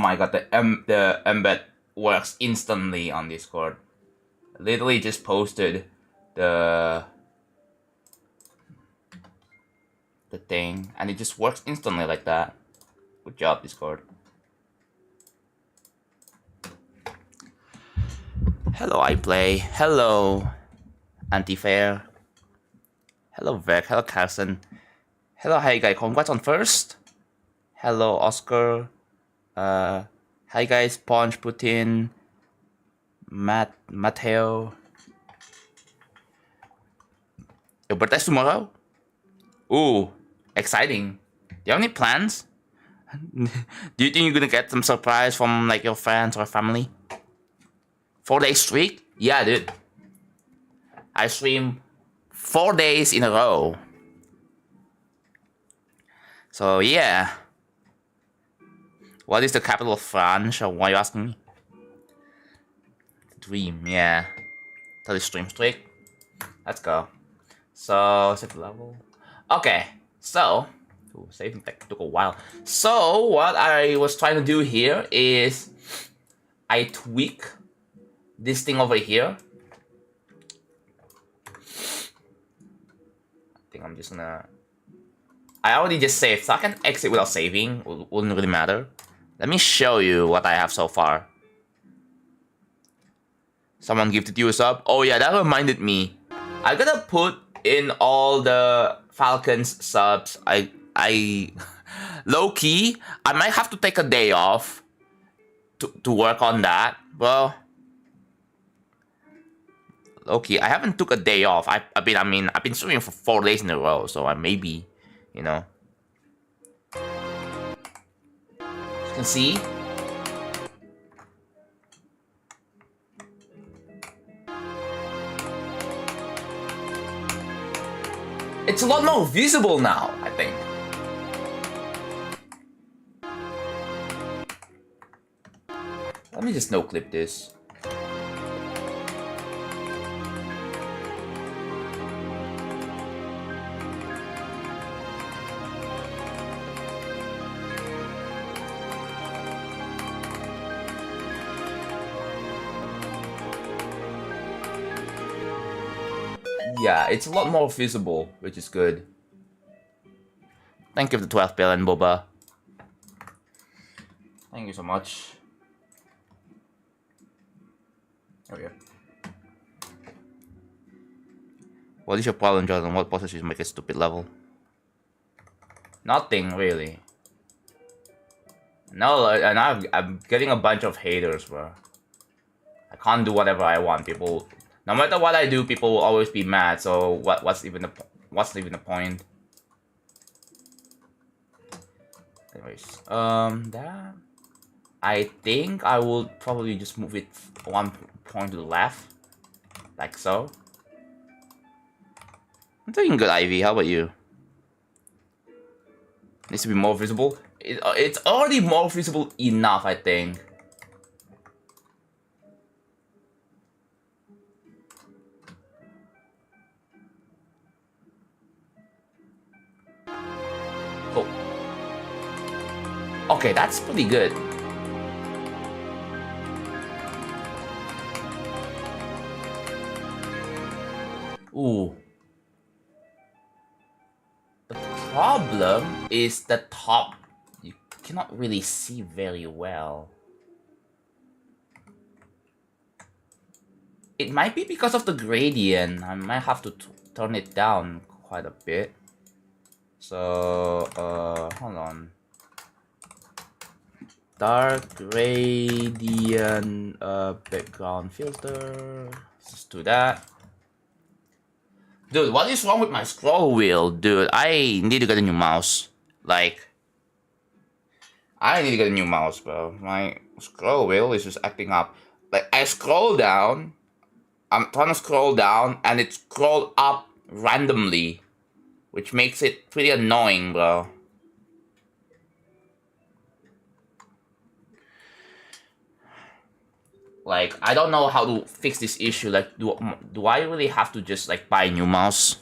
my god, the embed works instantly on Discord. Literally just posted the thing, and it just works instantly like that. Good job, Discord. Hello, iPlay. Hello, Antifair. Hello, Vec. Hello, Carson. Hello, hi guys. Congrats on first. Hello, Oscar. Hi guys, Punch, Putin, Mateo. Your birthday's tomorrow? Ooh, exciting. Do you have any plans? Do you think you're gonna get some surprise from like your friends or family? 4-day streak? Yeah, dude. I stream 4 days in a row. So yeah. What is the capital of France? Or why are you asking me? Dream, yeah. 30 stream streak. Let's go. So, save level. Okay, so saving took a while. So what I was trying to do here is I tweak this thing over here. I think I'm just gonna. I already just saved, so I can exit without saving. Wouldn't really matter. Let me show you what I have so far. Someone gifted you a sub. Oh yeah, that reminded me. I'm gonna put in all the Falcons subs. I low key, I might have to take a day off to work on that. Well, low key, I haven't took a day off. I've been streaming for 4 days in a row, so I maybe, you know. As you can see. It's a lot more visible now, I think. Let me just no-clip this. Yeah, it's a lot more visible, which is good. Thank you for the 12 billion, Boba. Thank you so much. Oh yeah. What is your problem, Jonathan? What process you make a stupid level? Nothing really. No, and I'm getting a bunch of haters, bro. I can't do whatever I want. People, no matter what I do, people will always be mad. So what's even the point? Anyways, that I think I will probably just move it 1 point to the left, like so. I'm doing good, Ivy. How about you? Needs to be more visible. It's already more visible enough, I think. Oh. Okay, that's pretty good. Ooh. The problem is the top. You cannot really see very well. It might be because of the gradient. I might have to turn it down quite a bit. So, hold on. Dark gradient background filter. Let's just do that. Dude, what is wrong with my scroll wheel? Dude, I need to get a new mouse. Like, I need to get a new mouse, bro. My scroll wheel is just acting up. Like, I scroll down. I'm trying to scroll down, and it scrolled up randomly. Which makes it pretty annoying, bro. Like, I don't know how to fix this issue. Like, do I really have to just, like, buy a new mouse?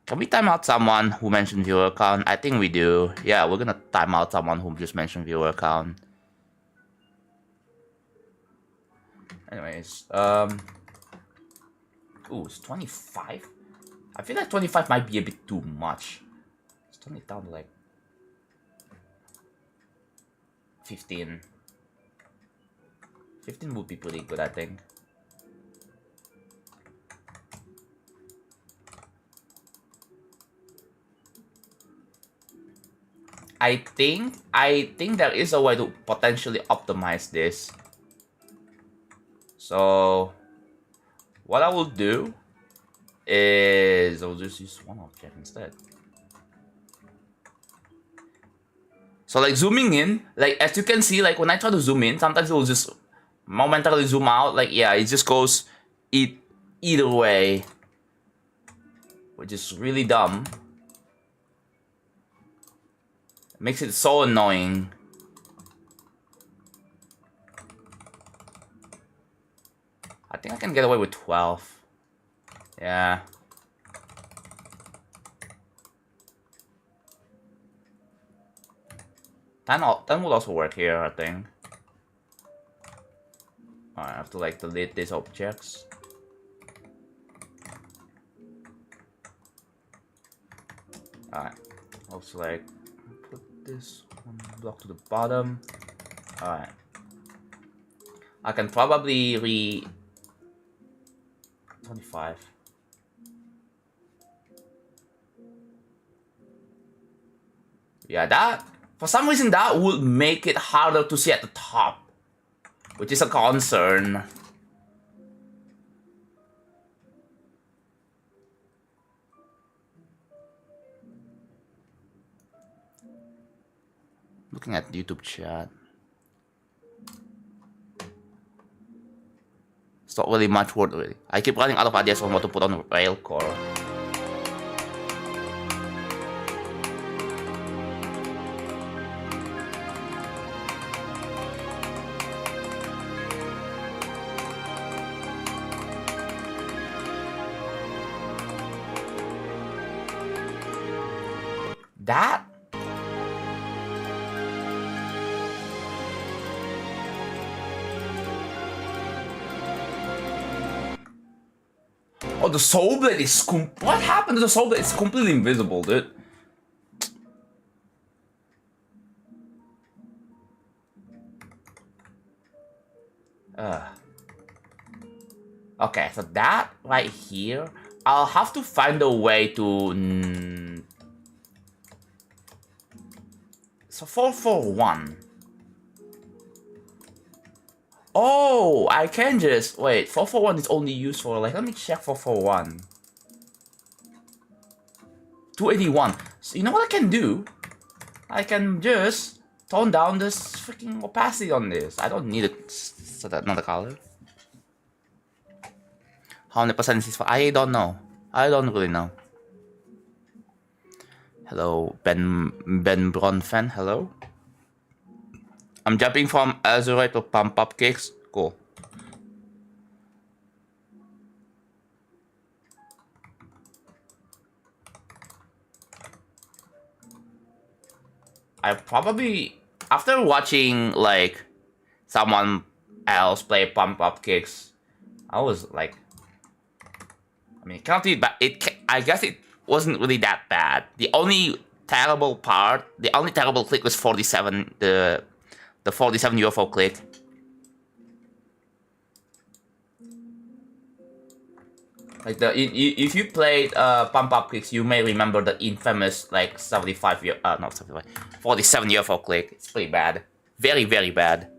Can we time out someone who mentioned viewer count? I think we do. Yeah, we're gonna time out someone who just mentioned viewer count. Anyways, ooh, it's 25? I feel like 25 might be a bit too much. Let's turn it down to like 15. 15 would be pretty good, I think. I think there is a way to potentially optimize this. So what I will do is I'll just use one object instead. So like zooming in, like as you can see, like when I try to zoom in, sometimes it will just momentarily zoom out. Like yeah, it just goes either way, which is really dumb. It makes it so annoying. I think I can get away with 12. Yeah. 10 would also work here, I think. I have to like delete these objects. Alright. Also like put this one block to the bottom. Alright. I can probably 25. Yeah, that for some reason that would make it harder to see at the top, which is a concern. Looking at YouTube chat. It's not really much word really. I keep running out of ideas on what to put on Railcore. That? Oh, the soul blade is what happened to the soul blade? It's completely invisible, dude. Okay, so that right here, I'll have to find a way to. So 441. Oh, I can just wait. 441 is only used for like. Let me check 441. 281. So you know what I can do? I can just tone down this freaking opacity on this. I don't need it. So that another color. How many percent is this for? I don't know. I don't really know. Hello, Ben Bronfen. Hello. I'm jumping from Azure to Pump Up Kicks. Cool. I probably, after watching like someone else play Pump Up Kicks, I was like, I mean, it cannot be bad. I guess it wasn't really that bad. The only terrible click was 47. The 47 UFO click. Like if you played Pump Up Kicks, you may remember the infamous like 47 UFO click. It's pretty bad. Very, very bad.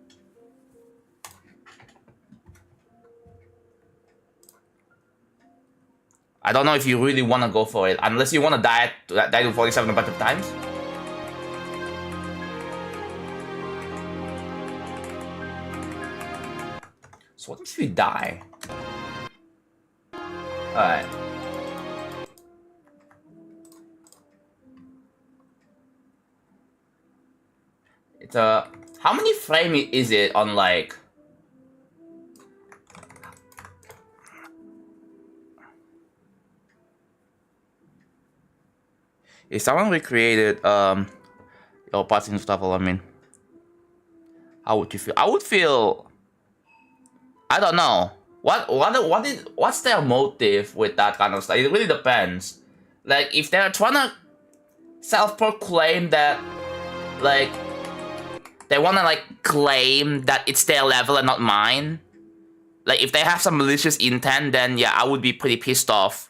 I don't know if you really want to go for it, unless you want to die to 47 a bunch of times. So what if you die? Alright. It's how many frame is it on like? If someone recreated your passing stuff, I mean, how would you feel? I would feel, I don't know. What's their motive with that kind of stuff? It really depends. Like if they're trying to self-proclaim that, like, they wanna like claim that it's their level and not mine. Like if they have some malicious intent, then yeah, I would be pretty pissed off.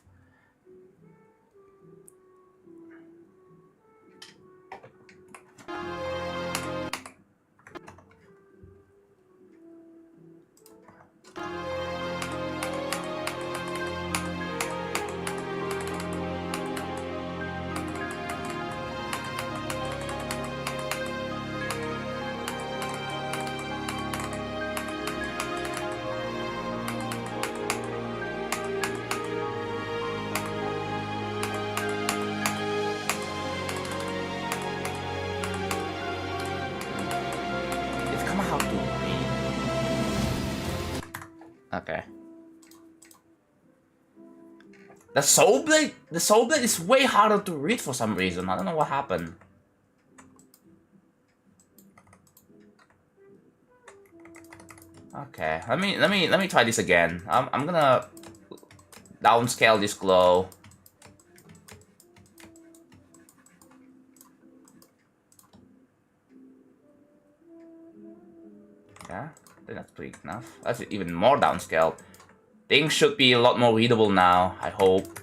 Okay. The Soul Blade is way harder to read for some reason. I don't know what happened. Okay, let me try this again. I'm gonna downscale this glow. Yeah, I think that's pretty enough. That's even more downscaled. Things should be a lot more readable now, I hope.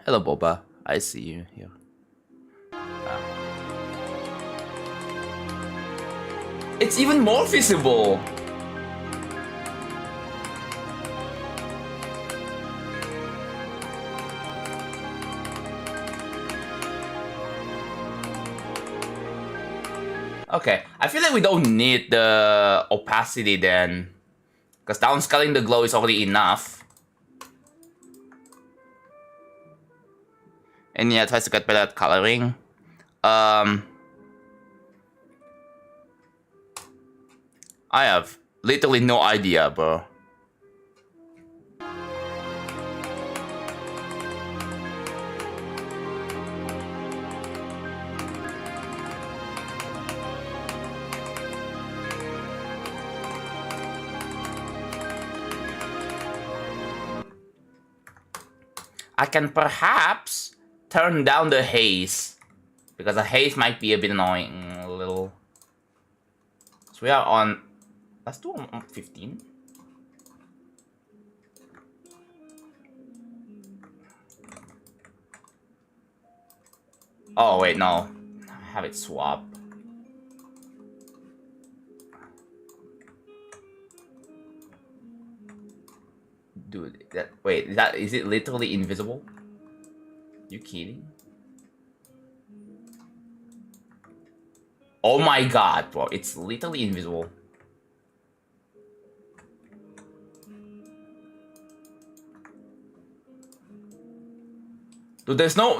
Hello, Boba. I see you here. It's even more visible! Okay, I feel like we don't need the opacity then. Because downscaling the glow is already enough. And yeah, tries to get better at coloring. I have literally no idea, bro. I can perhaps turn down the haze, because the haze might be a bit annoying, a little. So we are on, let's do on 15. Oh wait, no, have it swap. Dude, wait, is it literally invisible? You kidding? Oh my god, bro, it's literally invisible. Dude, there's no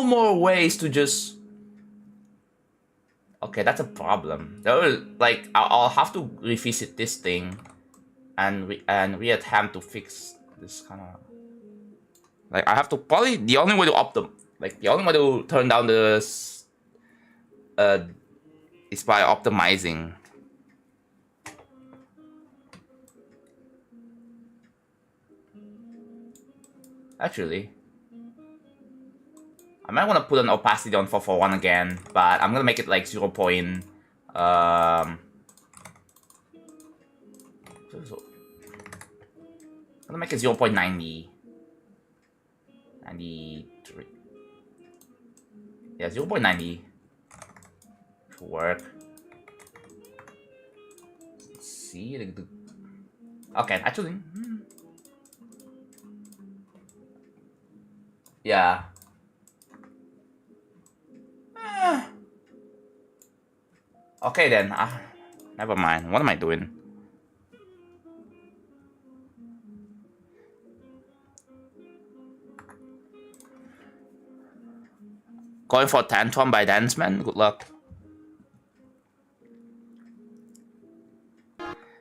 more ways to just. Okay, that's a problem. Like, I'll have to revisit this thing and reattempt to fix this kind of. Like, I have to probably the only way to turn down this is by optimizing. Actually, I might want to put an opacity on 441 again, but I'm gonna make it like 0. I'm gonna make it 0.90. 93. Yeah, 0.90 to work. Let's see. Okay, actually. Yeah. Okay then. Never mind. What am I doing? Going for tantrum by Danceman? Good luck.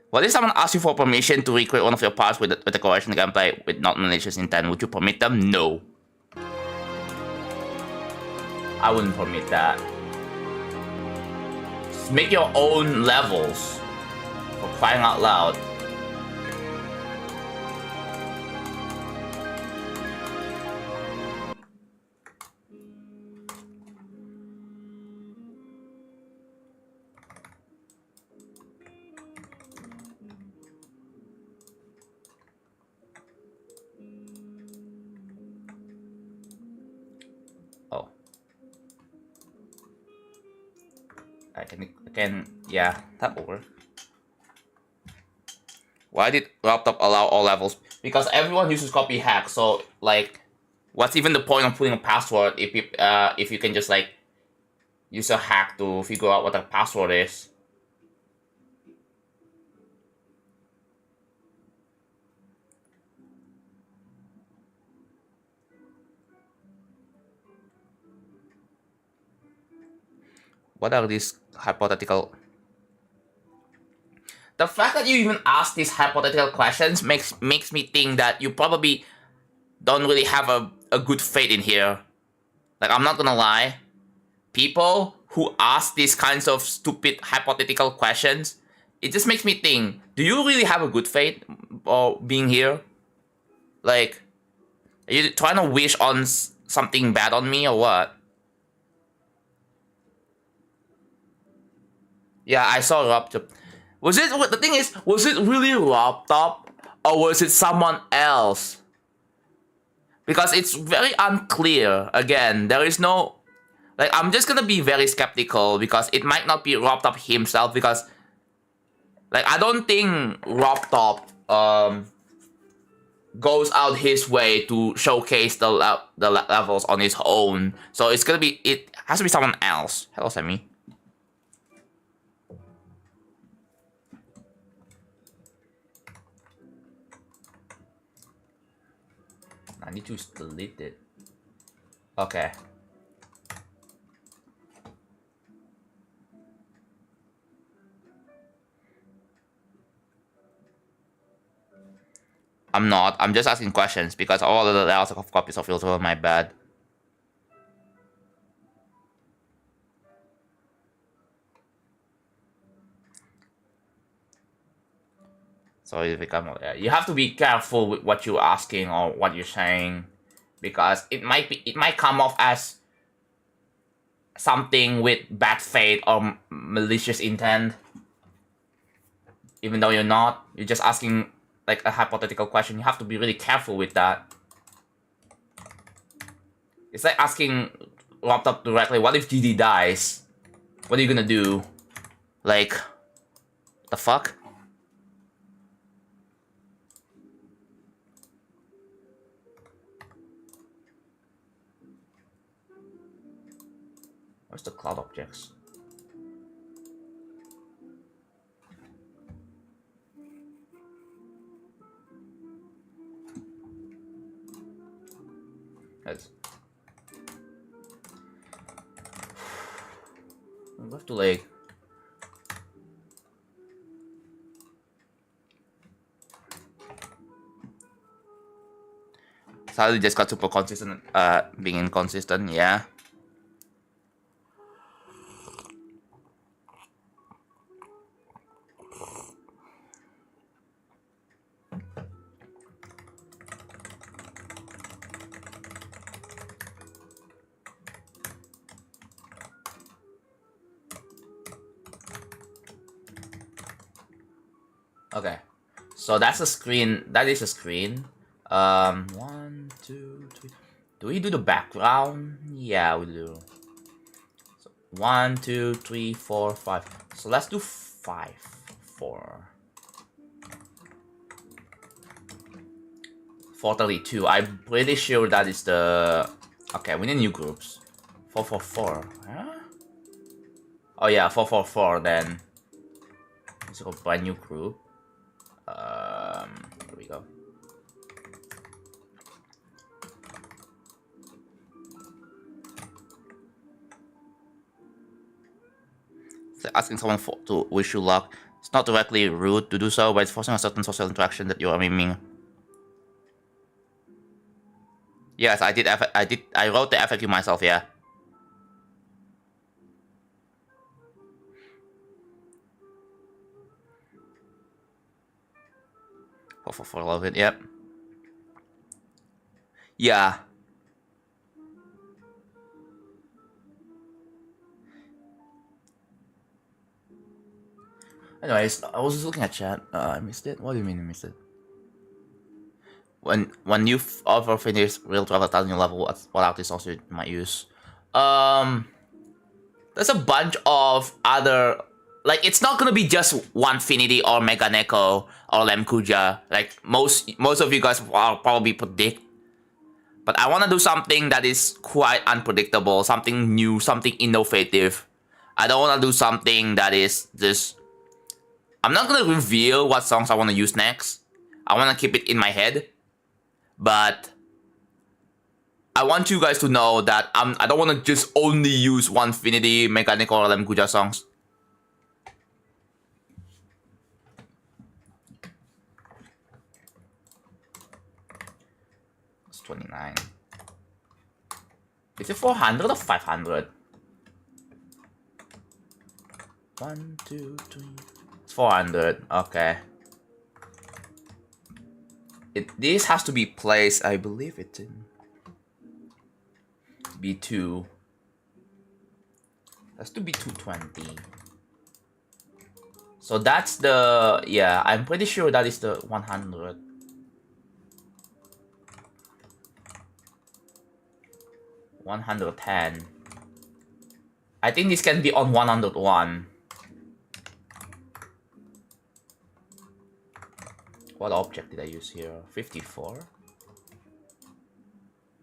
What if someone asks you for permission to recreate one of your parts with the correction gameplay with not malicious intent? Would you permit them? No. I wouldn't permit that. Just make your own levels. For crying out loud. Oh. I can, yeah, that will work. Why did laptop allow all levels? Because everyone uses copy hack, so like, what's even the point of putting a password if you can just like use a hack to figure out what the password is? What are these hypothetical? The fact that you even ask these hypothetical questions makes me think that you probably don't really have a good faith in here. Like, I'm not gonna lie. People who ask these kinds of stupid hypothetical questions, it just makes me think, do you really have a good faith or being here? Like, are you trying to wish on something bad on me or what? Yeah, I saw laptop. Was it, the thing is, was it really laptop or was it someone else? Because it's very unclear. Again, there is no, like, I'm just gonna be very skeptical because it might not be laptop himself because, like, I don't think laptop goes out his way to showcase the levels on his own. So it's gonna be, it has to be someone else. Hello, Sammy. I need to delete it. Okay. I'm not. I'm just asking questions because all of the layouts of copies of fields were my bad. So it become, you have to be careful with what you're asking or what you're saying because it might come off as something with bad faith or malicious intent, even though you're not. You're just asking like a hypothetical question. You have to be really careful with that. It's like asking laptop directly, what if GD dies? What are you gonna do? Like, the fuck? Where's the cloud objects? Heads. I have to like. Sadly, just got super consistent. Being inconsistent, yeah. Okay, so that's a screen. That is a screen. 1, 2, 3. Do we do the background? Yeah, we do. So 1, 2, 3, 4, 5. So let's do 5, 4. 432. I'm pretty sure that is the. Okay, we need new groups. 444. Huh? Oh yeah, 444. Then let's go brand new group. Here we go. asking someone to wish you luck. It's not directly rude to do so, but it's forcing a certain social interaction that you are miming. Yes, I did. I wrote the FAQ myself. Yeah. For love it. Yep. Yeah. Anyways, I was just looking at chat. I missed it. What do you mean you missed it? When you offer finish real travel at new level, what artists also you might use? There's a bunch of other, like, it's not gonna be just one Finity or Mega Neko or Lemkuja. Like most of you guys will probably predict. But I want to do something that is quite unpredictable, something new, something innovative. I don't want to do something that is just... I'm not going to reveal what songs I want to use next. I want to keep it in my head. But I want you guys to know that I don't want to just only use one Finity, Mechanical, or Lemkuja songs. It's 29. Is it 400 or 500? 1, 2, 3. It's 400. Okay. This has to be placed. I believe it's in B2. Has to be 220. So that's the... Yeah, I'm pretty sure that is the 100. $110. I think this can be on 101. What object did I use here? 54.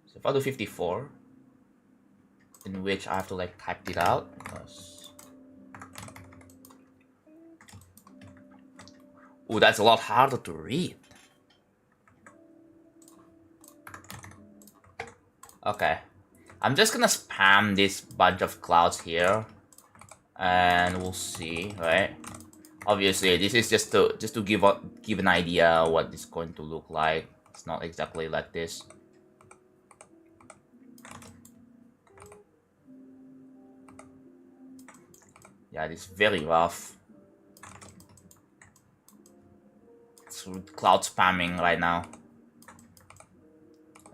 So if I do 54, in which I have to like type it out, because... Ooh, that's a lot harder to read. Okay. I'm just gonna spam this bunch of clouds here, and we'll see, right? Obviously, this is just to give an idea what it's going to look like. It's not exactly like this. Yeah, it's very rough. It's cloud spamming right now,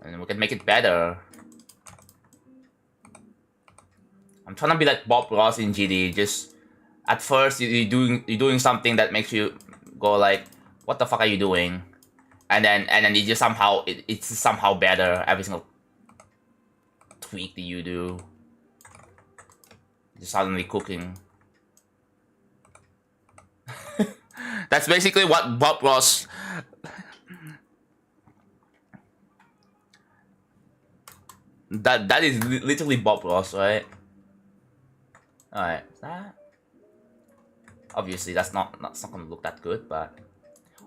and we can make it better. I'm trying to be like Bob Ross in GD. Just at first you're doing something that makes you go like, what the fuck are you doing? And then it just somehow it's somehow better every single tweak that you do. Just suddenly cooking. That's basically what Bob Ross... that is literally Bob Ross, right? Alright, that... Obviously, that's not gonna look that good, but...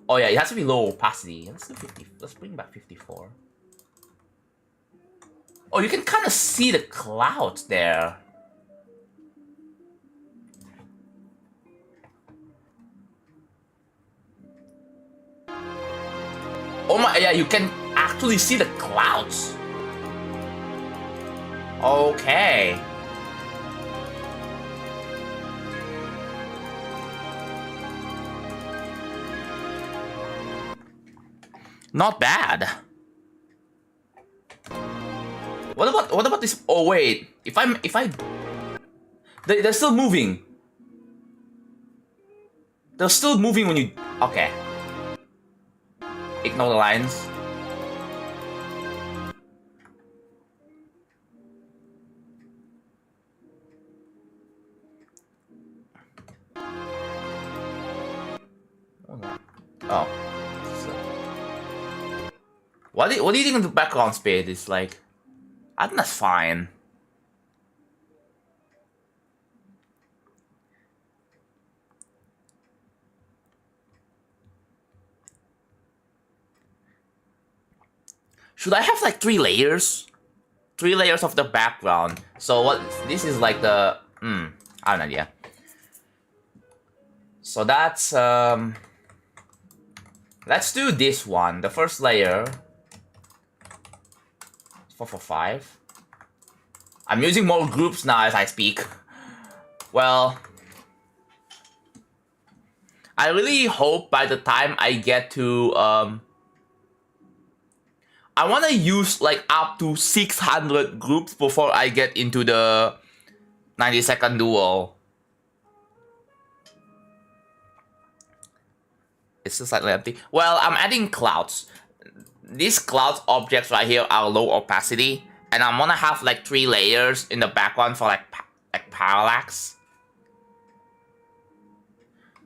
Oh yeah, it has to be low opacity. Let's do 50. Let's bring back 54. Oh, you can kind of see the clouds there. Oh my, yeah, you can actually see the clouds. Okay. Not bad. What about this? Oh wait, if I they're still moving. They're still moving when you... Okay. Ignore the lines. Oh. What do you think of the background speed is like? I think that's fine. Should I have like 3 layers? 3 layers of the background. So what this is like the... I have an idea. So that's let's do this one. The first layer. 445. I'm using more groups now as I speak. Well, I really hope by the time I get to I want to use like up to 600 groups before I get into the 90-second duel. It's just slightly empty. Well, I'm adding clouds. These clouds objects right here are low opacity, and I'm gonna have like 3 layers in the background for like parallax.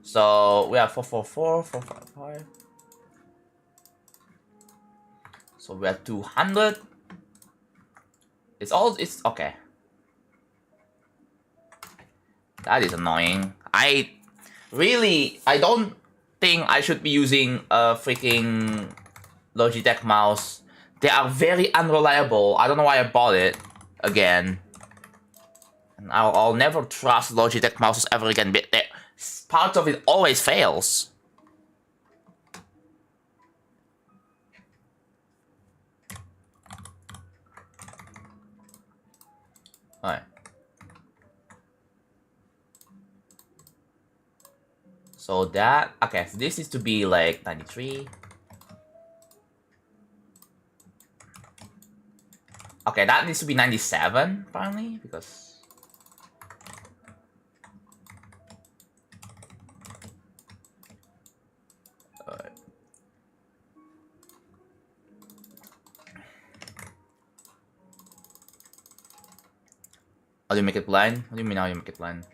So we have 444, 455. So we have 200. It's okay. That is annoying. I don't think I should be using a freaking Logitech mouse. They are very unreliable. I don't know why I bought it again. And I'll never trust Logitech mouses ever again. But part of it always fails. Alright. So that, okay, so this is to be like 93. Okay, that needs to be 97, apparently, because... Alright. How do you make it blind? What do you mean how you make it blind?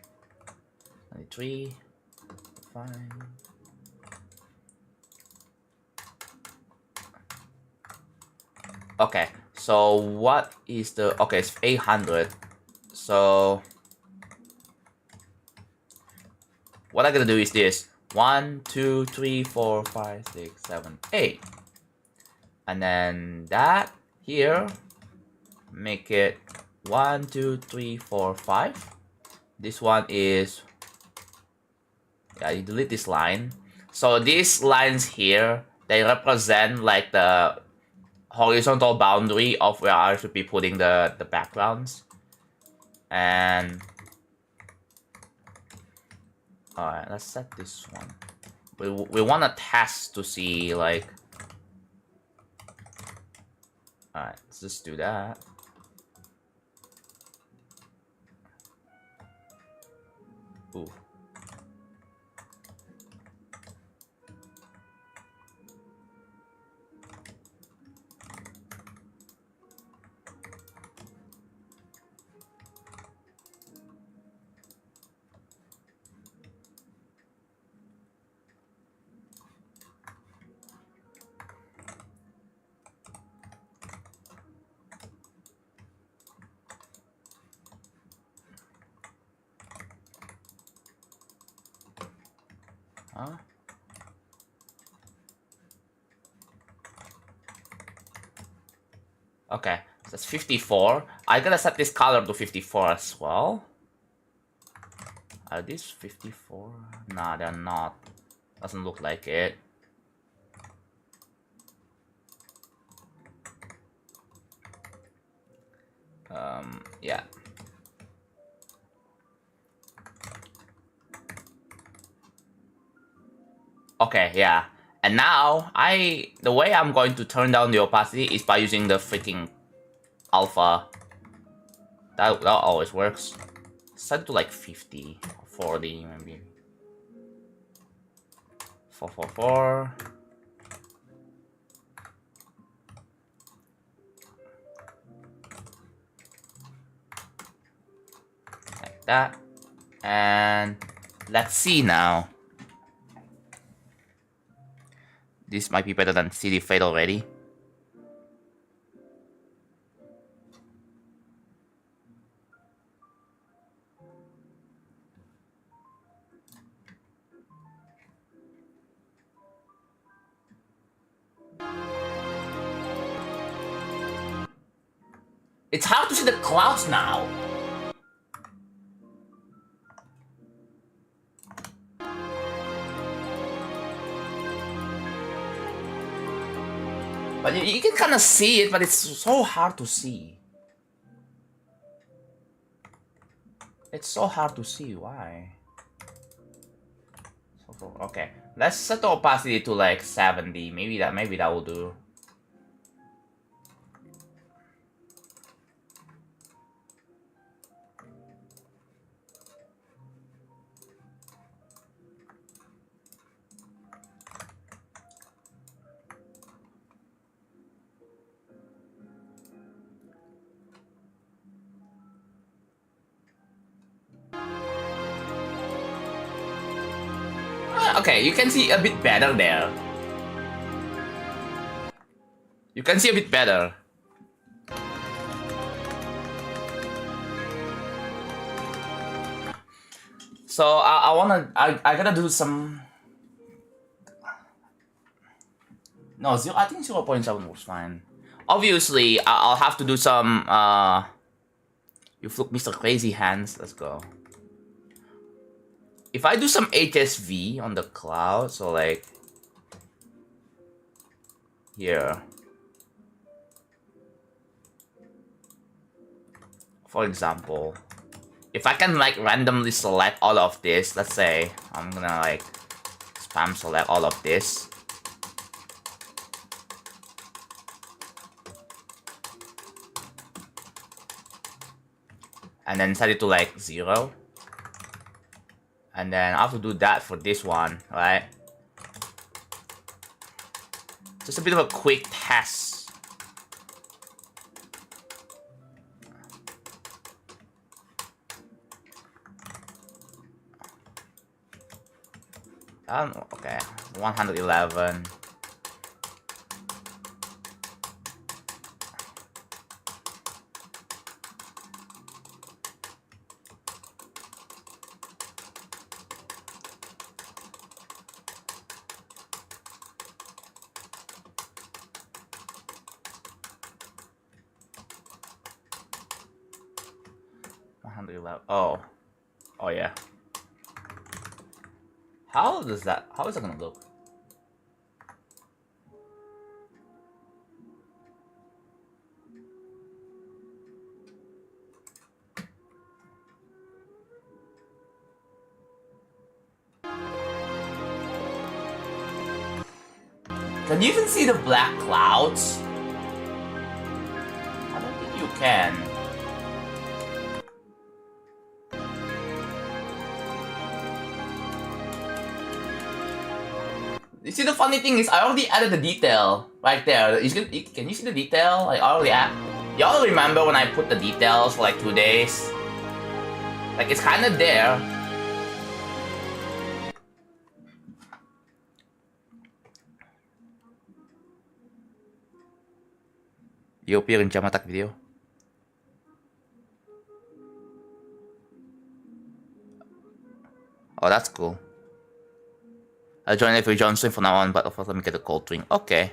93. Fine. Okay, so what is the... Okay, it's 800. So... What I'm gonna do is this. 1, 2, 3, 4, 5, 6, 7, 8. And then that here, make it 1, 2, 3, 4, 5. This one is... Yeah, you delete this line. So these lines here, they represent like the horizontal boundary of where I should be putting the backgrounds. And alright, let's set this one. We want to test to see like... Alright, let's just do that. Ooh. Huh? Okay, so that's 54. I gotta set this color to 54 as well. Are these 54? Nah, they're not. Doesn't look like it. Yeah. Okay, yeah. And now, the way I'm going to turn down the opacity is by using the freaking alpha. That always works. Set it to like 50 or 40 maybe. 444. Like that. And let's see now. This might be better than City Fate already. It's hard to see the clouds now. But you can kind of see it, but it's so hard to see. It's so hard to see. Why? Okay, let's set the opacity to like 70. Maybe that will do. Okay, you can see a bit better there. You can see a bit better. So I gotta do some. No, I think 0.7 was fine. Obviously, I'll have to do some. You look, Mr. Crazy Hands. Let's go. If I do some HSV on the cloud, so like here, for example, if I can like randomly select all of this, let's say I'm gonna like spam select all of this. And then set it to like 0. And then I have to do that for this one, right? Just a bit of a quick test. Okay, 111. Oh, oh yeah. How is that gonna look? Can you even see the black clouds? I don't think you can. You see, the funny thing is, I already added the detail right there. Can you see the detail? I already added. Y'all remember when I put the details for like 2 days? Like, it's kind of there. You appear in jam attack video. Oh, that's cool. I'll join every Johnson from now on, but first let me get a cold drink. Okay.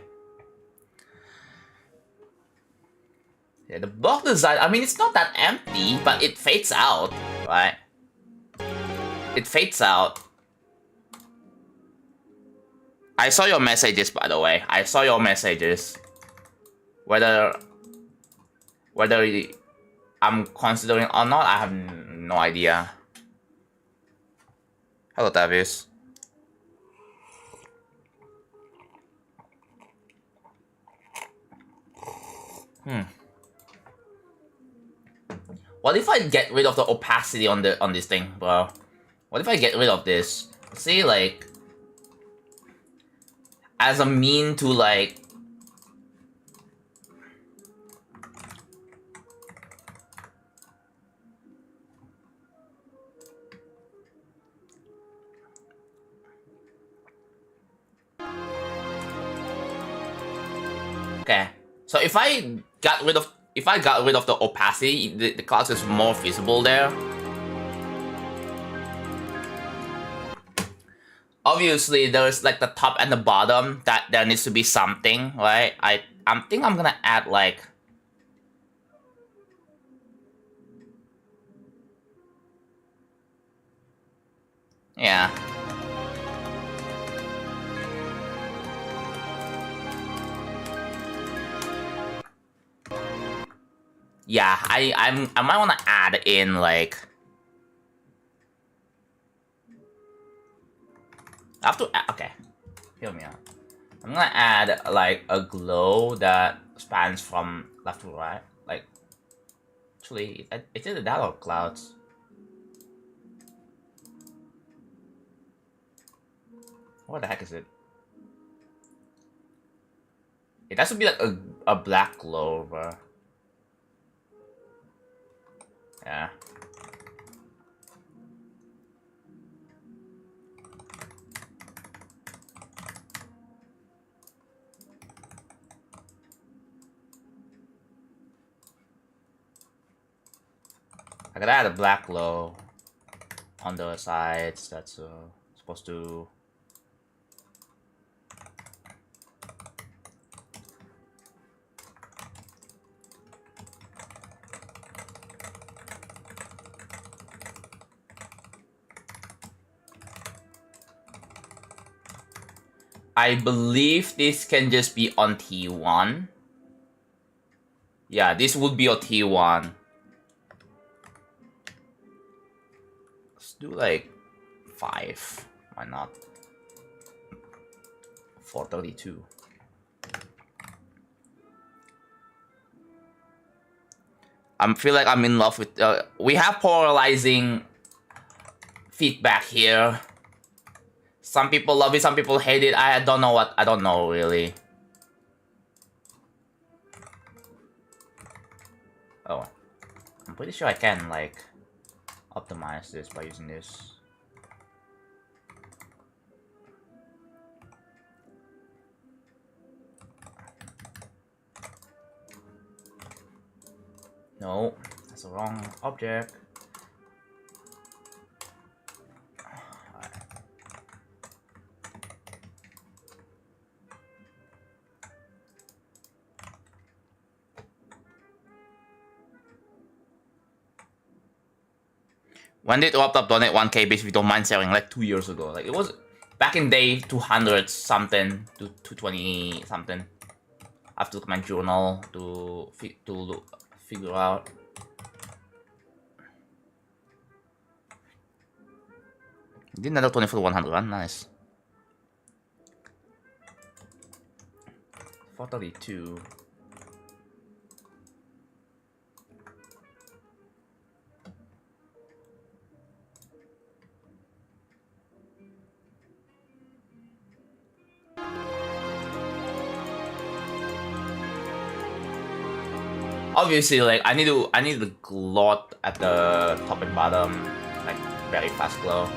Yeah, the block design, I mean, it's not that empty, but it fades out, right? It fades out. I saw your messages, by the way. I saw your messages. Whether I'm considering or not, I have no idea. Hello, Tavis. What if I get rid of the opacity on this thing, bro? What if I get rid of this? See, like, as a mean to like. Okay, so if I got rid of the opacity, the clouds is more visible there. Obviously, there's like the top and the bottom that there needs to be something, right? I think I'm gonna add like. Yeah. yeah, I might want to add in like. I have to okay. Hear me out. I'm gonna add like a glow that spans from left to right. Like, actually, it's either that or clouds. What the heck is it? It has to be like a black glow, bro. Yeah. I gotta add a black glow on the sides. That's supposed to. I believe this can just be on T1. Yeah, this would be on T1. Let's do like 5. Why not? 432. I feel like I'm in love with. We have polarizing feedback here. Some people love it, some people hate it. I don't know what. I don't know really. Oh, I'm pretty sure I can like optimize this by using this. No, that's the wrong object. When did Optop donate 1K base if you don't mind sharing? Like 2 years ago. Like it was back in day 200 something to 220 something. I have to look at my journal to figure out. Did another 20 for the 100 one, nice. 432. Obviously, like I need the glow at the top and bottom, like very fast glow.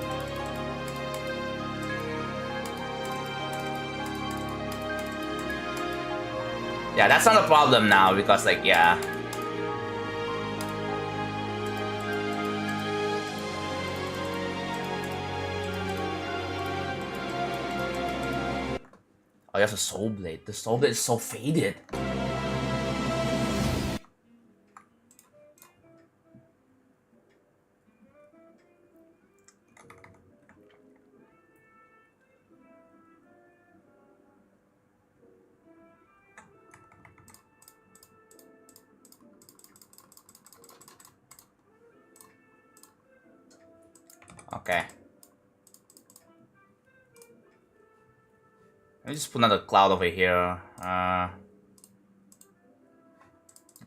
Yeah, that's not a problem now because like yeah. Oh, you have a soul blade. The soul blade is so faded. Okay. Let me just put another cloud over here. The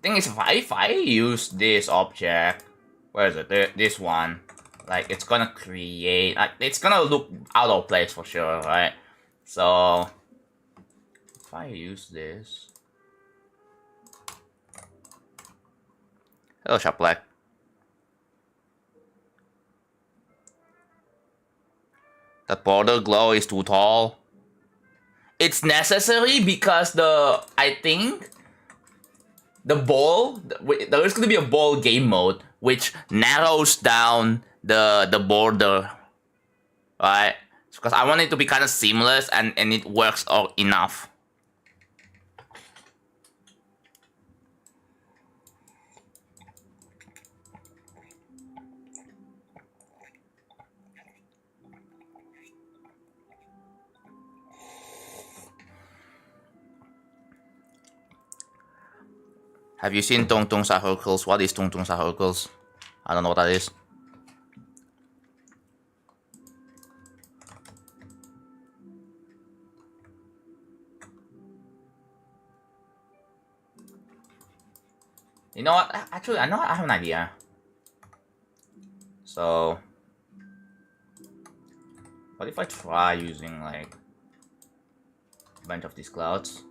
thing is, if I use this object, where is it? This one, like it's gonna create, like it's gonna look out of place for sure, right? So if I use this, hello, Shop Black. The border glow is too tall. It's necessary because I think the ball, there is going to be a ball game mode which narrows down the border, right? Because I want it to be kind of seamless and it works enough. Have you seen Tung Tung Circles? What is Tung Tung Circles? I don't know what that is. You know what? Actually, I know I have an idea. So, what if I try using like a bunch of these clouds?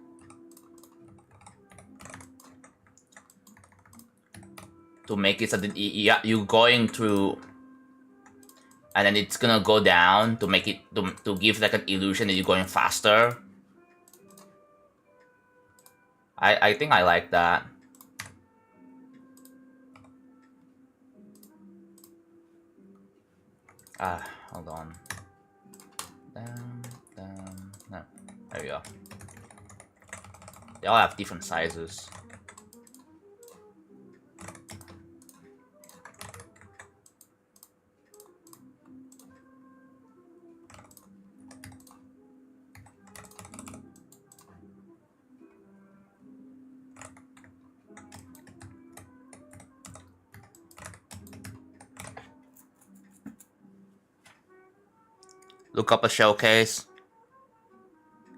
To make it so that you're going through, and then it's gonna go down to make it to give like an illusion that you're going faster. I think I like that. Hold on. Down. No, there we go. They all have different sizes. Look up a showcase.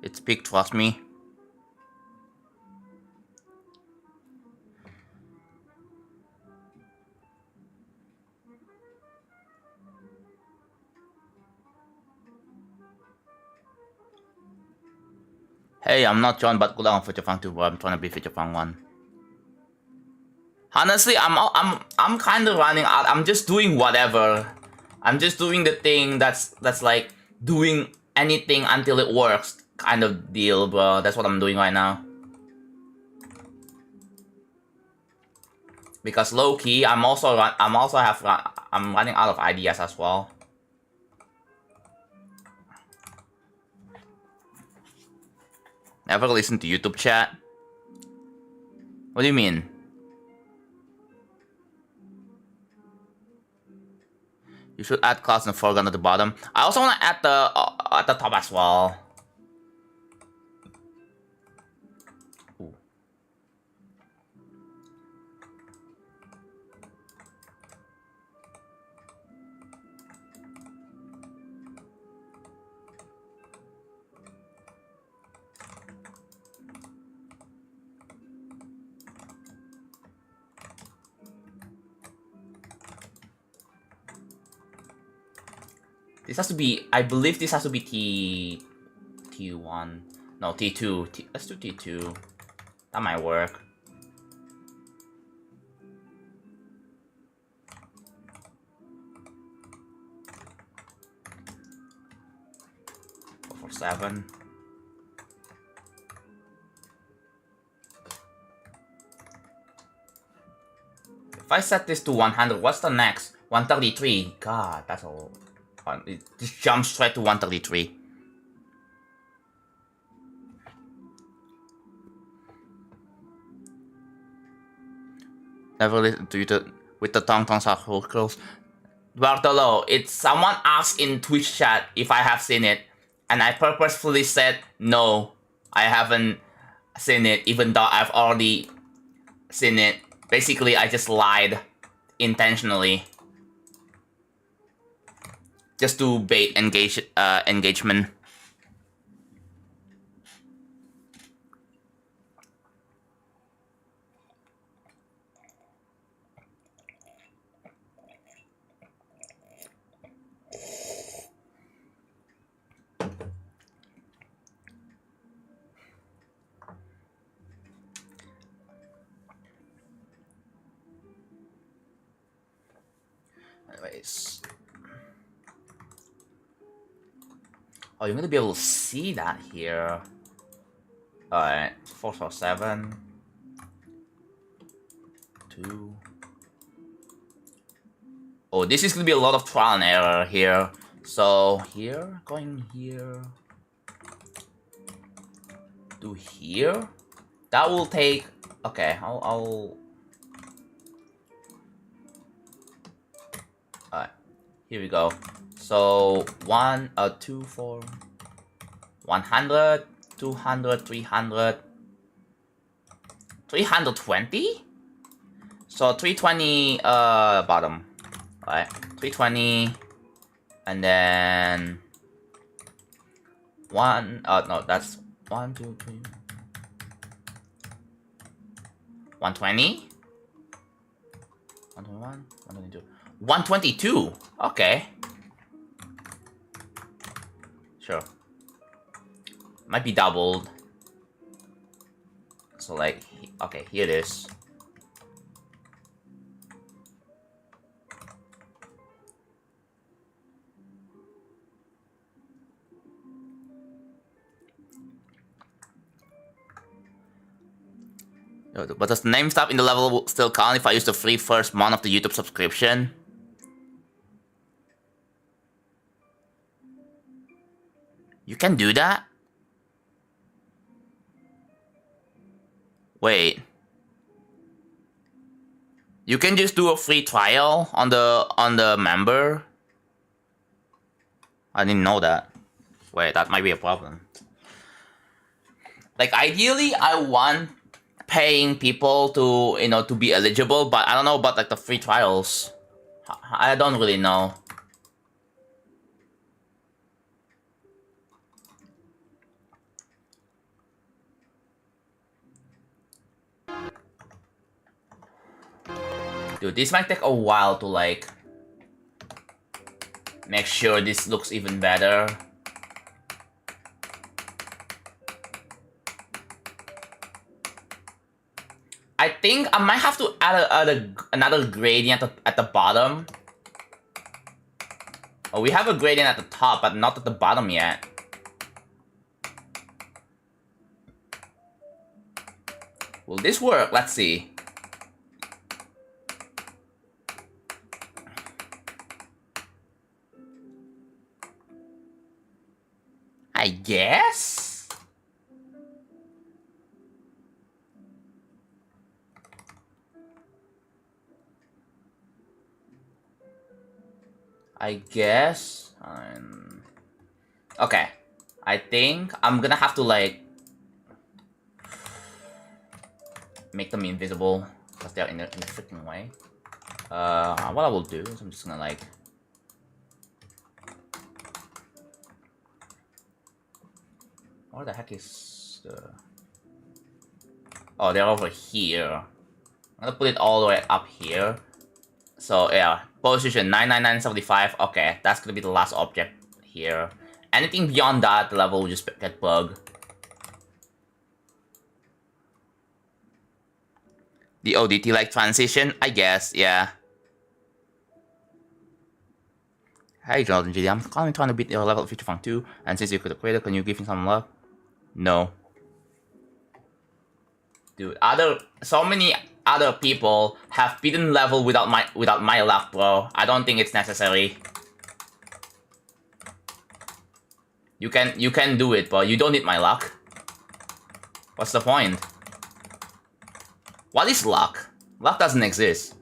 It's big, trust me. Hey, I'm not John, but good luck on Feature Fun 2, bro. I'm trying to be Feature Fun 1. Honestly, I'm kind of running out. I'm just doing whatever. I'm just doing the thing that's like doing anything until it works kind of deal, bro. That's what I'm doing right now. Because low key, I'm running out of ideas as well. Never listen to YouTube chat? What do you mean? You should add clouds in the foreground at the bottom. I also want to add at the top as well. Ooh. This has to be, I believe this has to be T1. No, T2. Let's do T2. That might work. For 7. If I set this to 100, what's the next? 133. God, that's all. It just jumps straight to 133. Never listen to you with the Tung Tung Circles. Bartolo, it's someone asked in Twitch chat if I have seen it, and I purposefully said no, I haven't seen it, even though I've already seen it. Basically, I just lied intentionally. Just to bait engagement. Anyways. Oh, you're gonna be able to see that here. Alright, 4 for 7. 2. Oh, this is gonna be a lot of trial and error here. So here, going here to here. That will take. Okay, I'll. Alright, here we go. So 1, 2, 4, 100, 200, 300, 320? So 320 bottom. Alright. 320 and then no, that's 1, 2, 3. 120? 121, 122. 122. Okay. Sure. Might be doubled. So like, okay, here it is. But does the name stuff in the level still count if I use the free first month of the YouTube subscription? You can do that? Wait. You can just do a free trial on the member? I didn't know that. Wait, that might be a problem. Like ideally I want paying people to, you know, to be eligible, but I don't know about like the free trials. I don't really know. Dude, this might take a while to like make sure this looks even better. I think I might have to add another gradient at the bottom. Oh, we have a gradient at the top, but not at the bottom yet. Will this work? Let's see. I guess? Okay. I think I'm gonna have to like make them invisible because they're in the freaking way. What I will do is I'm just gonna like where the heck is the... Oh, they're over here. I'm gonna put it all the way up here. So yeah, position 99975. Okay, that's gonna be the last object here. Anything beyond that, the level will just get bugged. The ODT like transition, I guess, yeah. Hey JonathanGD, I'm currently trying to beat your level of Future Funk 2, and since you could have created, can you give me some love? No. Dude, so many other people have beaten level without my luck, bro. I don't think it's necessary. You can do it, but you don't need my luck. What's the point? What is luck? Luck doesn't exist.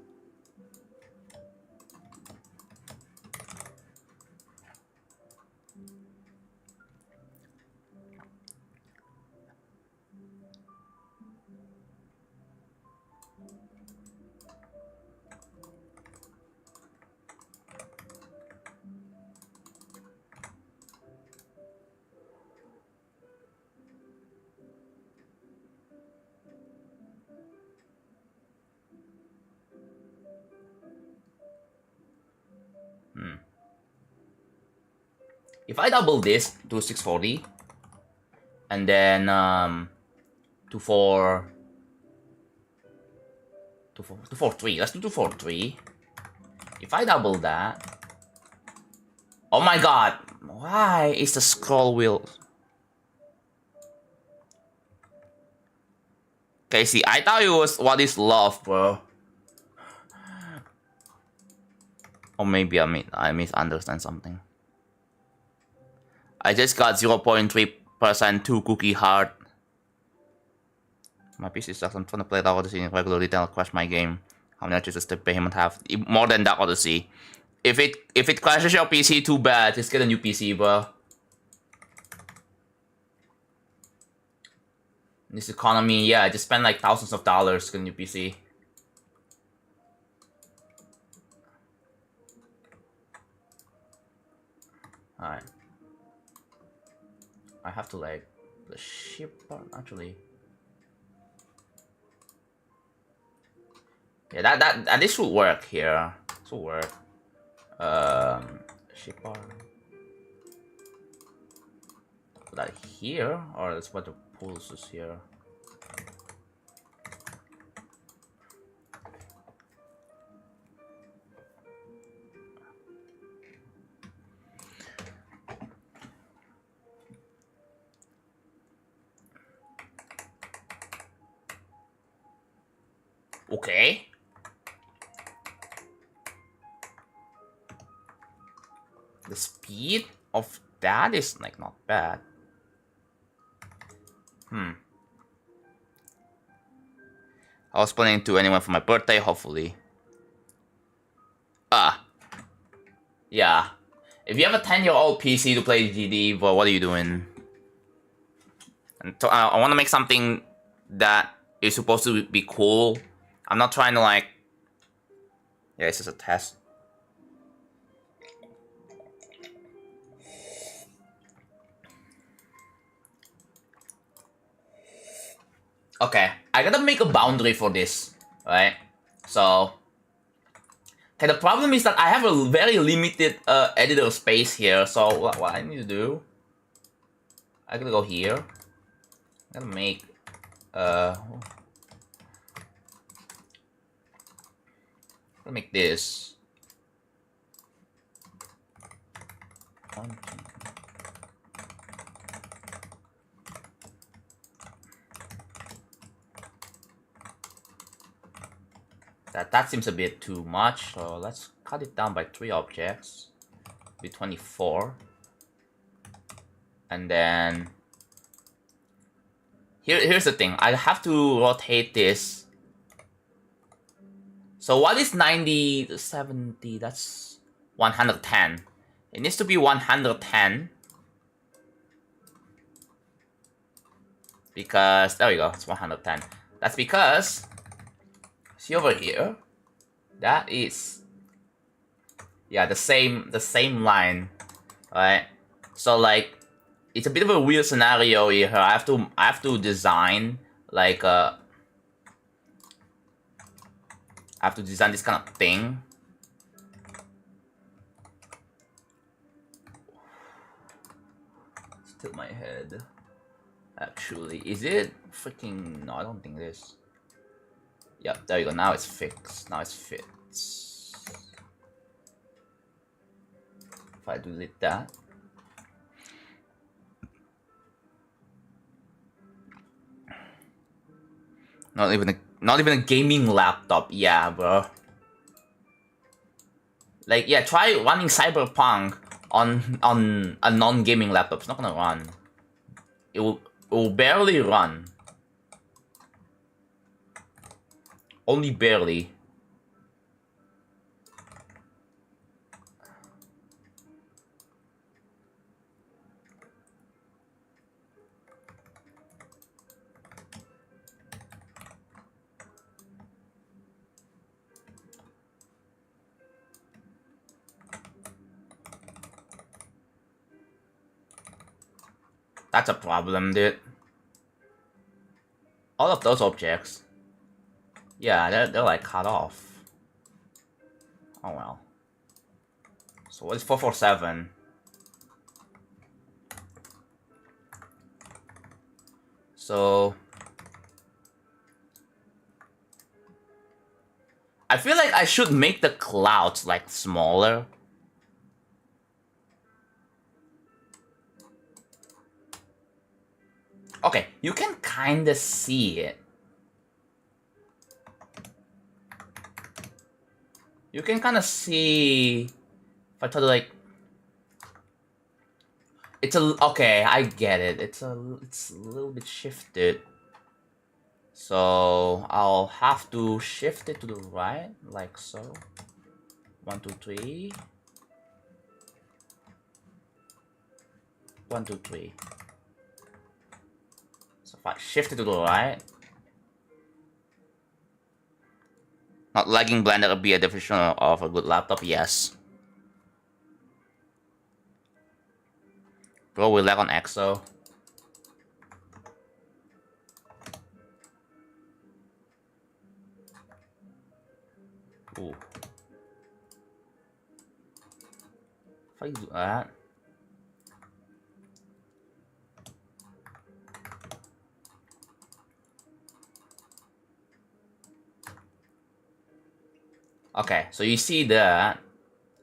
If I double this to 640, and then 243. Let's do 243. If I double that, oh my god, why is the scroll wheel? Okay, see, I thought it was what is love, bro. Or maybe I misunderstand something. I just got 0.3% 2 cookie heart. My PC sucks. I'm trying to play that Odyssey in regular detail. I'll crash my game. How many does the payment have? More than that Odyssey. If it crashes your PC, too bad. Just get a new PC, bro. This economy, yeah, I just spent like thousands of dollars on new PC. Alright. I have to like the ship part actually. Yeah, that this should work here. This will work. Ship part. Put that here, or let's put the pulses here. Okay. The speed of that is like not bad. I was planning to anyone for my birthday, hopefully. Yeah. If you have a 10-year-old PC to play GD, well, what are you doing? And I want to make something that is supposed to be cool. I'm not trying to like... Yeah, it's just a test. Okay, I gotta make a boundary for this, right? So... Okay, the problem is that I have a very limited editor space here, so what I need to do... I gotta go here. I gotta make... I'll make this. That seems a bit too much, so let's cut it down by 3 objects. Be 24. And then here's the thing. I have to rotate this. So what is 90, 70? That's 110. It needs to be 110. Because, there we go, it's 110. That's because, see over here, that is, yeah, the same line, right? So like, it's a bit of a weird scenario here. I have to design like I have to design this kind of thing. Tilt my head. Actually, is it freaking? No, I don't think it is. Yep, there you go. Now it's fixed. Now it's fits. If I delete that. Not even a gaming laptop. Yeah, bro. Like, yeah, try running Cyberpunk on a non-gaming laptop. It's not gonna run. It will barely run. Only barely. That's a problem, dude. All of those objects. Yeah, they're like cut off. Oh well. So what's 447? So I feel like I should make the clouds like smaller. Okay, you can kinda see it. You can kinda see if I try to like it's okay, I get it. It's a little bit shifted. So I'll have to shift it to the right, like so. 1, 2, 3. 1, 2, 3. So if I shift it to the right, not lagging Blender would be a definition of a good laptop, yes. Bro, we lag on EXO. Ooh. If I do that. Okay, so you see that,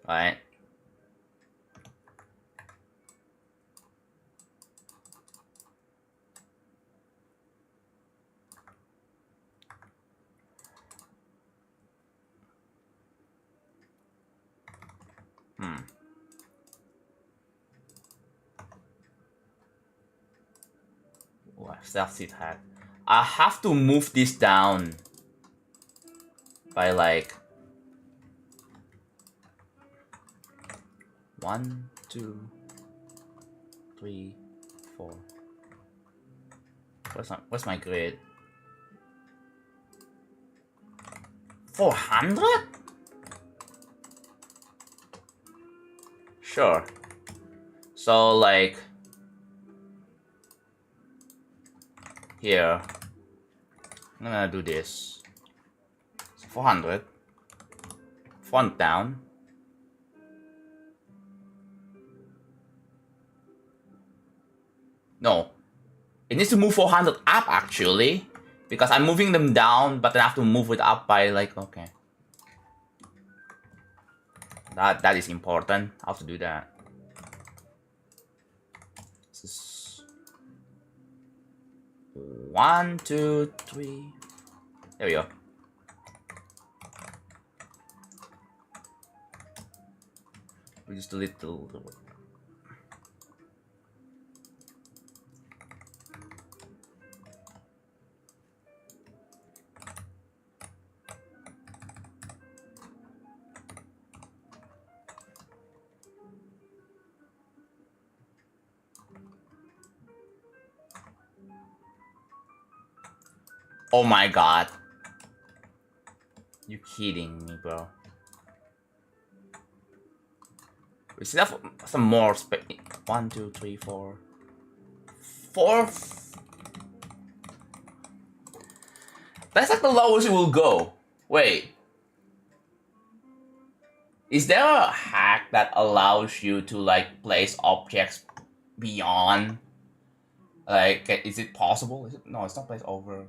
right? Self-seat hack. I have to move this down by like 1, 2, 3, 4. Where's my grid? 400? Sure. So like here, I'm gonna do this. So 400. Font down. No, it needs to move 400 up actually, because I'm moving them down, but then I have to move it up by like, okay. That is important. I have to do that. This is 1, 2, 3. There we go. We just delete the. Oh my god. You kidding me, bro? We still have some more space. 1, 2, 3, 4. 4. That's like the lowest it will go. Wait. Is there a hack that allows you to like place objects beyond? Like, is it possible? Is it? No, it's not placed over.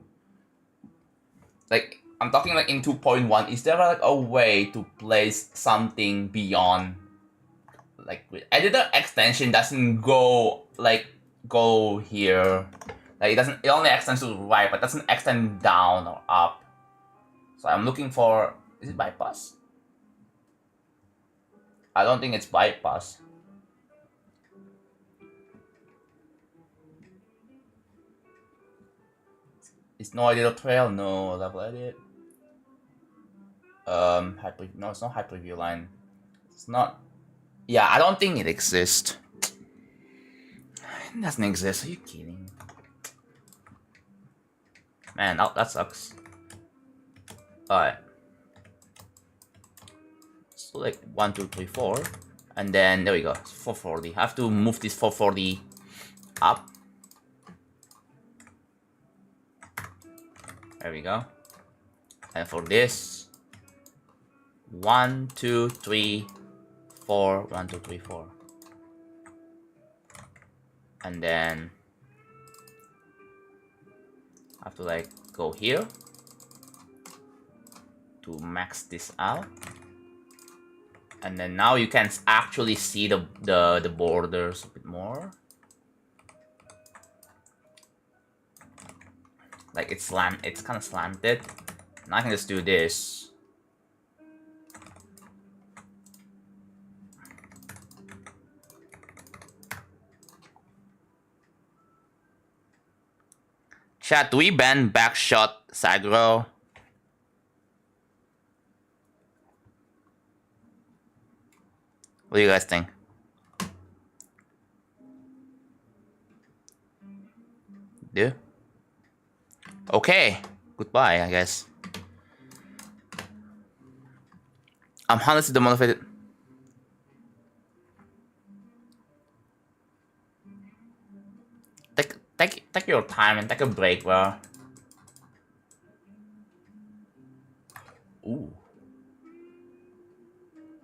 Like, I'm talking like in 2.1. Is there like a way to place something beyond? Like, with editor extension doesn't go like go here. Like it doesn't. It only extends to the right, but doesn't extend down or up. So I'm looking for. Is it bypass? I don't think it's bypass. It's no editor trail, no level edit. No, it's not hyperview line. It's not. Yeah, I don't think it exists. It doesn't exist. Are you kidding? Man, that sucks. Alright. So like 1, 2, 3, 4. And then there we go. 440. I have to move this 440 up. There we go. And for this, 1, 2, 3, 4. 1, 2, 3, 4. And then I have to like go here to max this out. And then now you can actually see the borders a bit more. Like it's kind of slanted. Now I can just do this. Chat, do we ban backshot Sagro? What do you guys think? Yeah? Okay, goodbye, I guess. I'm honestly demotivated. Take your time and take a break, bro. Ooh.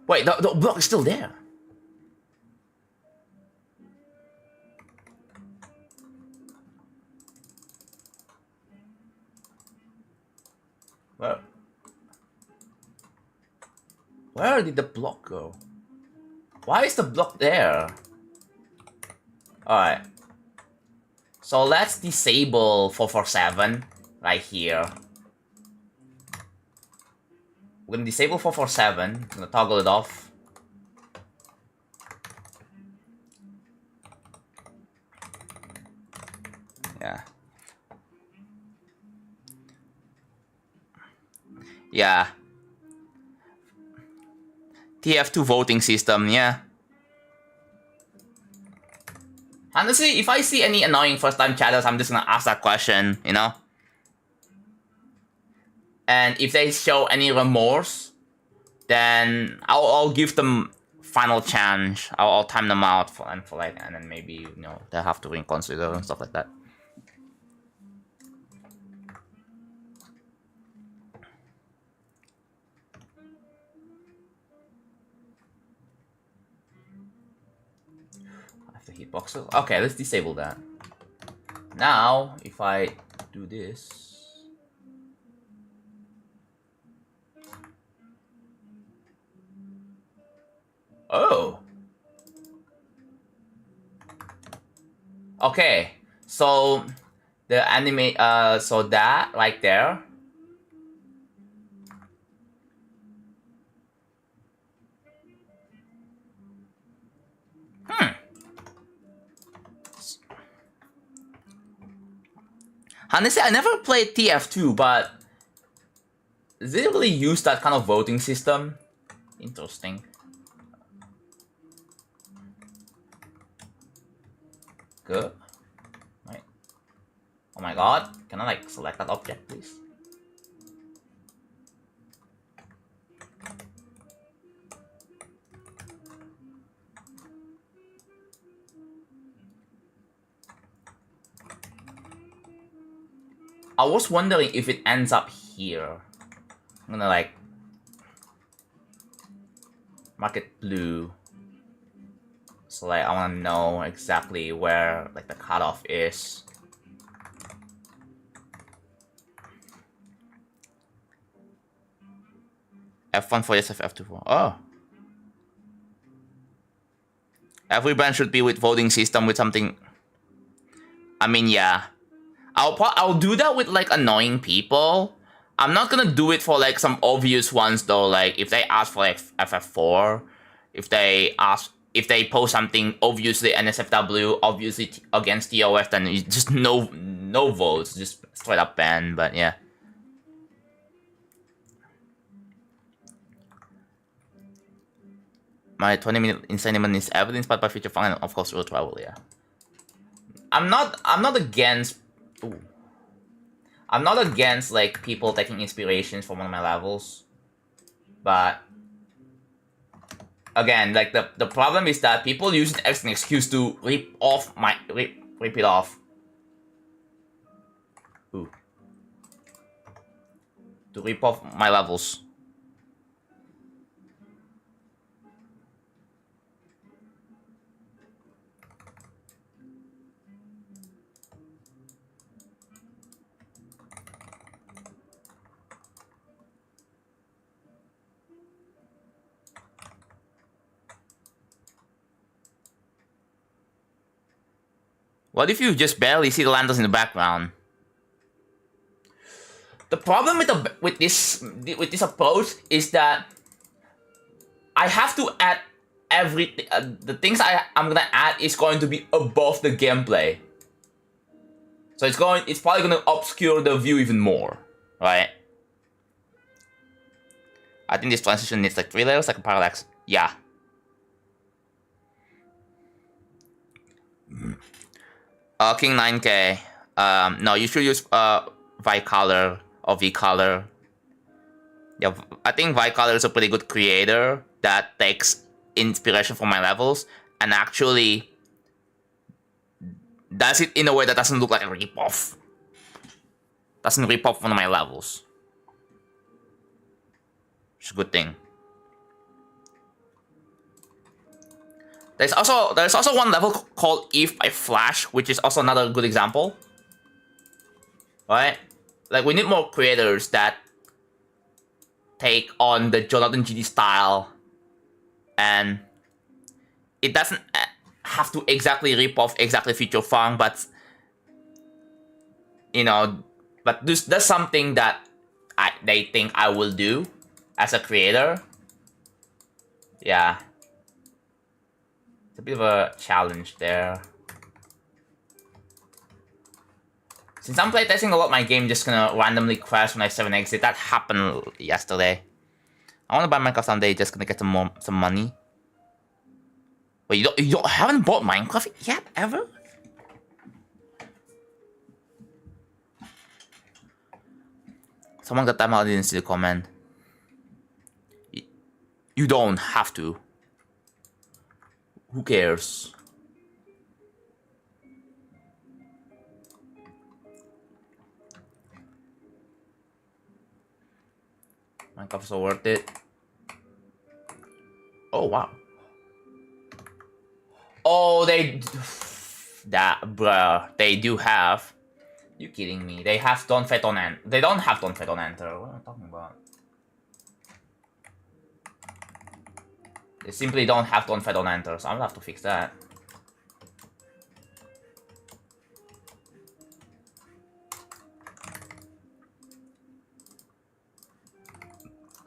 Wait, the block is still there. Where did the block go? Why is the block there? Alright. So let's disable 447 right here. We're gonna disable 447. I'm gonna toggle it off. Yeah. Yeah. TF2 voting system, yeah. Honestly, if I see any annoying first-time chatters, I'm just gonna ask that question, you know? And if they show any remorse, then I'll give them final chance. I'll time them out and then maybe, you know, they'll have to reconsider and stuff like that. I have to hitbox it. Okay, let's disable that. Now, if I do this. Oh. Okay, so the anime, so that right there. Honestly, I never played TF2, but does it really use that kind of voting system? Interesting. Good. Right. Oh my god, can I like select that object, please? I was wondering if it ends up here. I'm gonna like mark it blue. So like I wanna know exactly where like the cutoff is. F1 for yes, F2 for oh. Every brand should be with voting system with something. I mean, yeah. I'll do that with like annoying people. I'm not gonna do it for like some obvious ones though. Like if they ask for like FF4, if they post something obviously NSFW, obviously against TOF, then it's just no votes, just straight up ban. But yeah. My 20-minute insanement is evidence, but by future fun and of course real travel. Yeah. I'm not against. Ooh. I'm not against like people taking inspirations from one of my levels, but again, like the problem is that people use it as an excuse to rip it off. Ooh. To rip off my levels. What if you just barely see the lanterns in the background? The problem with this approach is that I have to add everything. The things I'm gonna add is going to be above the gameplay, so it's probably gonna obscure the view even more, right? I think this transition needs like 3 layers, like a parallax. Yeah. King 9K. No, you should use Vicolor or Vcolor. Yeah, I think Vicolor is a pretty good creator that takes inspiration from my levels and actually does it in a way that doesn't look like a ripoff. Doesn't rip off one of my levels. It's a good thing. There's also one level called Eve by Flash, which is also another good example. Right? Like, we need more creators that take on the JonathanGD style, and it doesn't have to exactly rip off exactly Future Funk, but you know, but that's something that they think I will do as a creator. Yeah. It's a bit of a challenge there. Since I'm playtesting a lot, my game just gonna randomly crash when I 7 exit. That happened yesterday. I wanna buy Minecraft someday, just gonna get some money. Wait, you haven't bought Minecraft yet, ever? Someone got timeout, didn't see the comment. You don't have to. Who cares? Minecraft's so worth it. Oh wow. Oh, bruh, they do have. You kidding me? They have Don't Fate on Enter. They don't have Don't Fate on Enter. What am I talking about? They simply don't have Don't Fate on Enter, so I'm gonna have to fix that.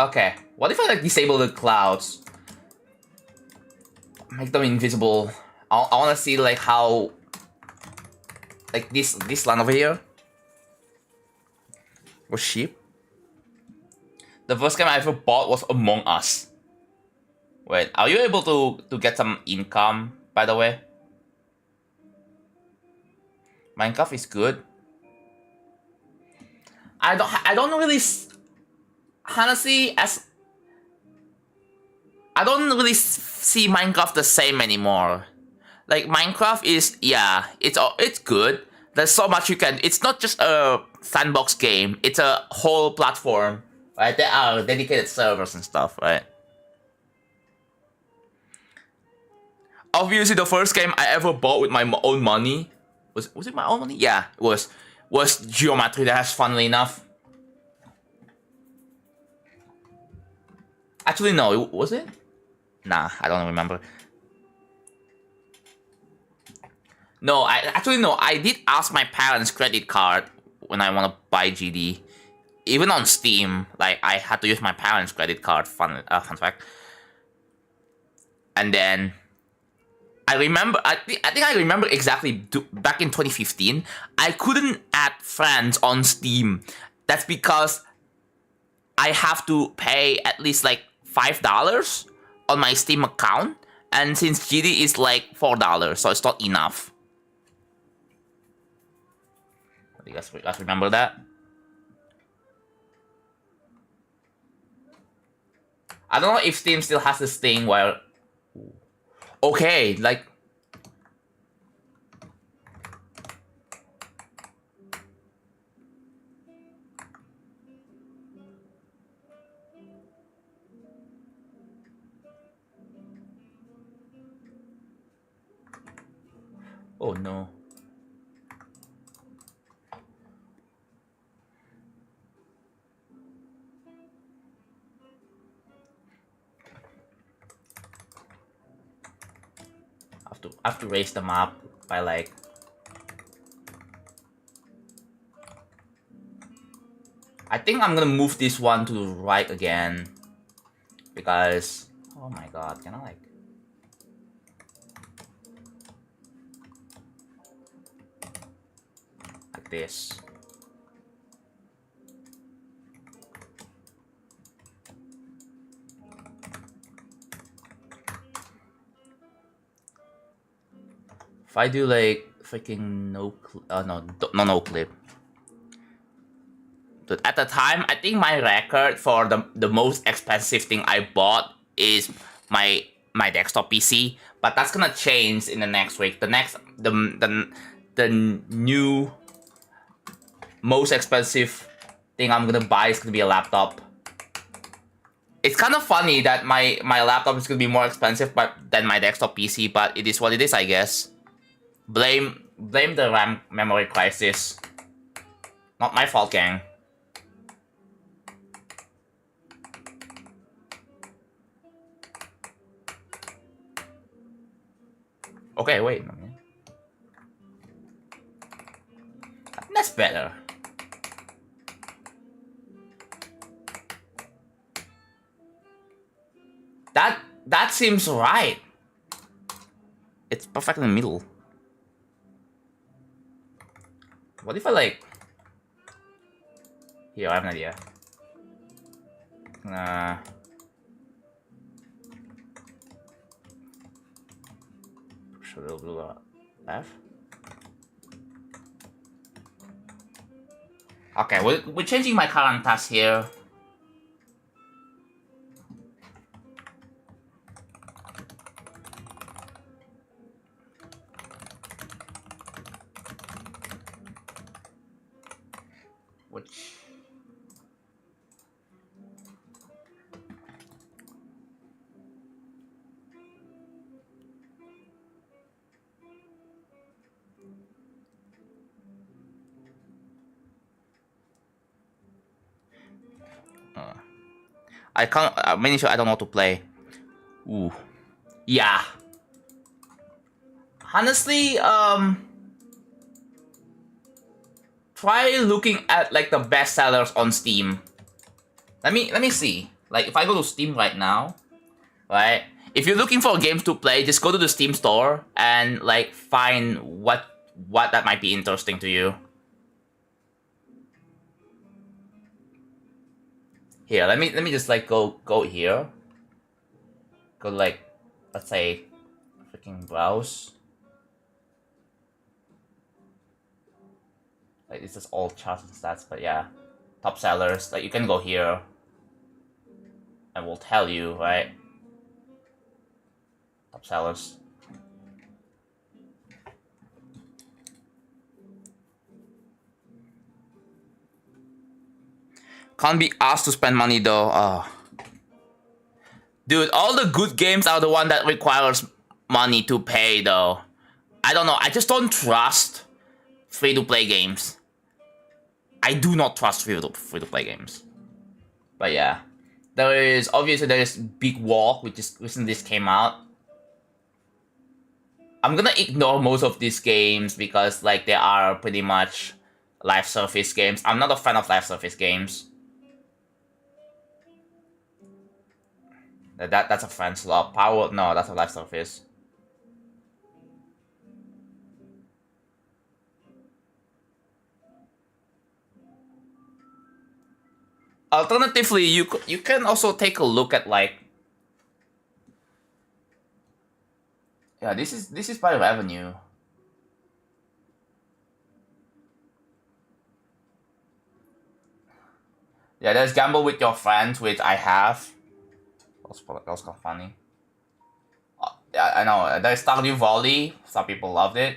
Okay, what if I like disable the clouds? Make them invisible. I wanna see like how, like this land over here was sheep. The first game I ever bought was Among Us. Wait, are you able to get some income, by the way? Minecraft is good. I don't really, honestly, I don't really see Minecraft the same anymore. Like, Minecraft is, yeah, it's good. There's so much you can. It's not just a sandbox game. It's a whole platform, right? There are dedicated servers and stuff, right? Obviously, the first game I ever bought with my own money was it my own money? Yeah, it was Geometry Dash. Funnily enough, actually no, was it? Nah, I don't remember. No, I did ask my parents' credit card when I want to buy GD. Even on Steam, like, I had to use my parents' credit card, fun fact. And then, I think I remember exactly, back in 2015, I couldn't add friends on Steam. That's because I have to pay at least like $5 on my Steam account. And since GD is like $4, so it's not enough. You guys remember that? I don't know if Steam still has this thing where... Okay, like... Oh no. I have to raise them up by like... I think I'm gonna move this one to the right again. Because... Oh my god, can I like... Like this. If I do like freaking no clip, But at the time, I think my record for the most expensive thing I bought is my desktop PC. But that's gonna change in the next week. The new most expensive thing I'm gonna buy is gonna be a laptop. It's kind of funny that my laptop is gonna be more expensive than my desktop PC, but it is what it is, I guess. Blame the RAM memory crisis. Not my fault, gang. Okay, wait. That's better. That seems right. It's perfect in the middle. What if I like... Here, I have an idea. Push a little bit left. Okay, we're changing my current task here. Which... I can't. Many sure I don't know how to play. Ooh, yeah. Honestly, try looking at like the best sellers on Steam. Let me see. Like if I go to Steam right now, right? If you're looking for games to play, just go to the Steam store and like find what that might be interesting to you. Here, let me just like go here. Go like, let's say, freaking browse. Like this is all charts and stats, but yeah, top sellers. Like you can go here, and we'll tell you, right? Top sellers. Can't be asked to spend money though. Oh. Dude, all the good games are the one that requires money to pay though. I don't know. I just don't trust free-to-play games. I do not trust free-to-play games. But yeah, there is Big Walk, which is recently came out. I'm gonna ignore most of these games because like they are pretty much live service games. I'm not a fan of live service games. That's a fan slot. Power, no, that's a live service. Alternatively, you can also take a look at like, yeah, this is by revenue. Yeah, there's Gamble with Your Friends, which I have. That was kind of funny. Yeah, I know. There's Stardew Valley. Some people loved it.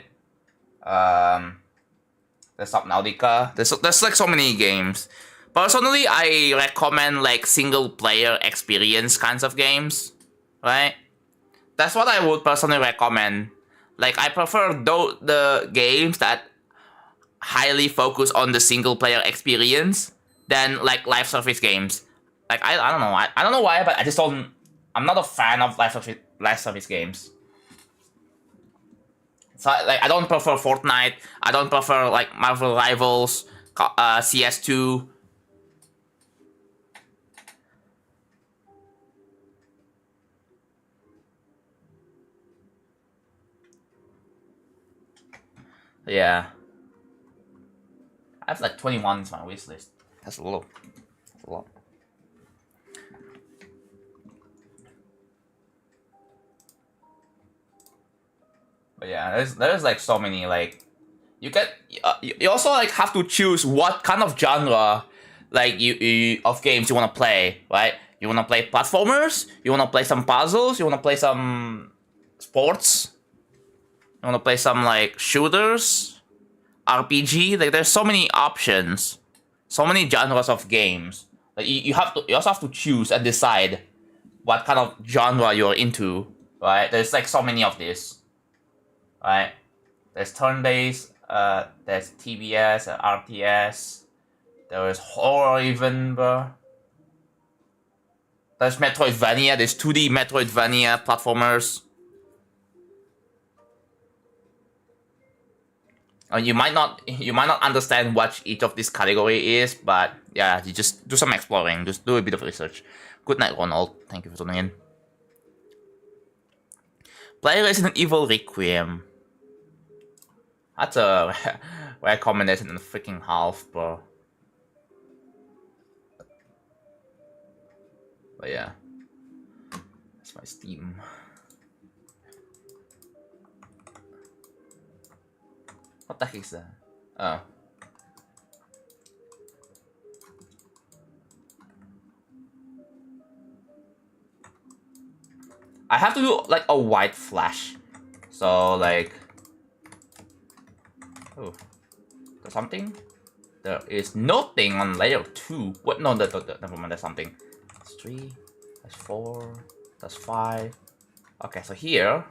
There's Subnautica. There's like so many games. Personally, I recommend like single player experience kinds of games, right? That's what I would personally recommend. Like I prefer the games that highly focus on the single player experience than like live service games. Like I don't know. I don't know why, but I just don't. I'm not a fan of live service games. So like I don't prefer Fortnite. I don't prefer like Marvel Rivals, CS2. Yeah. I have like 21 on my wish list. That's a lot. That's a lot. But yeah, there's like so many like you also like have to choose what kind of genre like you of games you want to play, right? You want to play platformers, you want to play some puzzles, you want to play some sports, you want to play some like shooters, RPG. Like there's so many options, so many genres of games. Like you also have to choose and decide what kind of genre you're into, right? There's like so many of these, right? There's turn-based, there's TBS, RTS, there is horror even, bro. There's Metroidvania, there's 2D Metroidvania platformers. You might not understand what each of this category is, but yeah, you just do some exploring, just do a bit of research. Good night, Ronald. Thank you for tuning in. Play Resident Evil Requiem. That's a recommendation in the freaking half, bro. But yeah, that's my Steam. What the heck is that? Oh. I have to do like a white flash. So like, oh, there's something. There is nothing on layer 2. What? No, never mind. There's something. That's 3. That's 4. That's 5. Okay, so here,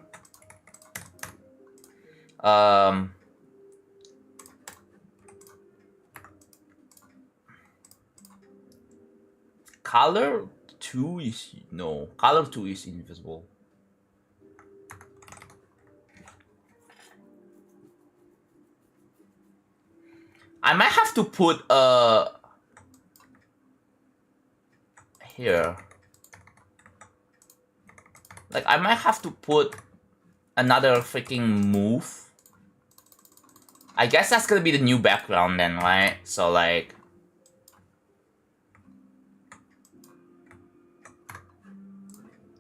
color 2 is no. Color 2 is invisible. I might have to put here. Like I might have to put another freaking move. I guess that's gonna be the new background then, right? So like,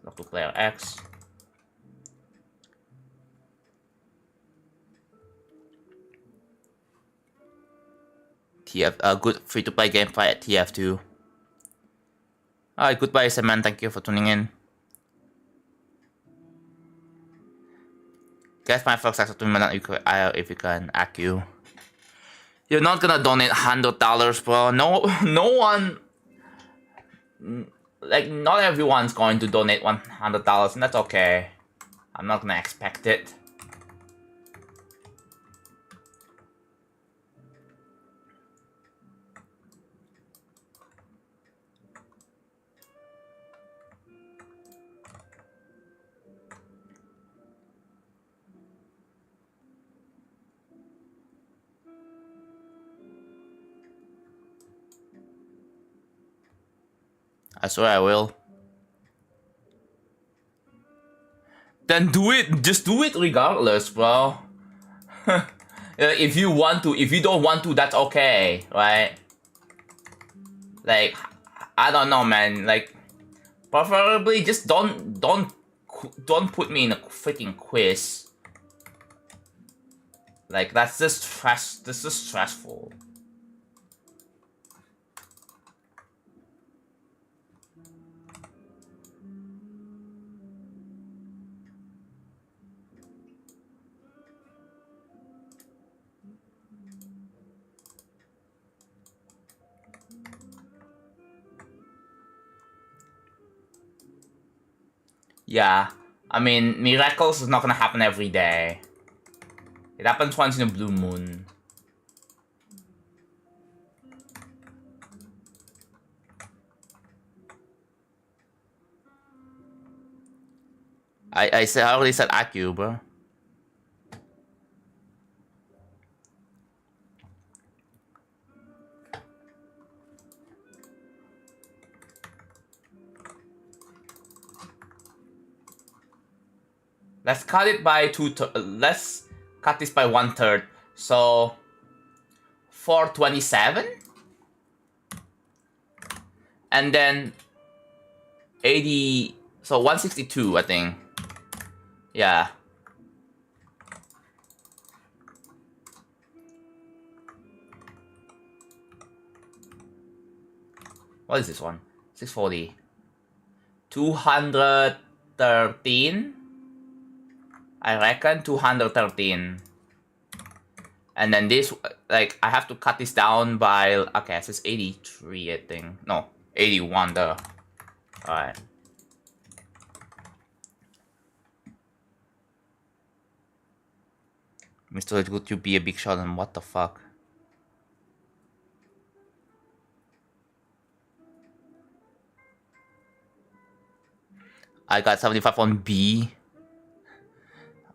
look to player X. TF, good free-to-play gameplay at TF2. Alright, goodbye, Seman. Thank you for tuning in. Guess my first access to if you can ACU. You're not gonna donate $100, bro. No one. Like, not everyone's going to donate $100, and that's okay. I'm not gonna expect it. I swear I will. Then do it. Just do it regardless, bro. If you want to, if you don't want to, that's okay, right? Like, I don't know, man. Like, preferably just don't put me in a freaking quiz. Like, that's just stressful. Yeah, I mean, miracles is not gonna happen every day. It happens once in a blue moon. I already said ACU, bro. Let's cut it by let's cut this by 1/3. So 427, and then 80. So 162, I think. Yeah. What is this one? 640. 213? I reckon 213. And then this, like, I have to cut this down by, okay, so it's 83, I think. No, 81, though. Alright. Mr. Good to be a big shot, and what the fuck? I got 75 on B.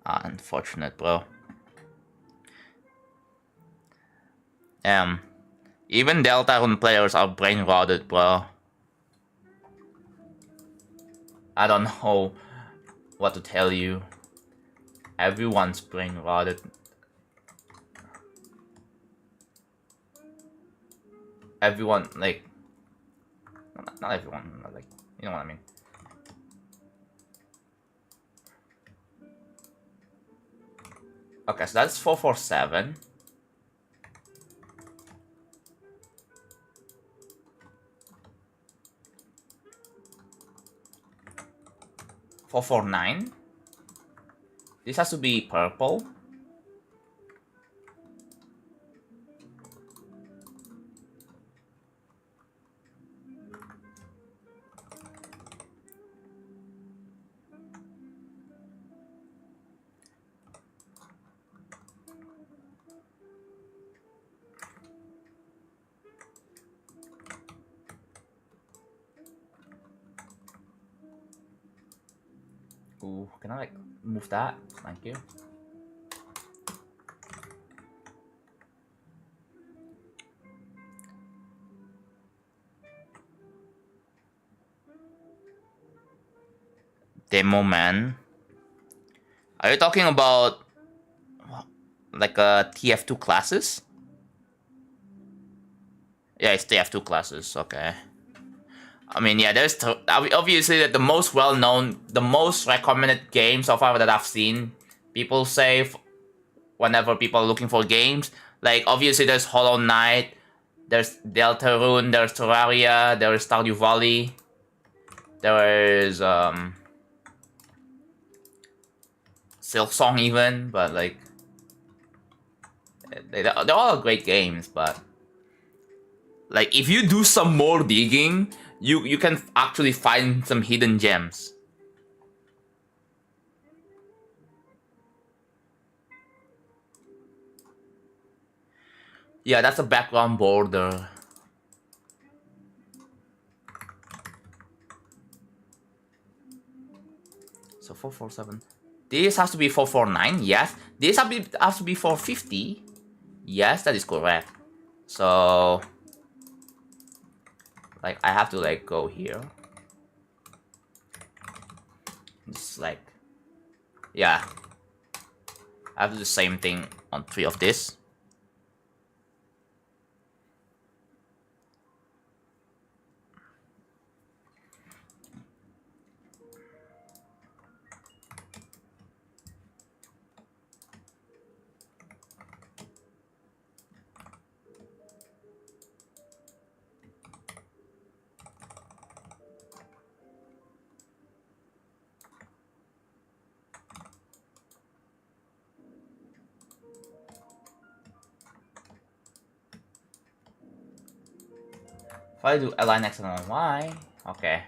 Unfortunate, bro. Even Deltarune players are brain rotted, bro. I don't know what to tell you. Everyone's brain rotted. Everyone, like, not everyone, like, you know what I mean. Okay, so that's 447. $449. This has to be purple. Ooh, can I like move that? Thank you. Demo man. Are you talking about like TF2 classes? Yeah, it's TF2 classes. Okay. I mean, yeah, there's obviously that the most well-known, the most recommended game so far that I've seen. People say whenever people are looking for games, like obviously there's Hollow Knight, there's Deltarune, there's Terraria, there's Stardew Valley, there is Silksong even, but like they're all great games, but like if you do some more digging, you can actually find some hidden gems. Yeah, that's a background border. So 447. This has to be 449. Yes. This has to be 450. Yes, that is correct. So like I have to like go here. Just like, yeah, I have to do the same thing on 3 of this. If I do align X and align Y, okay.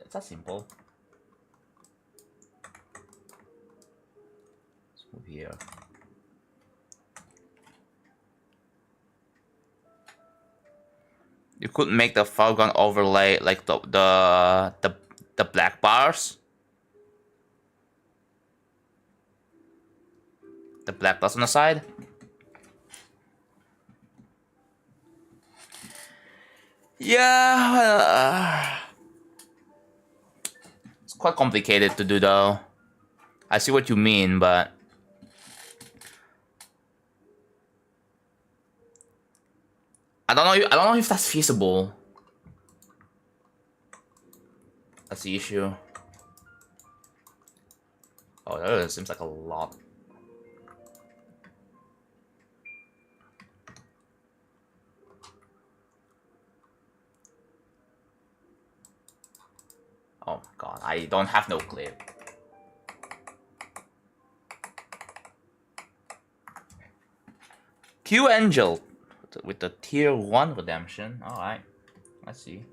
It's that simple. Let's move here. You could make the foreground overlay like the black bars. The black dots on the side. Yeah, it's quite complicated to do though. I see what you mean, but I don't know if that's feasible. That's the issue. Oh, that seems like a lot. I don't have no clip. Q Angel with the tier 1 redemption. Alright. Let's see.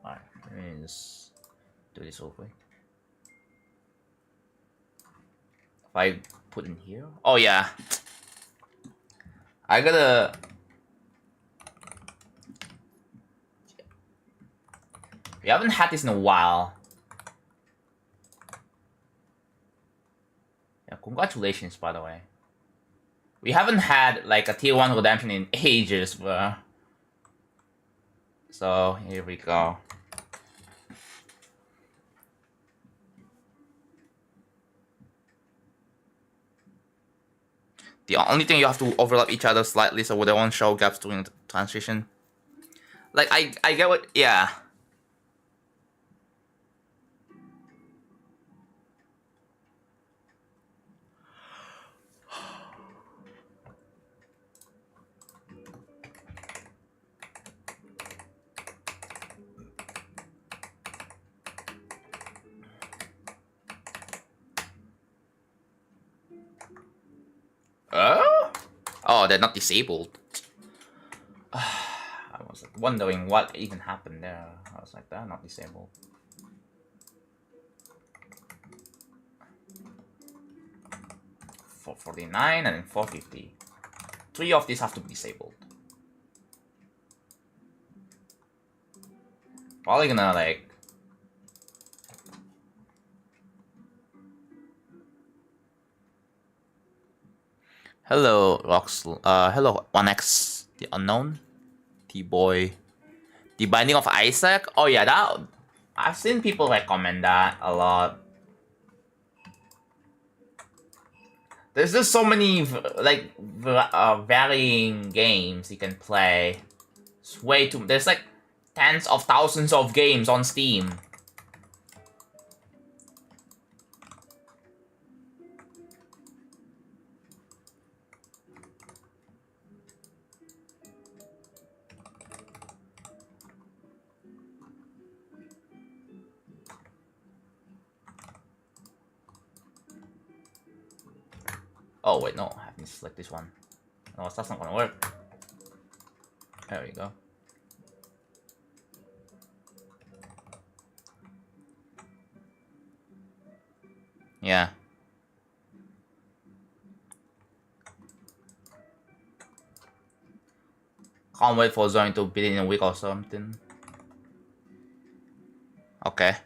Alright, let me just do this real quick. If I put in here. Oh yeah. I gotta. We haven't had this in a while. Yeah, congratulations, by the way. We haven't had like a tier 1 redemption in ages, bro. So here we go. The only thing you have to overlap each other slightly so they won't show gaps during the transition. Like I get what, yeah. Oh, they're not disabled. I was wondering what even happened there. I was like, they're not disabled. $449 and then $450. 3 of these have to be disabled. Probably gonna like. Hello, hello, 1X, the unknown, T-Boy, the Binding of Isaac. Oh yeah, that I've seen people recommend that a lot. There's just so many like varying games you can play. It's way too. There's like tens of thousands of games on Steam. Oh wait, no, I have to select this one. No, that's not gonna work. There we go. Yeah. Can't wait for Zoe to beat it in a week or something. Okay.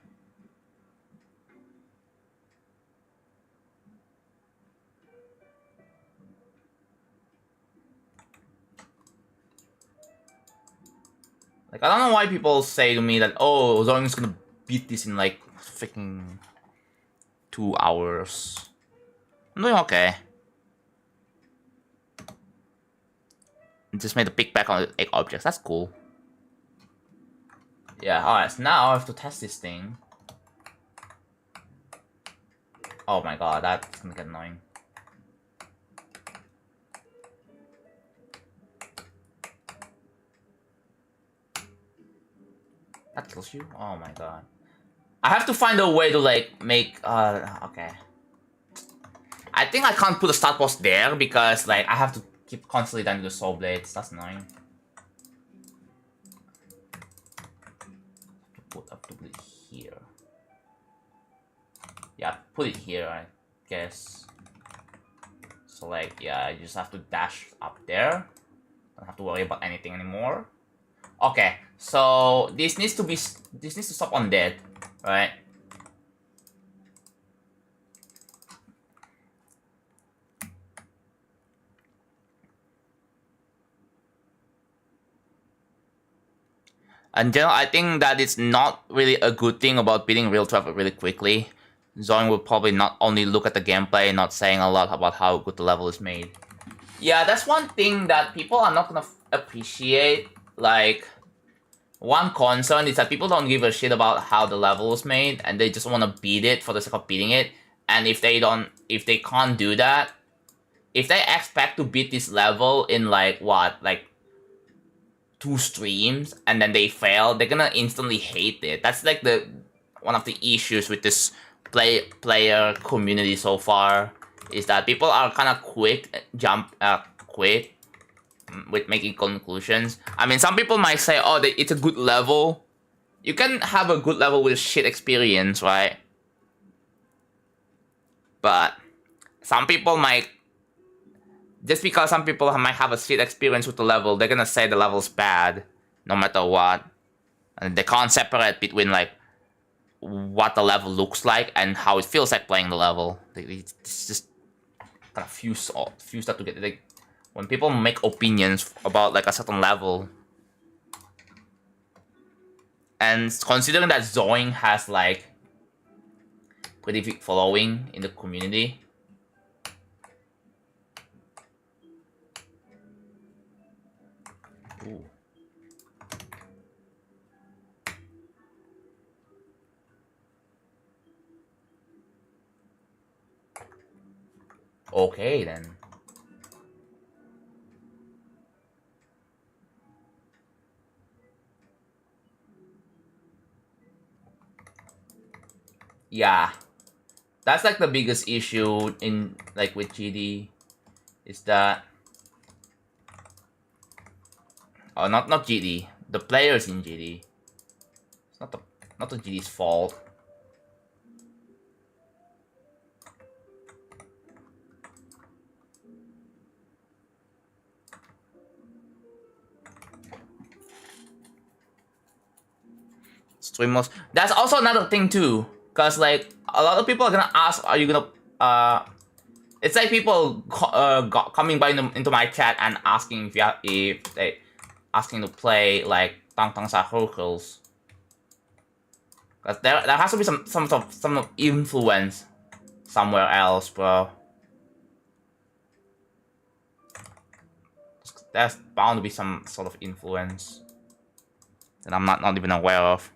Like, I don't know why people say to me that, oh, Zoe's gonna beat this in like freaking 2 hours. I'm doing okay. Just made a pick back on 8 objects. That's cool. Yeah, alright, so now I have to test this thing. Oh my god, that's gonna get annoying. That kills you? Oh my god. I have to find a way to like make okay. I think I can't put a start boss there because like I have to keep constantly down to the soul blades. That's annoying. Have to put it here. Yeah, put it here, I guess. So like yeah, I just have to dash up there. Don't have to worry about anything anymore. Okay, so this needs to stop on dead, right? In general, I think that it's not really a good thing about beating real traffic really quickly. Zoe will probably not only look at the gameplay, not saying a lot about how good the level is made. Yeah, that's one thing that people are not gonna appreciate. Like, one concern is that people don't give a shit about how the level is made, and they just want to beat it for the sake of beating it. And if they can't do that, if they expect to beat this level in like what, like 2 streams, and then they fail, they're gonna instantly hate it. That's like the one of the issues with this player community so far is that people are kind of quick with making conclusions. I mean, some people might say, "Oh, it's a good level." You can have a good level with shit experience, right? But some people might, just because some people might have a shit experience with the level, they're gonna say the level's bad, no matter what. And they can't separate between like what the level looks like and how it feels like playing the level. It's just kind of fuse that together. Like, when people make opinions about like a certain level, and considering that Zoing has like pretty big following in the community, ooh. Okay then. Yeah, that's like the biggest issue in like with GD, is that not GD, the players in GD. It's not the GD's fault. Streamers. That's also another thing too, cause like a lot of people are gonna ask, "Are you gonna?" It's like people coming by into my chat and asking if they asking to play like Tang Tang Circles, cause there has to be some influence somewhere else, bro. There's bound to be some sort of influence that I'm not even aware of.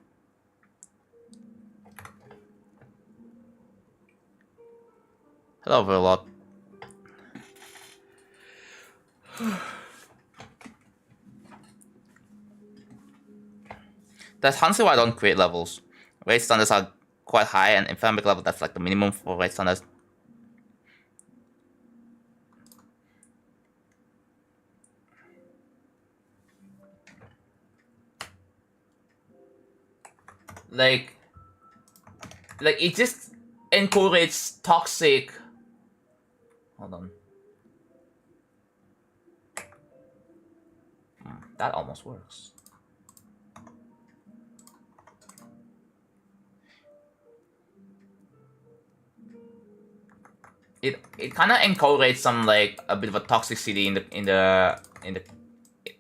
Hello, Verlot. That's honestly why I don't create levels. Raid standards are quite high, and if I make level, that's like the minimum for raid standards. Like it just encourages toxic. Hold on. That almost works. It kind of encourages some like a bit of a toxicity in the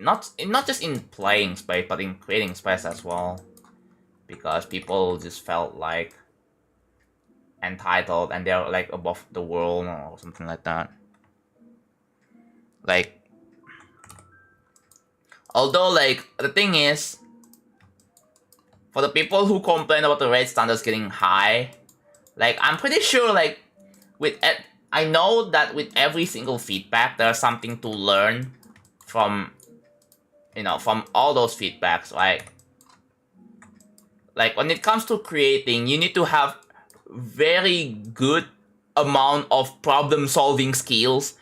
not just in playing space, but in creating space as well, because people just felt like entitled and they're like above the world or something like that. Like, although like the thing is, for the people who complain about the raid standards getting high, like I'm pretty sure like I know that with every single feedback there's something to learn from, from all those feedbacks, right? Like when it comes to creating, you need to have very good amount of problem solving skills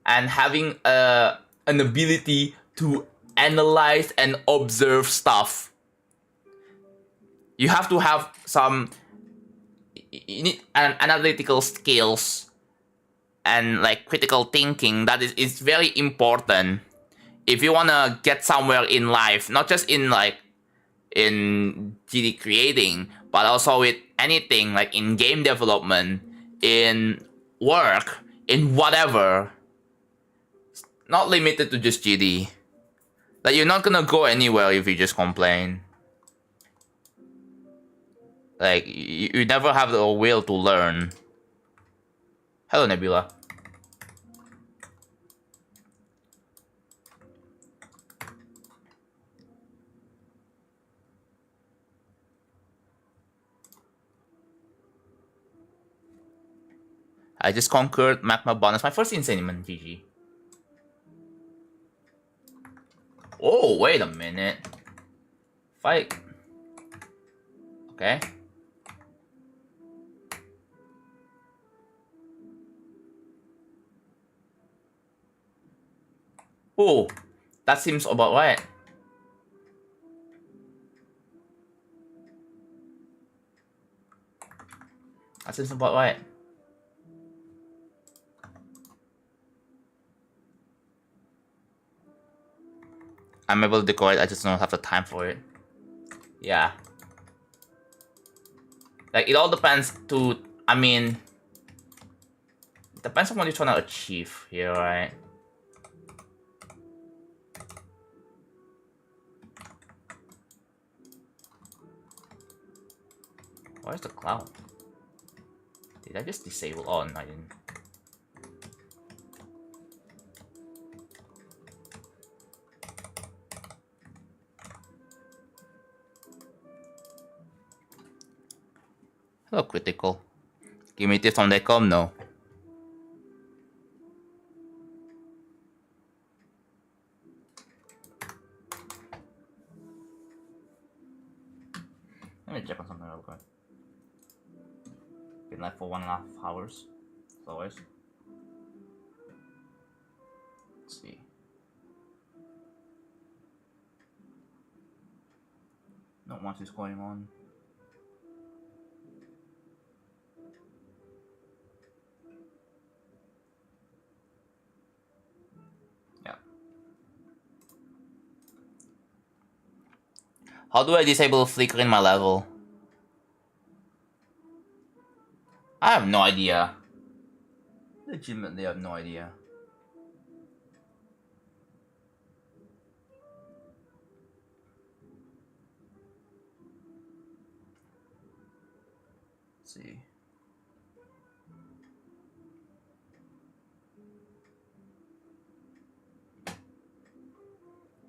and having an ability to analyze and observe stuff. You have to have some analytical skills and like critical thinking. That is very important if you want to get somewhere in life, not just in like in GD creating, but also with anything like in game development, in work, in whatever. Not limited to just GD. Like, you're not gonna go anywhere if you just complain. Like, you never have the will to learn. Hello, Nebula. I just conquered Magma Bonus, my first Insanement, GG. Oh, wait a minute. Fight. Okay. Oh, that seems about right. That seems about right. I'm able to decorate, I just don't have the time for it. Yeah. Like, it all depends to, I mean, it depends on what you're trying to achieve here, right? Where's the cloud? Did I just disable? Oh, no, I didn't. Hello, critical. Give me tips on the com, no. Let me check on something real quick. Been like for 1.5 hours, as always. Let's see. Not much is going on. Yeah. How do I disable flicker in my level? I have no idea. Legitimately have no idea. Let's see.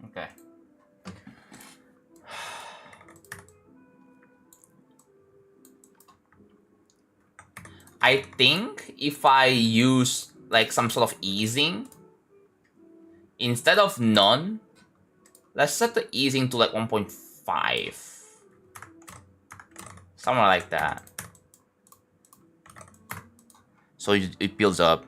Okay. I think if I use like some sort of easing instead of none, let's set the easing to like 1.5. Somewhere like that. So it builds up.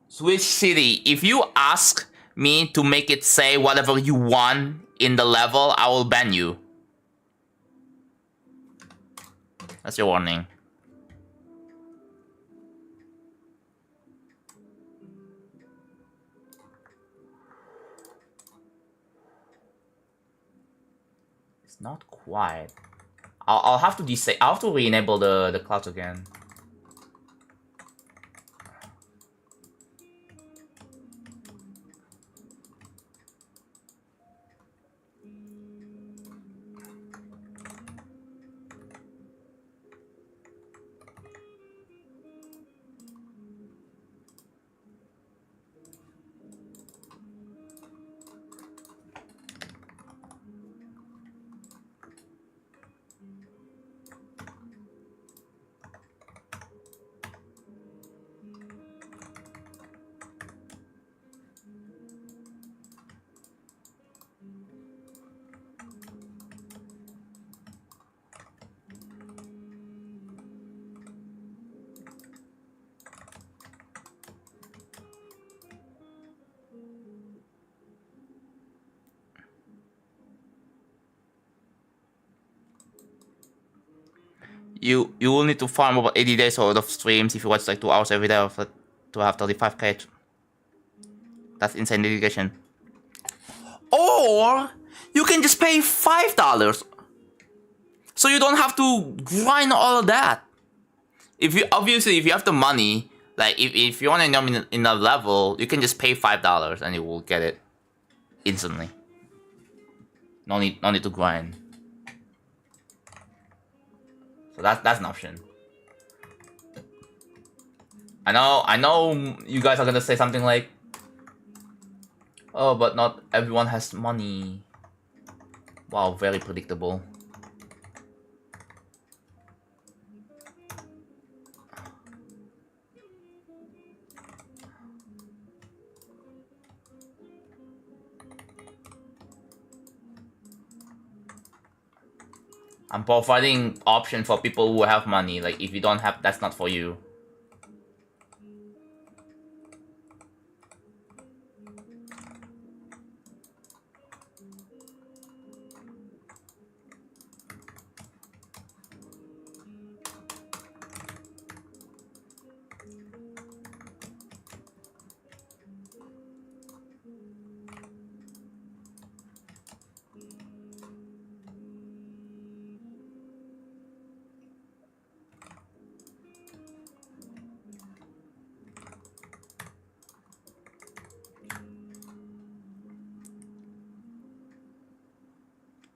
Switch City, if you ask me to make it say whatever you want in the level, I will ban you. That's your warning. It's not quite. I'll have to I'll have to re-enable the clouds again. You will need to farm over 80 days worth of streams if you watch like 2 hours every day to have 35k. That's insane dedication. Or you can just pay $5, so you don't have to grind all of that. If you have the money, like if you want to know in a level, you can just pay $5 and you will get it instantly. No need to grind. So that's an option. I know you guys are gonna say something like, oh, but not everyone has money. Wow, very predictable. I'm providing option for people who have money. Like, if you don't have, that's not for you.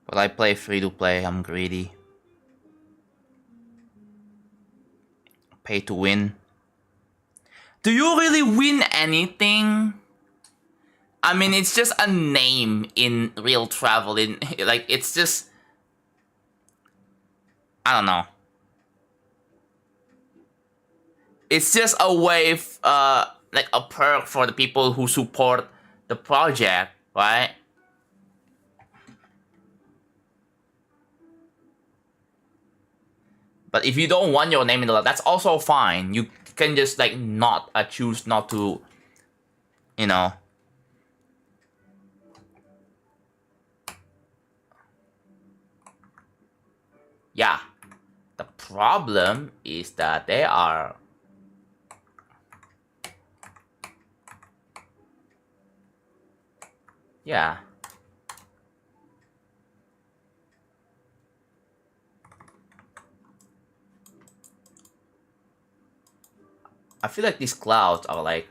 But I play free to play. I'm greedy. Pay to win. Do you really win anything? I mean, it's just a name in real travel. Like, it's just, I don't know. It's just a way, like a perk for the people who support the project, right? But if you don't want your name in the list, that's also fine. You can just like not choose not to, you know. Yeah. The problem is that they are. Yeah. I feel like these clouds are like.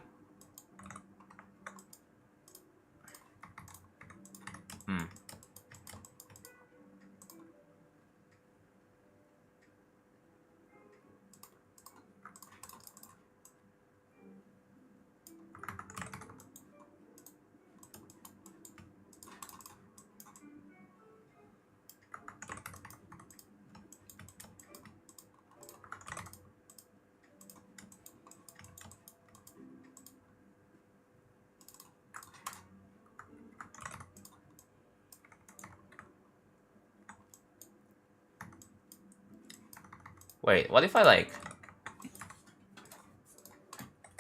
Wait, what if I like.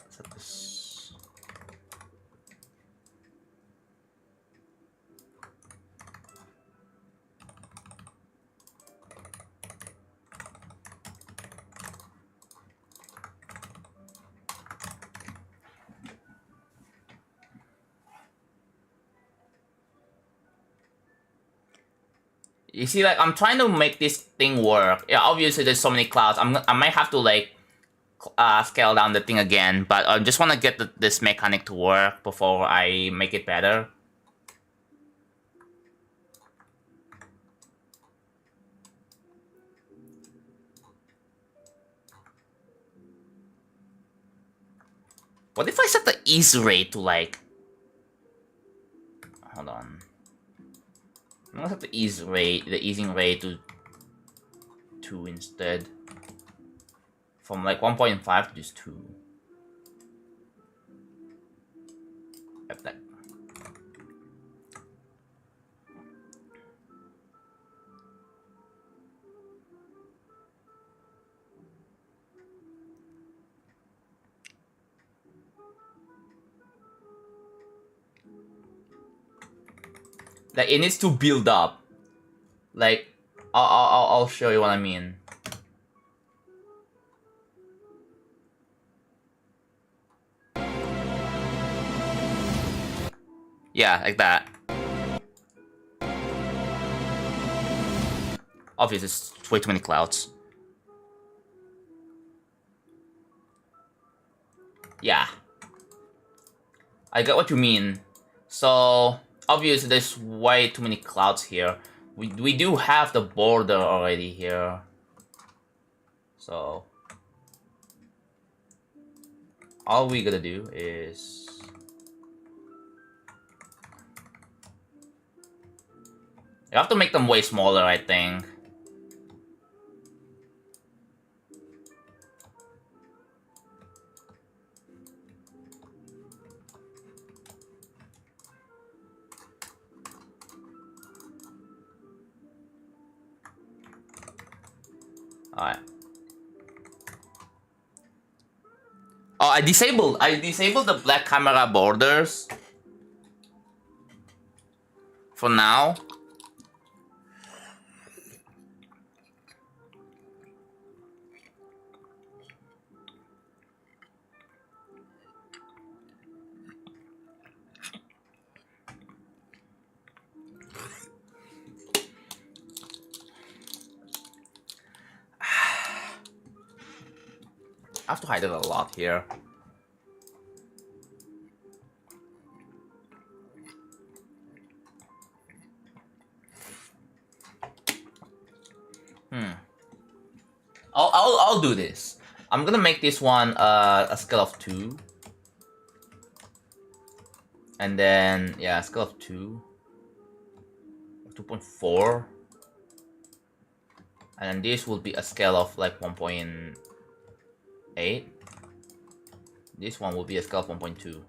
Set this. You see, like, I'm trying to make this thing work. Yeah, obviously there's so many clouds. I might have to like scale down the thing again, but I just want to get this mechanic to work before I make it better. What if I set the ease rate to like... Hold on. I'm gonna set the easing rate to 2 instead. From like 1.5 to just 2. Like that. Like, it needs to build up. Like, I'll show you what I mean. Yeah, like that. Obviously, it's way too many clouds. Yeah. I get what you mean. So, obviously, there's way too many clouds here. We do have the border already here. So, all we gotta do is... You have to make them way smaller, I think. Alright. Oh, I disabled the black camera borders. For now. I have to hide it a lot here. I'll do this. I'm gonna make this one a scale of 2. And then yeah, a scale of 2. 2.4. And then this will be a scale of like 1.8. This one will be a scale of 1.2.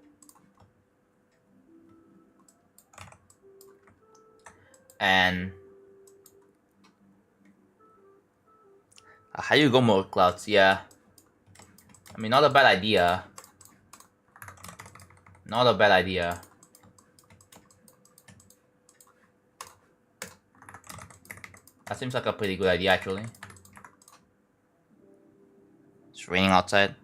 And how you go more clouds? Yeah, I mean, not a bad idea. Not a bad idea. That seems like a pretty good idea, actually. It's raining outside.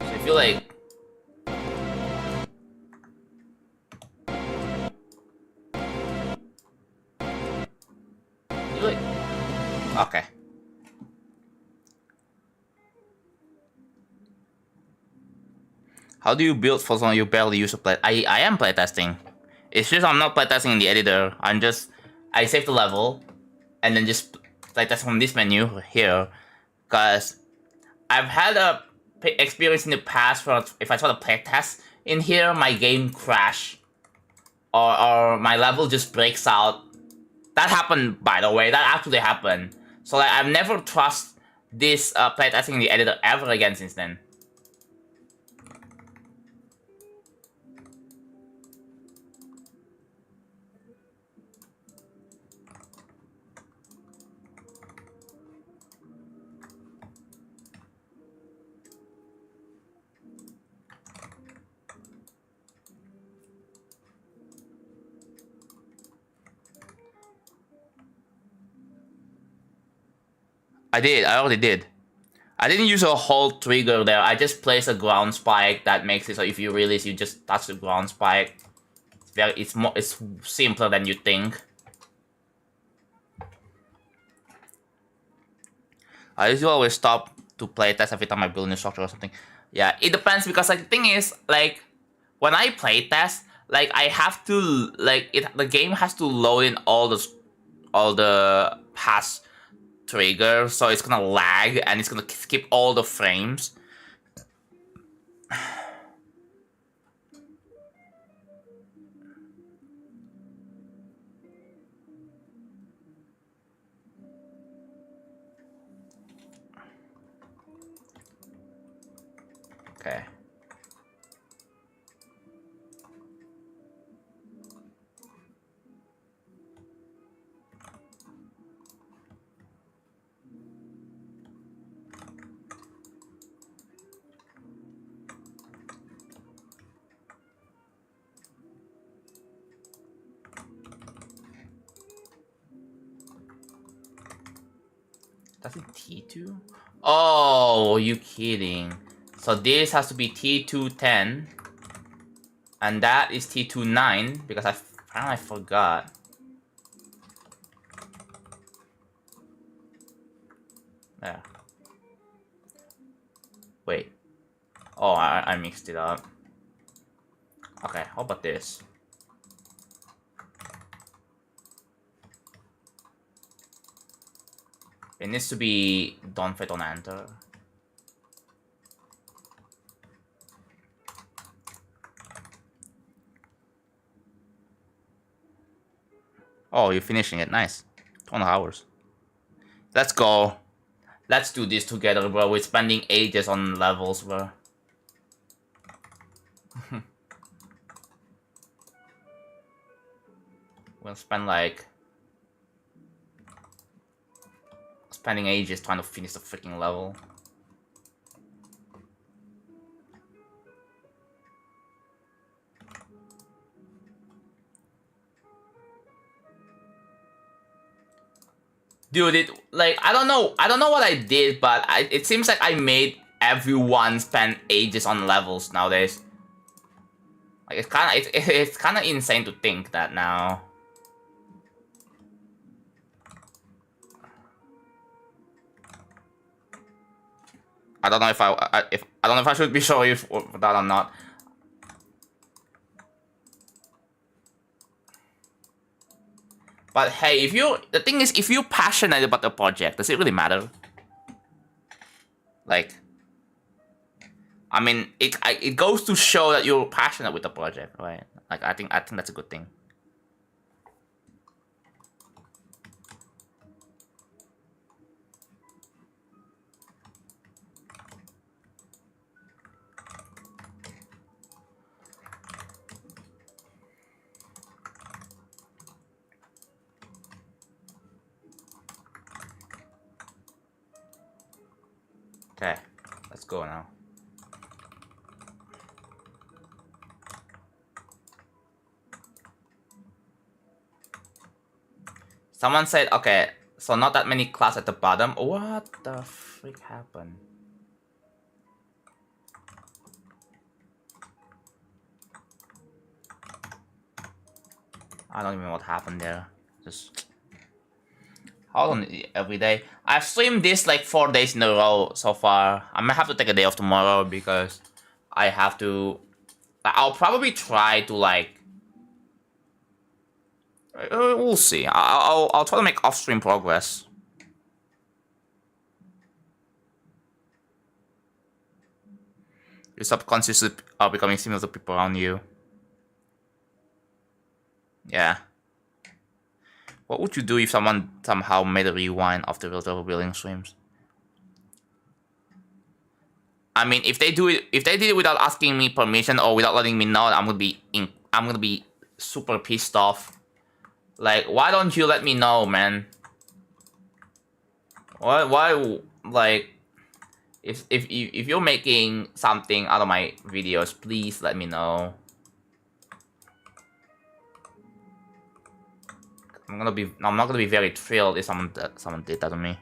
So I feel like okay. How do you build for someone you barely use a play? I am playtesting. It's just I'm not playtesting in the editor. I save the level, and then just playtest from this menu here, cause I've had a experience in the past where if I try to playtest in here, my game crash, or my level just breaks out. That happened, by the way. That actually happened. So like, I've never trust this playtesting in the editor ever again since then. I already did. I didn't use a whole trigger there. I just placed a ground spike that makes it so if you release, you just touch the ground spike. It's simpler than you think. I usually always stop to playtest every time I build a new structure or something. Yeah, it depends because like the thing is like when I playtest, like I have to like the game has to load in all the past triggers, so it's gonna lag and it's gonna skip all the frames. Okay. That's it T2? Oh, you kidding. So this has to be T210. And that is T29 because I forgot. There. Wait. Oh, I mixed it up. Okay, how about this? It needs to be don't fit on enter. Oh, you're finishing it. Nice. 20 hours. Let's go. Let's do this together, bro. We're spending ages on levels, bro. We'll spend like... spending ages trying to finish the freaking level. Dude, I don't know what I did, but it seems like I made everyone spend ages on levels nowadays. Like it's kind of insane to think that now. I don't know if I should be showing you that or not. But hey, the thing is, if you're passionate about the project, does it really matter? Like, I mean, it goes to show that you're passionate with the project, right? Like, I think that's a good thing. Okay, let's go now. Someone said, okay, so not that many class at the bottom. What the freak happened? I don't even know what happened there. Just hold on every day. I've streamed this like 4 days in a row so far. I might have to take a day off tomorrow because I have to... I'll probably try to like... we'll see. I'll try to make off-stream progress. Your subconscious are becoming similar to people around you. Yeah. What would you do if someone somehow made a rewind of the virtual building streams? I mean, if they did it without asking me permission or without letting me know, I'm gonna be super pissed off. Like, why don't you let me know, man? Why like, if you're making something out of my videos, please let me know. I'm not gonna be very thrilled if someone did that to me.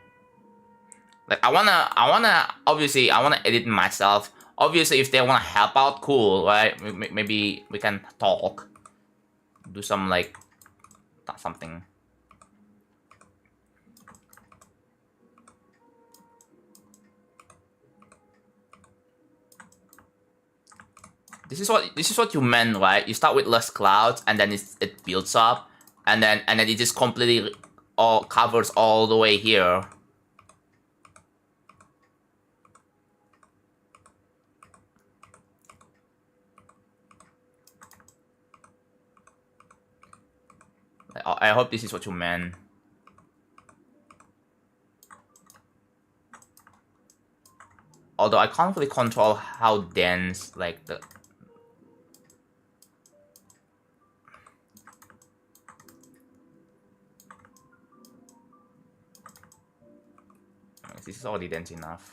Like, I wanna obviously I wanna edit myself. Obviously, if they wanna help out, cool, right? Maybe we can talk, do some like something. This is what you meant, right? You start with less clouds, and then it builds up, and then it just completely all covers all the way here. I hope this is what you meant. Although I can't really control how dense like the... This is already dense enough.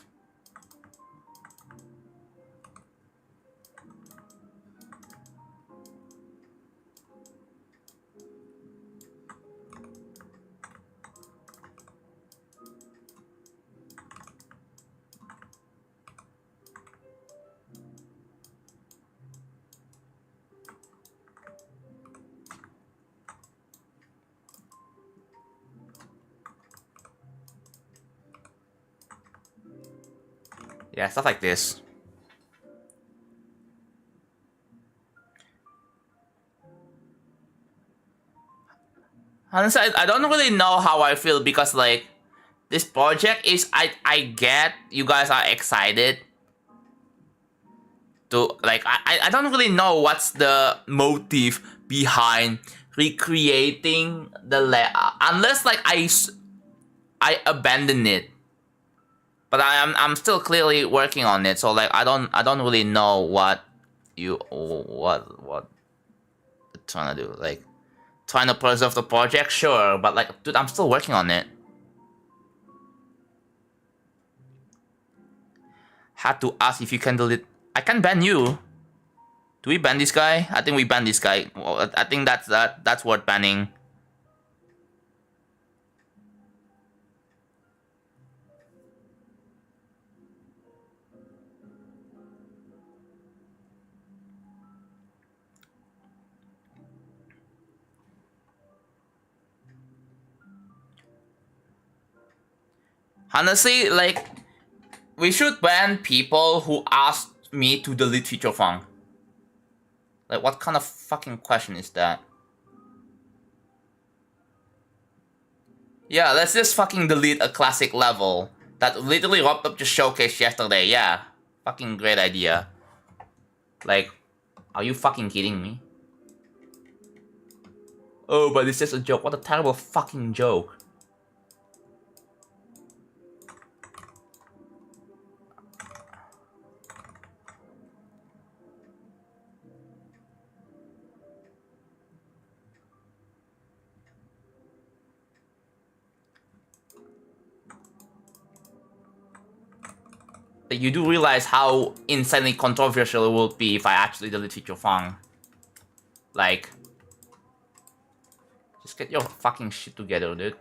Yeah, stuff like this. Honestly, I don't really know how I feel because like this project is I get you guys are excited to like I don't really know what's the motive behind recreating the unless like I abandon it. But I'm still clearly working on it, so like I don't really know what you're trying to do. Like trying to preserve the project, sure, but like dude, I'm still working on it. Had to ask if you can delete. I can ban you. Do we ban this guy? I think we ban this guy. Well, I think that's worth banning. Honestly, like, we should ban people who ask me to delete feature funk. Like, what kind of fucking question is that? Yeah, let's just fucking delete a classic level that literally wrapped up the showcase yesterday. Yeah, fucking great idea. Like, are you fucking kidding me? Oh, but it's just a joke. What a terrible fucking joke. You do realize how insanely controversial it would be if I actually delete feature funk. Like, just get your fucking shit together, dude.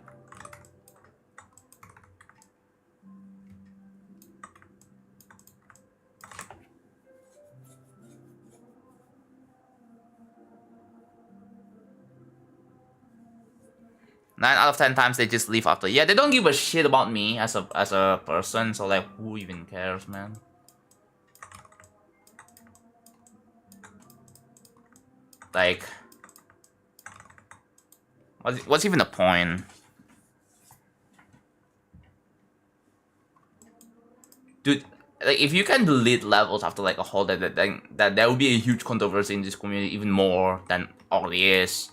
Nine out of 10 times they just leave after. Yeah, they don't give a shit about me as a person, so like, who even cares, man? Like, what's even the point? Dude, like, if you can delete levels after like a whole that would be a huge controversy in this community, even more than already is.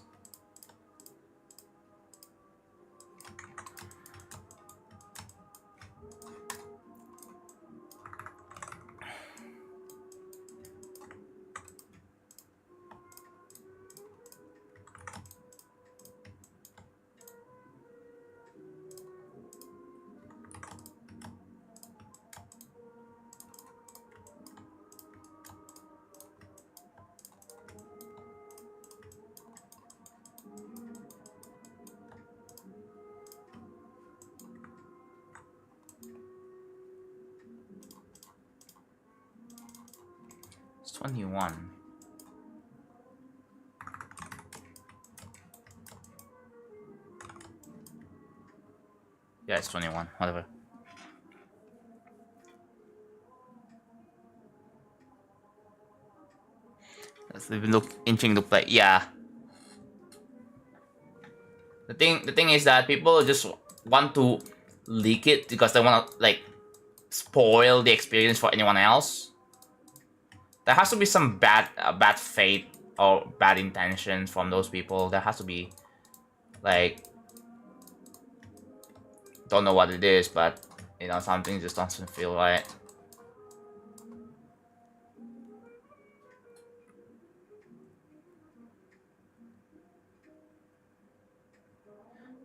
It's 21. Yeah, it's 21. Whatever. Let's even look inching to play. Yeah. The thing is that people just want to leak it because they want to like spoil the experience for anyone else. There has to be some bad fate or bad intentions from those people. There has to be, like, don't know what it is, but you know, something just doesn't feel right.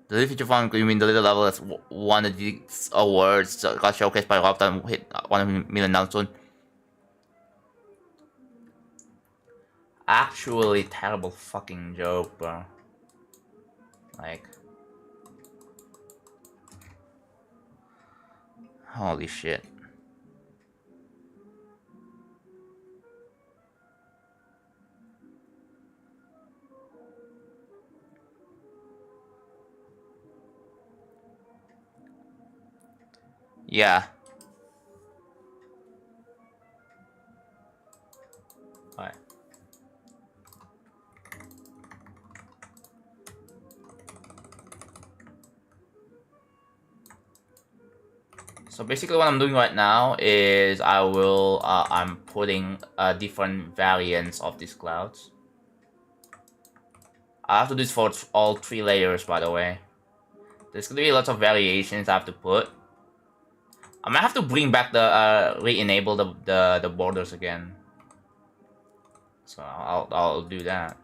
The feature fund, you mean the little level that's won the awards, got showcased by Rob and hit 1 million downloads. Actually, terrible fucking joke, bro. Like, holy shit. Yeah. Alright. So basically what I'm doing right now is I'm putting different variants of these clouds. I have to do this for all 3 layers, by the way. There's gonna be lots of variations I have to put. I might have to bring back the re-enable the borders again. So I'll do that.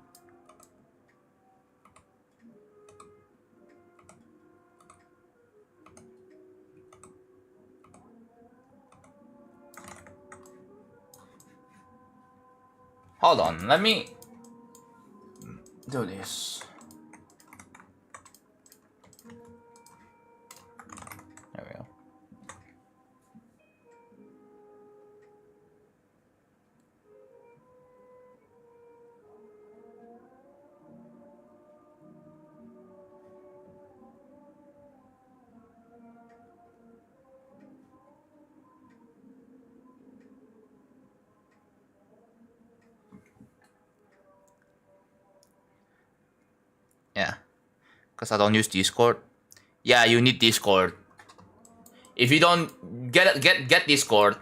Hold on, let me do this. There we go. Yeah, because I don't use Discord. Yeah, you need Discord. If you don't get Discord,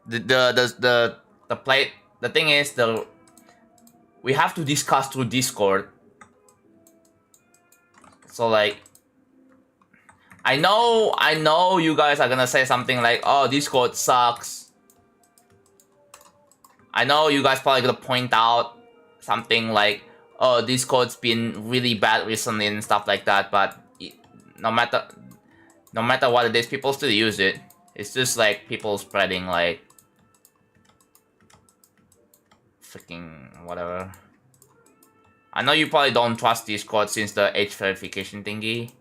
the thing is we have to discuss through Discord. So like, I know you guys are gonna say something like, "Oh, Discord sucks." I know you guys probably gonna point out something like, "Oh, Discord's been really bad recently" and stuff like that. But no matter what it is, people still use it. It's just like people spreading like freaking whatever. I know you probably don't trust Discord since the age verification thingy.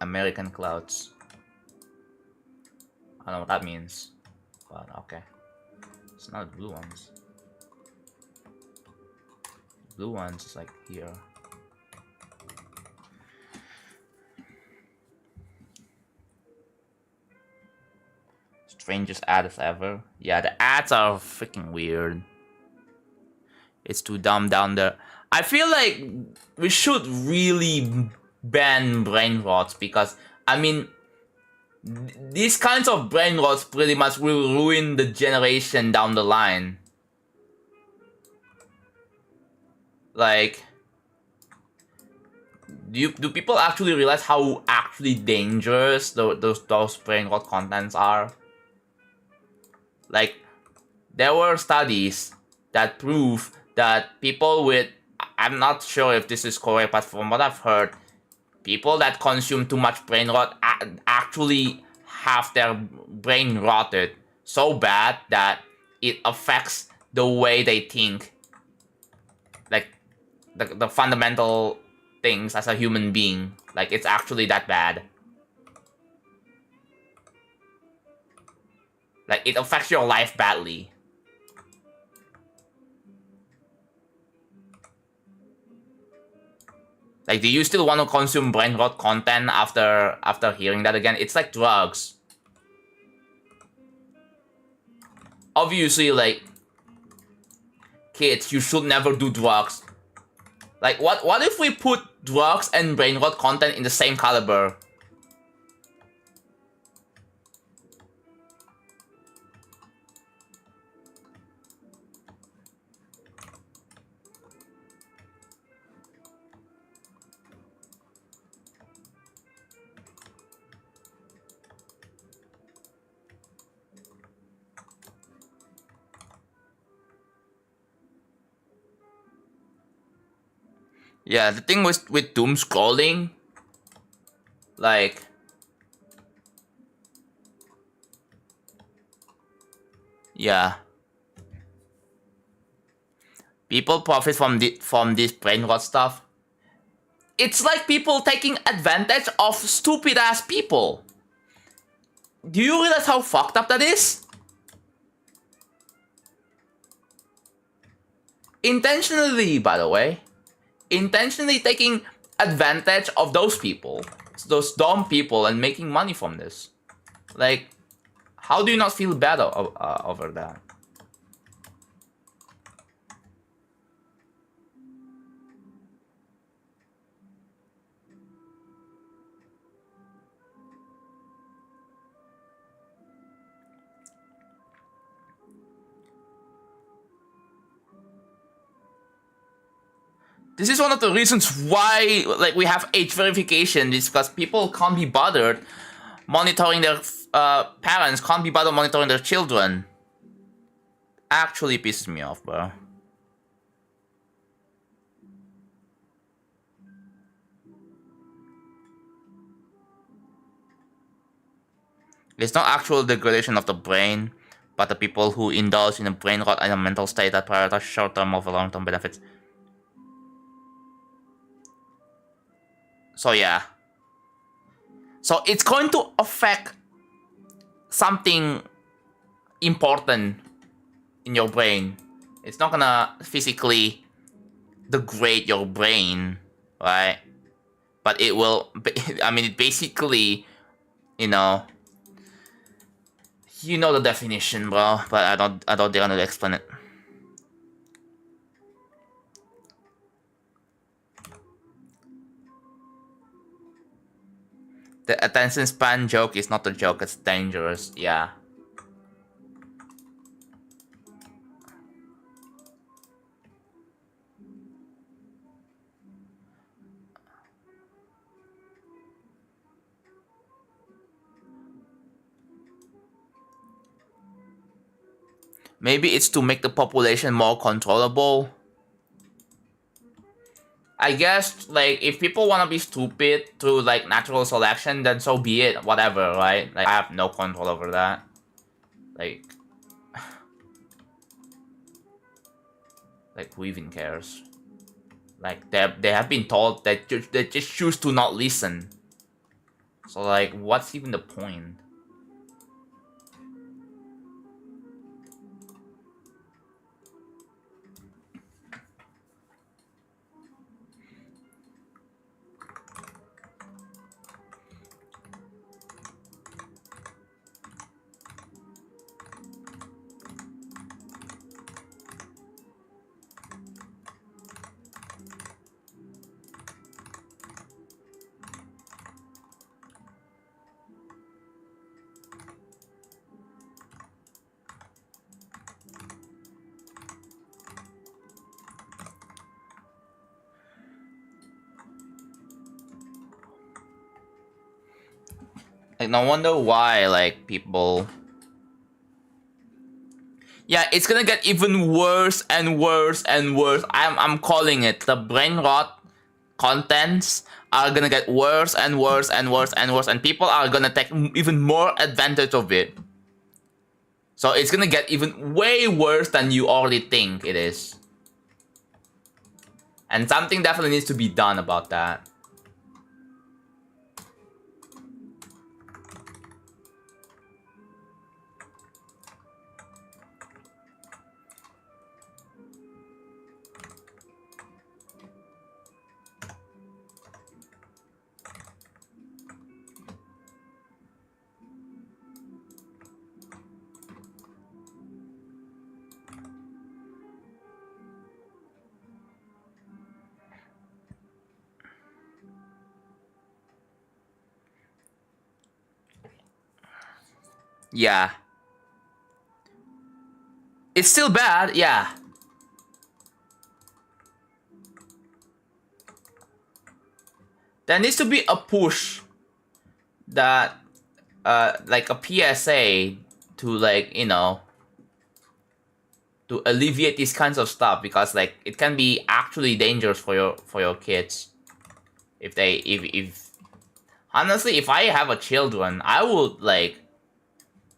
American clouds. I don't know what that means, but okay. It's not blue ones. Blue ones is like here. Strangest ads ever. Yeah, the ads are freaking weird. It's too dumbed down there. I feel like we should really ban brain rots because, I mean, these kinds of brain rots pretty much will ruin the generation down the line. Like, do people actually realize how actually dangerous those brain rot contents are? Like, there were studies that prove that people with, I'm not sure if this is correct, but from what I've heard, people that consume too much brain rot actually have their brain rotted so bad that it affects the way they think. Like, the fundamental things as a human being. Like, it's actually that bad. Like, it affects your life badly. Like, do you still want to consume brain rot content after hearing that again? It's like drugs. Obviously, like, kids, you should never do drugs. Like, what if we put drugs and brain rot content in the same caliber? Yeah, the thing with doom scrolling, like, yeah, people profit from this brain rot stuff. It's like people taking advantage of stupid ass people. Do you realize how fucked up that is? Intentionally, by the way. Intentionally taking advantage of those people, those dumb people, and making money from this. Like, how do you not feel bad over that? This is one of the reasons why like we have age verification, is because people can't be bothered monitoring their parents, can't be bothered monitoring their children. Actually pisses me off, bro. It's not actual degradation of the brain, but the people who indulge in a brain rot and a mental state that prioritize short-term over long-term benefits. So yeah. So it's going to affect something important in your brain. It's not gonna physically degrade your brain, right? But it will, I mean, it basically, you know the definition, bro, but I don't dare to explain it. The attention span joke is not a joke, it's dangerous, yeah. Maybe it's to make the population more controllable. I guess, like, if people want to be stupid through, like, natural selection, then so be it, whatever, right? Like, I have no control over that. Like, who even cares? Like, they have been told that they just choose to not listen. So, like, what's even the point? Like, no wonder why, like, people... Yeah, it's gonna get even worse and worse and worse. I'm calling it. The brain rot contents are gonna get worse and worse and worse and worse, and people are gonna take even more advantage of it. So it's gonna get even way worse than you already think it is. And something definitely needs to be done about that. Yeah. It's still bad, yeah. There needs to be a push that, like a PSA to, like, to alleviate these kinds of stuff, because, like, it can be actually dangerous for your kids. If honestly, if I have a children, I would, like,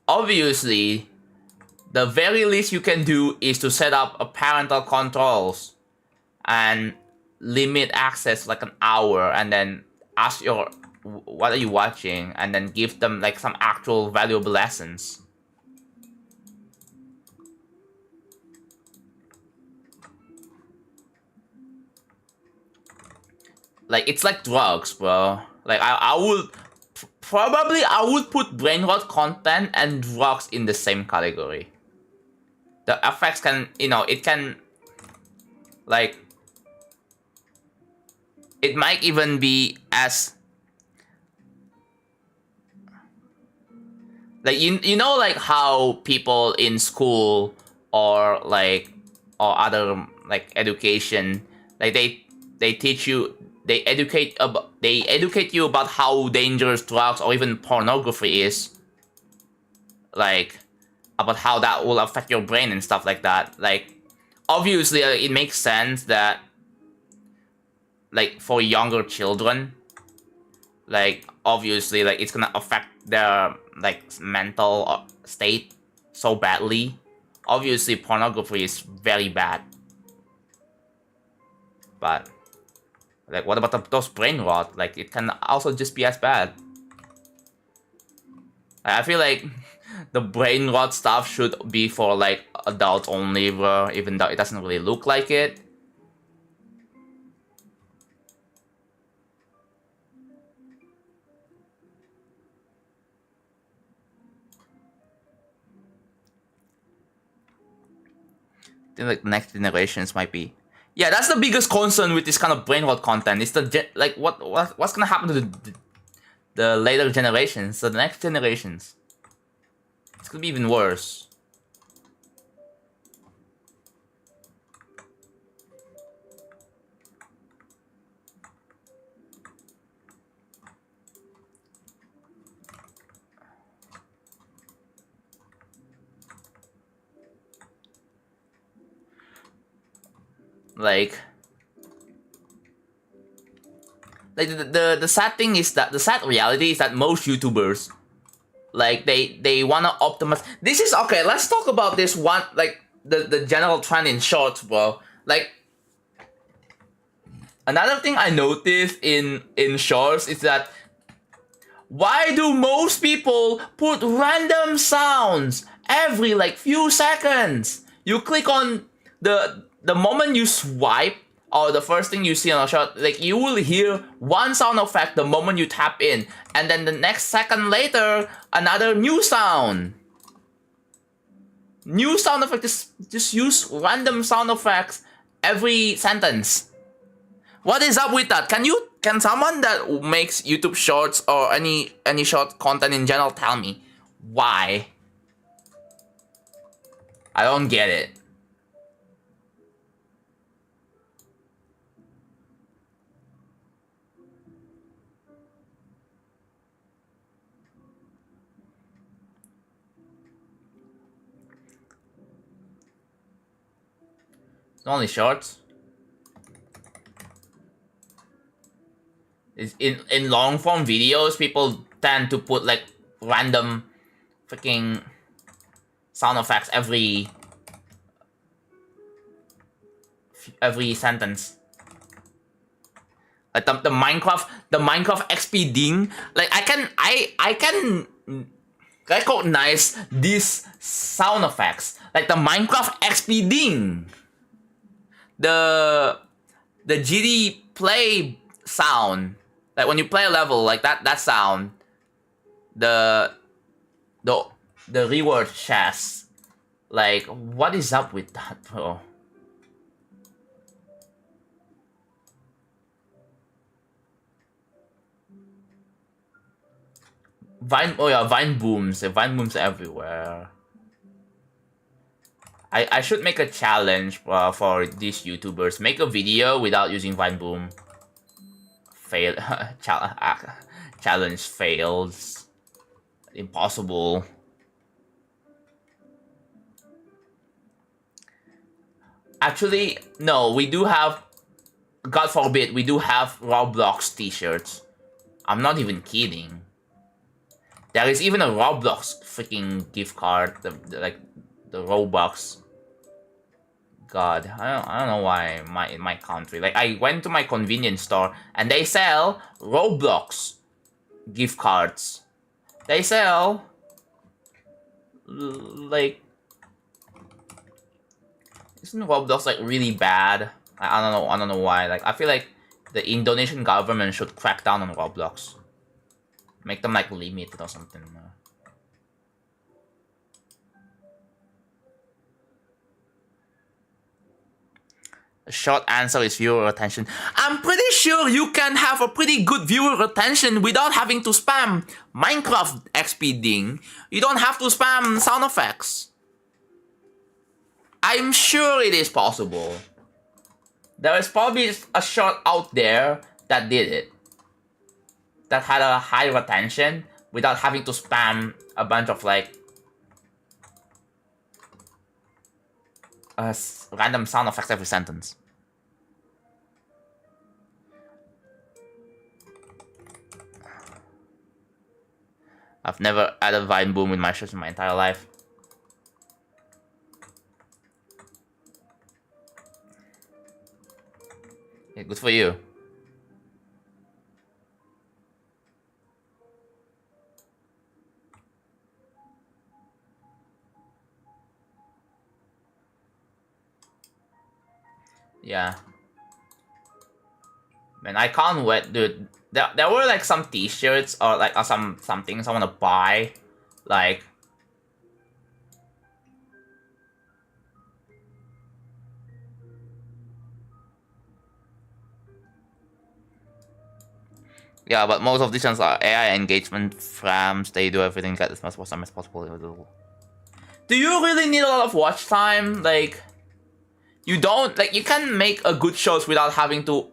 obviously, the very least you can do is to set up a parental controls and limit access like an hour, and then ask what are you watching, and then give them, like, some actual valuable lessons. Like, it's like drugs, bro. Like, I would probably put brain rot content and drugs in the same category. The effects can, it can, like, it might even be as, like, like how people in school or other, like, education, like, they they teach you, they educate you about how dangerous drugs or even pornography is, like about how that will affect your brain and stuff like that. Like obviously it makes sense that like for younger children, like obviously like it's gonna affect their like mental state so badly. Obviously pornography is very bad, but like what about those brain rot? Like it can also just be as bad. I feel like the brain rot stuff should be for like adults only, bro, even though it doesn't really look like it. I think like next generations might be. Yeah, that's the biggest concern with this kind of brain rot content. It's the like what's gonna happen to the later generations, the next generations. It's gonna be even worse. Like the sad thing is that the sad reality is that most YouTubers, like they wanna optimize. This is okay. Let's talk about this one, like the general trend in shorts, bro. Like another thing I noticed in shorts is that why do most people put random sounds every like few seconds? You click on the moment you swipe, or the first thing you see on a shot, like you will hear one sound effect the moment you tap in, and then the next second later, another new sound. New sound effect, just use random sound effects every sentence. What is up with that? Can someone that makes YouTube shorts or any short content in general tell me why? I don't get it. It's only shorts. In long form videos, people tend to put like random freaking sound effects every sentence. Like the Minecraft XP like I can recognize these sound effects, like the Minecraft XP ding, the GD play sound, like when you play a level, like that sound, the reward chest. Like what is up with that, bro? Vine, oh yeah, Vine booms everywhere. I should make a challenge for these YouTubers. Make a video without using Vine boom. Fail. Challenge fails. Impossible. Actually, no, we do have, God forbid, we do have Roblox t-shirts. I'm not even kidding. There is even a Roblox freaking gift card, the Robux. God, I don't know why in my country. Like I went to my convenience store and they sell Roblox gift cards. They sell like, isn't Roblox like really bad? I don't know why. Like I feel like the Indonesian government should crack down on Roblox. Make them like limited or something. A short answer is viewer retention. I'm pretty sure you can have a pretty good viewer retention without having to spam Minecraft XP ding. You don't have to spam sound effects. I'm sure it is possible. There is probably a short out there that did it. That had a high retention without having to spam a bunch of like random sound effects every sentence. I've never added Vine Boom in my shows in my entire life. Yeah, good for you. Yeah. Man, I can't wait, dude. There were like some t-shirts or like some things I want to buy. Like, yeah, but most of these ones are AI engagement frames. They do everything, get as much time as possible. Do you really need a lot of watch time? Like, you don't, like, you can make a good shows without having to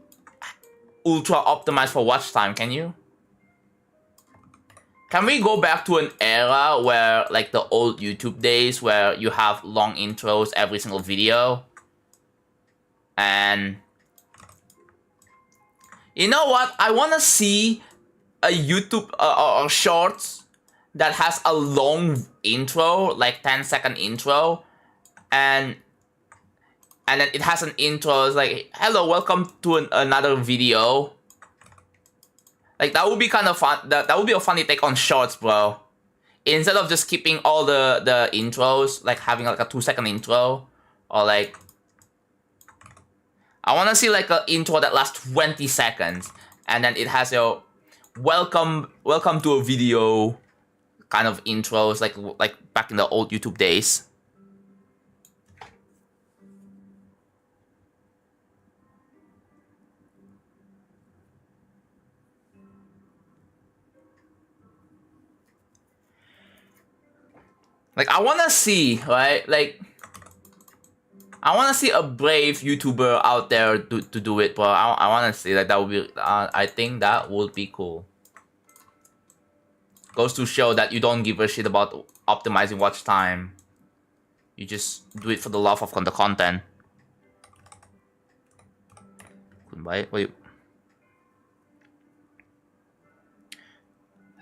ultra optimize for watch time, can you? Can we go back to an era where, like, the old YouTube days where you have long intros every single video? And you know what? I want to see a YouTube or shorts that has a long intro, like 10-second intro, and then it has an intro. It's like, hello, welcome to another video. Like, that would be kind of fun. That would be a funny take on shorts, bro. Instead of just keeping all the intros, like having like a 2-second intro, or like, I want to see like an intro that lasts 20 seconds, and then it has your welcome to a video kind of intros, like back in the old YouTube days. Like, I want to see, right? Like, I want to see a brave YouTuber out there to do it, but I want to see that would be, I think that would be cool. Goes to show that you don't give a shit about optimizing watch time. You just do it for the love of the content. Goodbye. Wait.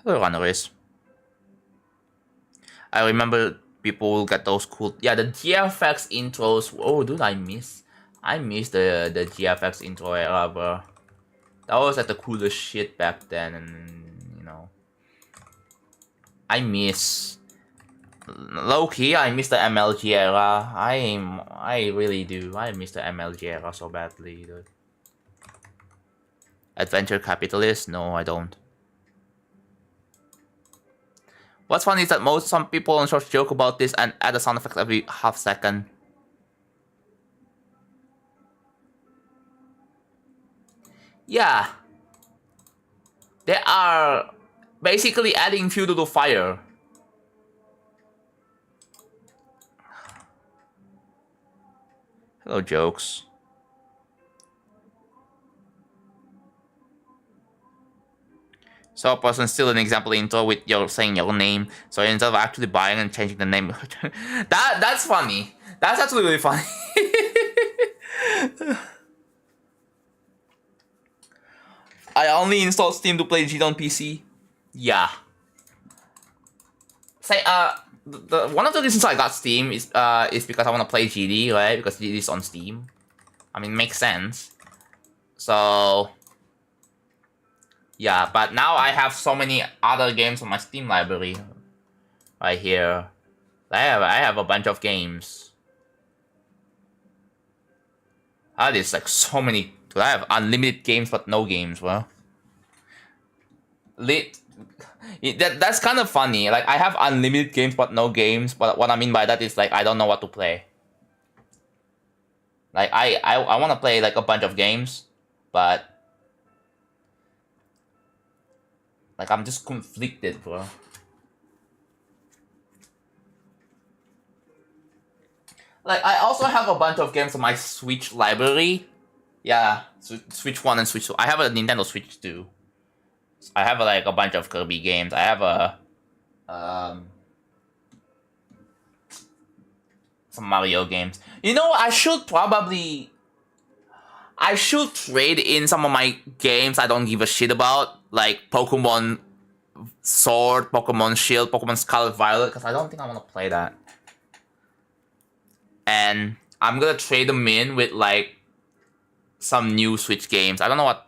Hello, runaways. I remember people will get those cool, yeah, the GFX intros. Oh, dude, I miss the GFX intro era, bro. That was like the coolest shit back then, and you know, I miss, low-key, I miss the MLG era. I really do. I miss the MLG era so badly, dude. Adventure capitalist? No, I don't. What's funny is that some people on shorts joke about this and add a sound effect every half second. Yeah. They are basically adding fuel to the fire. Hello, jokes. So a person still an example intro with saying your name. So instead of actually buying and changing the name, that's funny. That's actually really funny. I only installed Steam to play GD on PC. Yeah. Say one of the reasons I got Steam is because I want to play GD, right? Because GD is on Steam. I mean, makes sense. So yeah, but now I have so many other games on my Steam library. Right here. I have a bunch of games. That is like so many. I have unlimited games but no games, well. That's kind of funny. Like, I have unlimited games but no games, but what I mean by that is like I don't know what to play. Like, I want to play like a bunch of games, but like I'm just conflicted, bro. Like, I also have a bunch of games on my Switch library. Yeah, Switch 1 and Switch 2. I have a Nintendo Switch 2. I have like a bunch of Kirby games. I have some Mario games. You know, I should trade in some of my games I don't give a shit about, like Pokemon Sword, Pokemon Shield, Pokemon Scarlet Violet, because I don't think I want to play that. And I'm gonna trade them in with like some new Switch games. I don't know what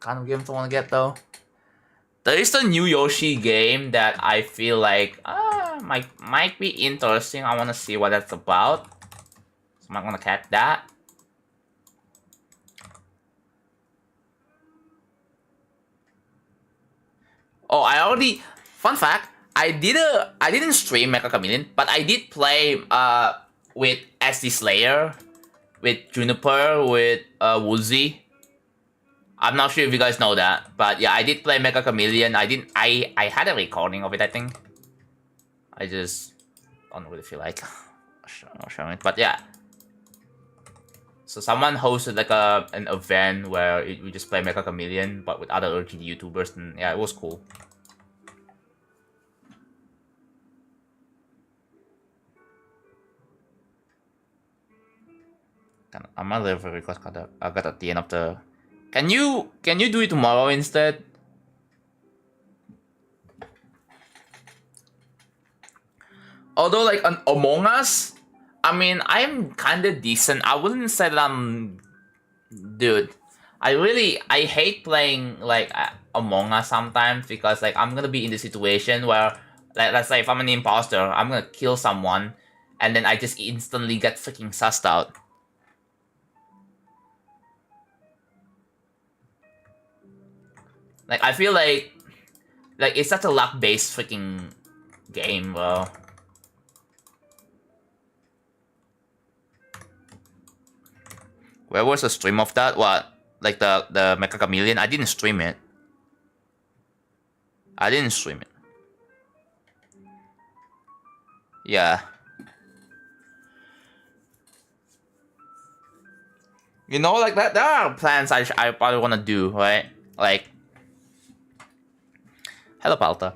kind of games I want to get though. There is the new Yoshi game that I feel like might be interesting. I want to see what that's about. So I'm not gonna catch that. Oh, fun fact, I didn't stream Mecha Chameleon, but I did play with SD Slayer, with Juniper, with Woozy. I'm not sure if you guys know that, but yeah, I did play Mecha Chameleon. I had a recording of it, I think. I just don't really feel like showing it, but yeah. So someone hosted like an event where we just play Mecha Chameleon, but with other RGD YouTubers, and yeah, it was cool. I'm gonna leave a request card. I got at the end of the. Can you do it tomorrow instead? Although like an Among Us, I mean I'm kinda decent. I wouldn't say that I'm, dude. I hate playing like Among Us sometimes because like I'm gonna be in the situation where like let's say if I'm an imposter, I'm gonna kill someone, and then I just instantly get freaking sussed out. Like I feel like it's such a luck-based freaking game, bro. Where was the stream of that? What? Like the Mecha Chameleon? I didn't stream it. Yeah. You know, like that. There are plans I probably want to do, right? Like, hello, Palta.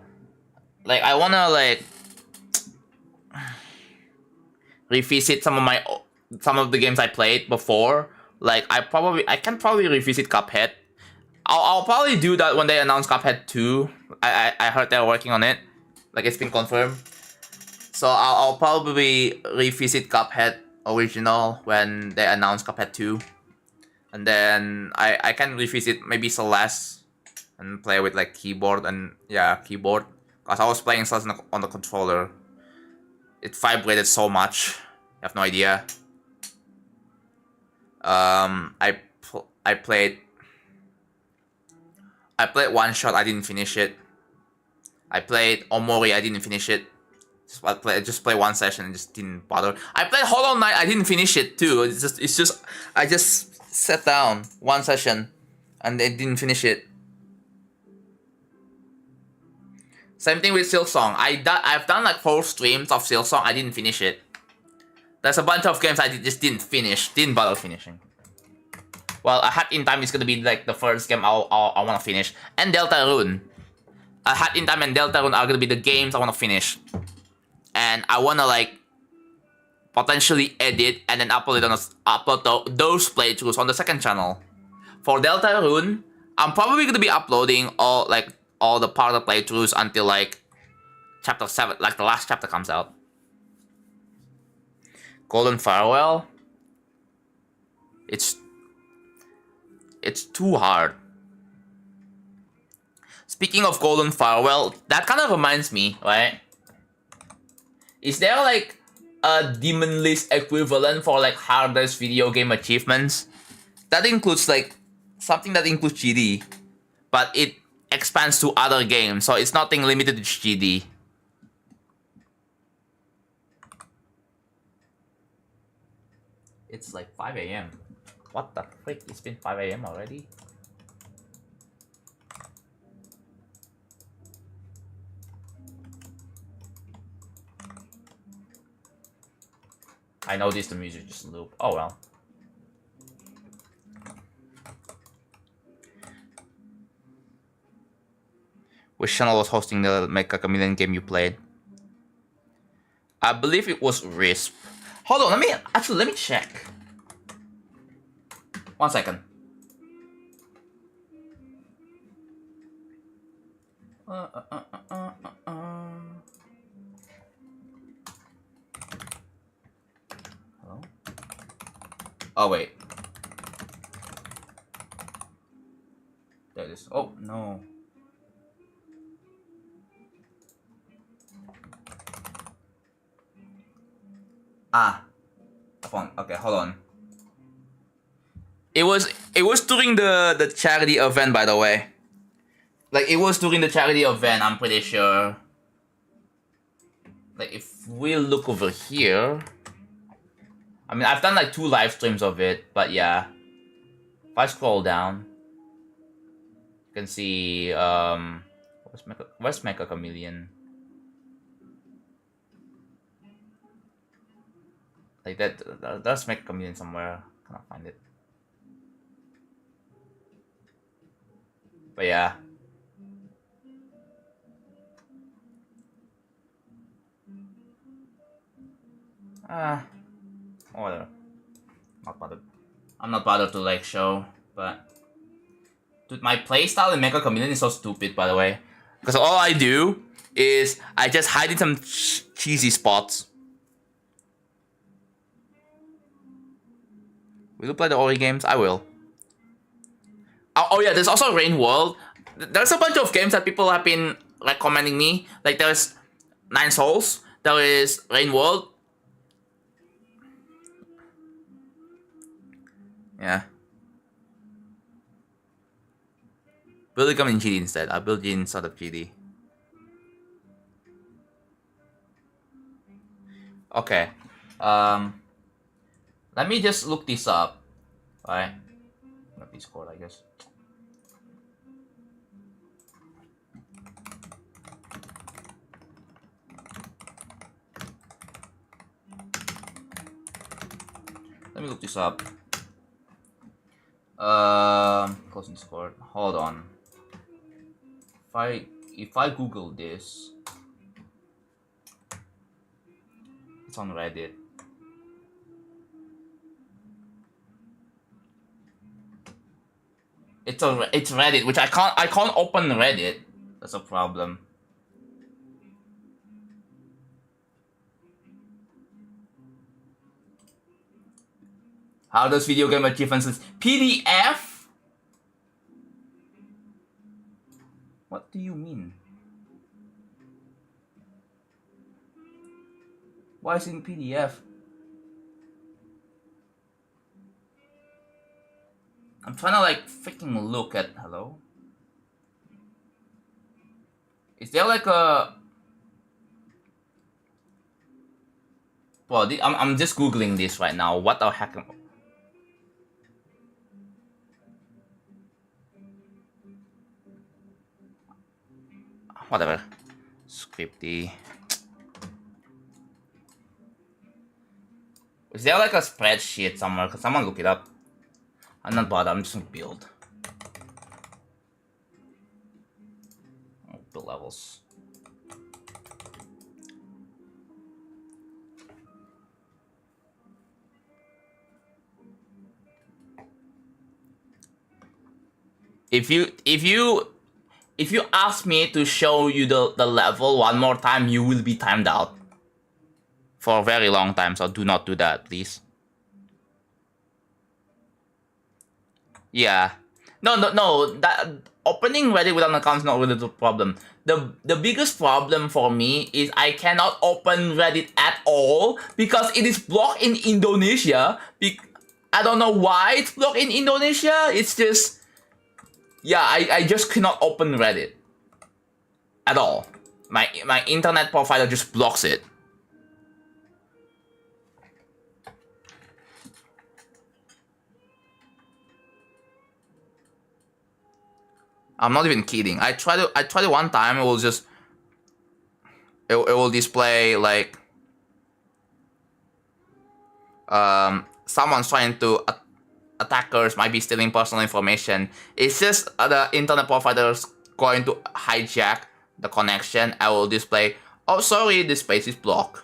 Like, I wanna like revisit some of the games I played before. Like, I can probably revisit Cuphead. I'll probably do that when they announce Cuphead 2. I heard they're working on it. Like, it's been confirmed. So I'll probably revisit Cuphead original when they announce Cuphead 2. And then I can revisit maybe Celeste and play with like keyboard and keyboard. Cause I was playing Celeste on the controller. It vibrated so much. You have no idea. I played One Shot. I didn't finish it. I played Omori. I didn't finish it. Just play one session and just didn't bother. I played Hollow Knight. I didn't finish it too. I just sat down one session and I didn't finish it. Same thing with Silksong. I've done like 4 streams of Silksong. I didn't finish it. There's a bunch of games I just didn't finish. Didn't bother finishing. Well, A Hat in Time is gonna be like the first game I want to finish, and Deltarune. A Hat in Time and Deltarune are gonna be the games I want to finish, and I wanna like potentially edit and then upload those playthroughs on the second channel. For Deltarune, I'm probably gonna be uploading all the part of the playthroughs until like chapter 7, like the last chapter comes out. Golden Farewell. It's too hard. Speaking of Golden Farewell, that kind of reminds me, right? Is there like a Demon List equivalent for like hardest video game achievements? That includes like something that includes GD, but it expands to other games, so it's nothing limited to GD. It's like 5 AM. What the frick? It's been 5 AM already? I noticed the music just loop. Oh well. Which channel was hosting the Mecha Chameleon game you played? I believe it was RISP. Hold on, let me check. 1 second. Hello? Oh wait. There it is. Oh no. Okay, hold on. It was during the charity event, by the way. Like, it was during the charity event, I'm pretty sure. Like, if we look over here, I mean, I've done like 2 live streams of it, but yeah. If I scroll down, you can see where's Mecha Chameleon? Like there's Mecha Chameleon somewhere. I cannot find it. But yeah. Whatever. Not bothered. I'm not bothered to like show, but dude, my playstyle in Mecha Chameleon is so stupid, by the way. Because all I do is I just hide in some cheesy spots. Will you play the Ori games? I will. Oh yeah, there's also Rain World. There's a bunch of games that people have been recommending me. Like there's 9 Souls. There is Rain World. Yeah. Build it come in GD instead. I'll build it inside of GD. Okay. Let me just look this up. Alright. Not Discord, I guess. Let me look this up. Closing Discord. Hold on. If I Google this, it's on Reddit. It's Reddit, which I can't open Reddit. That's a problem. How does video game achievements PDF? What do you mean? Why is it in PDF? I'm trying to like freaking look at hello. Is there like a well? I'm just googling this right now. What the heck? Whatever. Scripty. Is there like a spreadsheet somewhere? Can someone look it up? I'm not bothered. I'm just gonna build. Build levels. If you ask me to show you the level one more time, you will be timed out for a very long time, so do not do that, please. Yeah. No. That opening Reddit without an account is not really the problem. The biggest problem for me is I cannot open Reddit at all because it is blocked in Indonesia. I don't know why it's blocked in Indonesia. It's just... yeah, I just cannot open Reddit at all. My internet provider just blocks it. I'm not even kidding. I tried it one time. It will just it will display like someone's trying to attackers might be stealing personal information. It's just the internet providers going to hijack the connection, I will display, oh sorry, this space is blocked.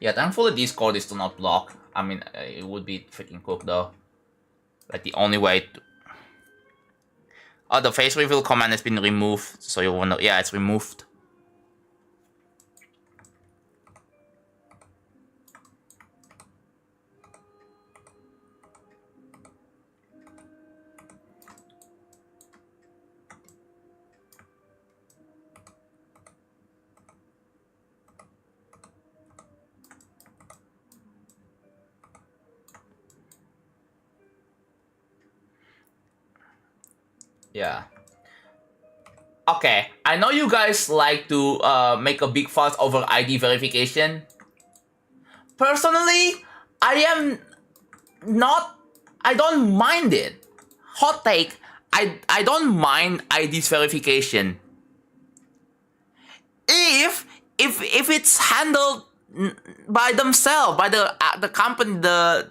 Yeah, thankfully Discord is still not blocked. I mean, it would be freaking cool though. Like the only way to... Oh, the face reveal command has been removed. So you wanna... Yeah, it's removed. Yeah. Okay, I know you guys like to make a big fuss over ID verification. Personally, I don't mind it. Hot take, I don't mind ID's verification. If it's handled by themselves, by the company, the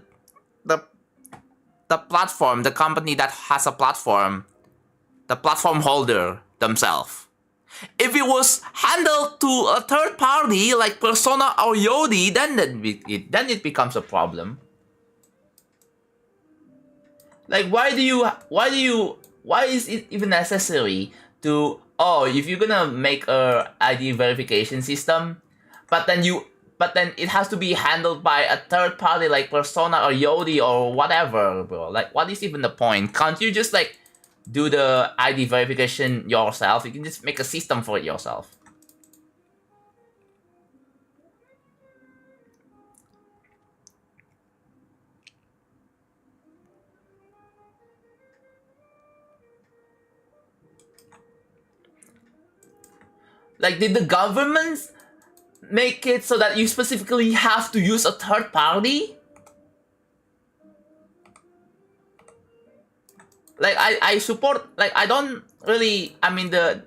platform, the company that has a platform, the platform holder themselves. If it was handled to a third party like Persona or Yodi, then it becomes a problem. Like why is it even necessary to, oh, if you're gonna make a ID verification system, but then it has to be handled by a third party like Persona or Yodi or whatever, bro. Like what is even the point? Can't you just like do the ID verification yourself? You can just make a system for it yourself. Like, did the government make it so that you specifically have to use a third party? Like, I support, like, I don't really, I mean, the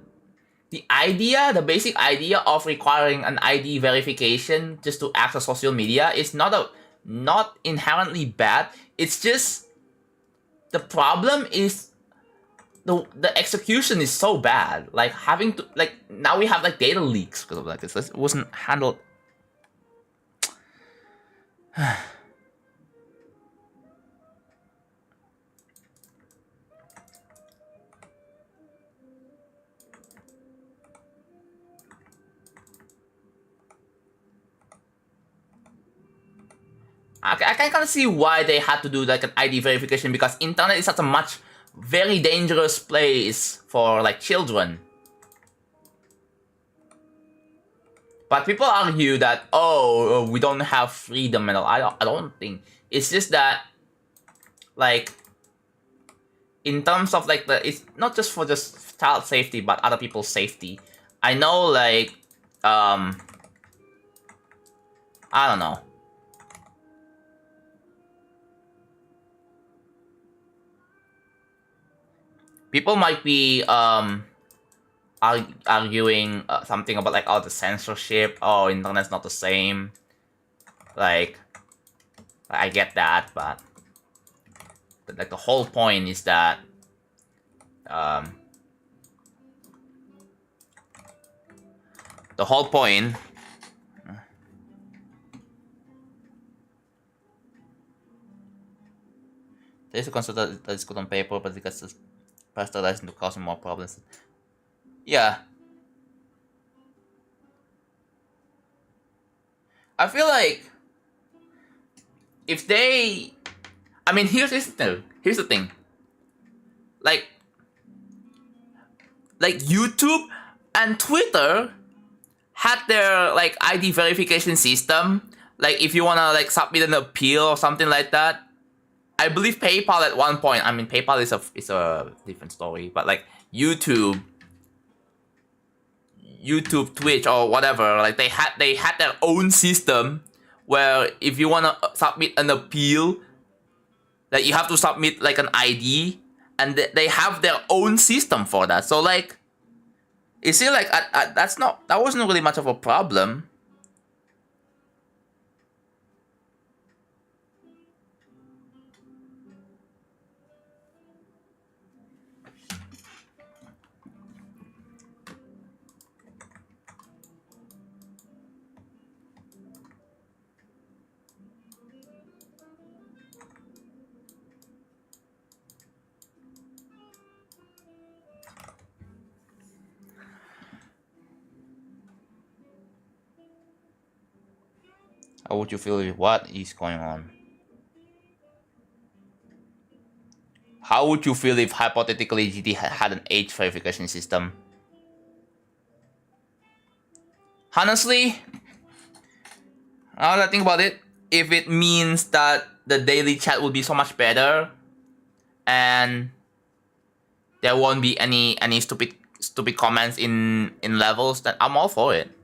basic idea of requiring an ID verification just to access social media is not inherently bad. It's just, the problem is the execution is so bad. Like having to, like, now we have like data leaks because of like this. It wasn't handled. I can kind of see why they had to do like an ID verification, because internet is such a very dangerous place for like children. But people argue that, oh, we don't have freedom and all. I don't think. It's just that, like, in terms of like it's not just for just child safety, but other people's safety. I know, like, I don't know. People might be arguing something about like, oh, the censorship, oh, internet's not the same. Like, I get that, but like the whole point is that the whole point there's a concept that is good on paper, but it gets pasteurized into causing more problems. Yeah. I feel like if they, I mean, here's the thing. Like YouTube and Twitter had their like ID verification system. Like if you wanna like submit an appeal or something like that. I believe PayPal at one point. I mean, PayPal is a different story, but like YouTube, Twitch, or whatever, like they had their own system where if you wanna submit an appeal, that you have to submit like an ID, and they have their own system for that. So like, you see, like that wasn't really much of a problem. How would you feel if what is going on? How would you feel if hypothetically GT had an age verification system? Honestly, now that I think about it, if it means that the daily chat will be so much better, and there won't be any stupid comments in levels, then I'm all for it.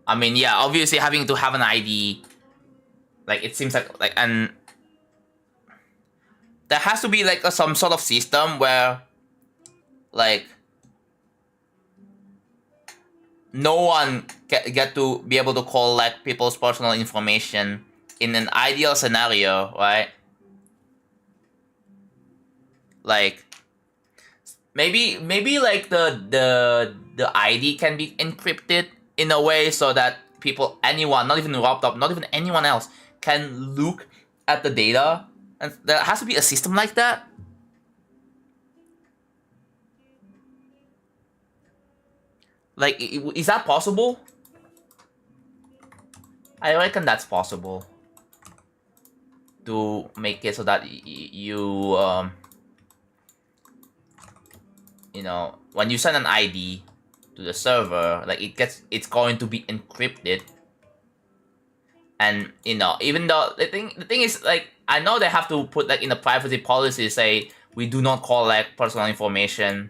I mean, yeah, obviously having to have an ID, like it seems like and there has to be like some sort of system where like no one get to be able to collect people's personal information in an ideal scenario, right? Like maybe like the ID can be encrypted in a way so that people, anyone, not even laptop, not even anyone else, can look at the data, and there has to be a system like that. Like, is that possible? I reckon that's possible to make it so that you you know, when you send an ID to the server, like it's going to be encrypted. And you know, even though the thing is, like, I know they have to put like in the privacy policy, say we do not collect personal information,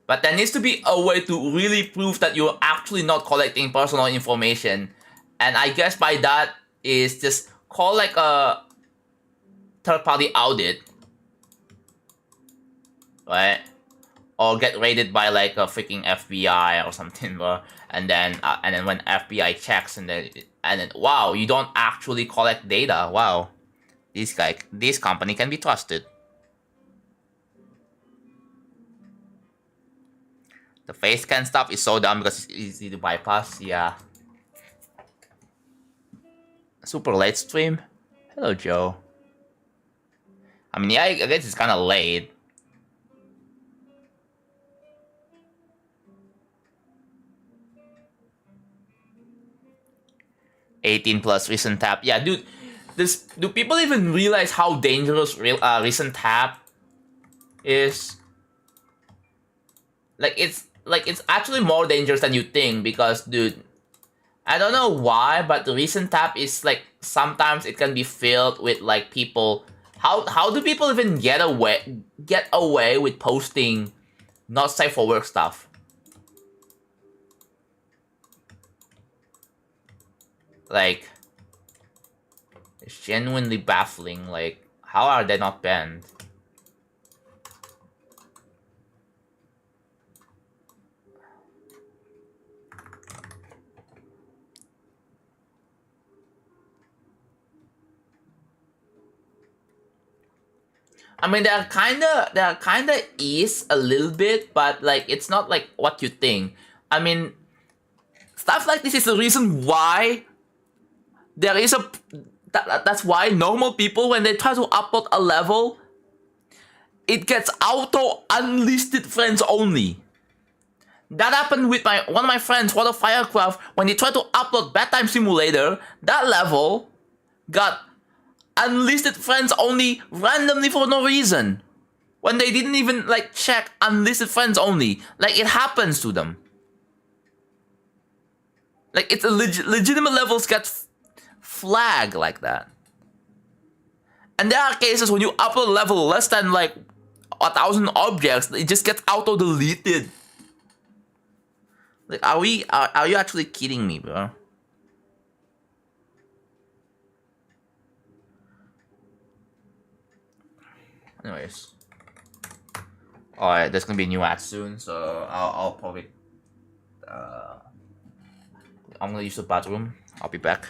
but there needs to be a way to really prove that you're actually not collecting personal information. And I guess by that is just call like a third party audit, right? Or get raided by like a freaking FBI or something, bro. And then when FBI checks, and then wow, you don't actually collect data. Wow, this company can be trusted. The face scan stuff is so dumb because it's easy to bypass. Yeah. Super late stream. Hello, Joe. I mean, yeah, I guess it's kind of late. +18 recent tap. Yeah, dude. Do people even realize how dangerous recent tap is? It's actually more dangerous than you think, because, dude, I don't know why, but the recent tap is like sometimes it can be filled with like people. How do people even get away with posting not safe for work stuff? Like, it's genuinely baffling. Like, how are they not banned? I mean, there kinda is a little bit, but like it's not like what you think. I mean, stuff like this is the reason why there is a that's why normal people, when they try to upload a level, it gets auto unlisted friends only. That happened with one of my friends, Water Firecraft, when he tried to upload Bedtime Simulator. That level got unlisted friends only randomly for no reason, when they didn't even like check unlisted friends only. Like, it happens to them. Like, it's a legitimate levels get flagged like that. And there are cases when you upload a level less than like 1,000 objects, it just gets auto deleted. Like, are you actually kidding me, bro? Anyways, alright, there's gonna be a new ad soon, so I'll probably I'm gonna use the bathroom. I'll be back.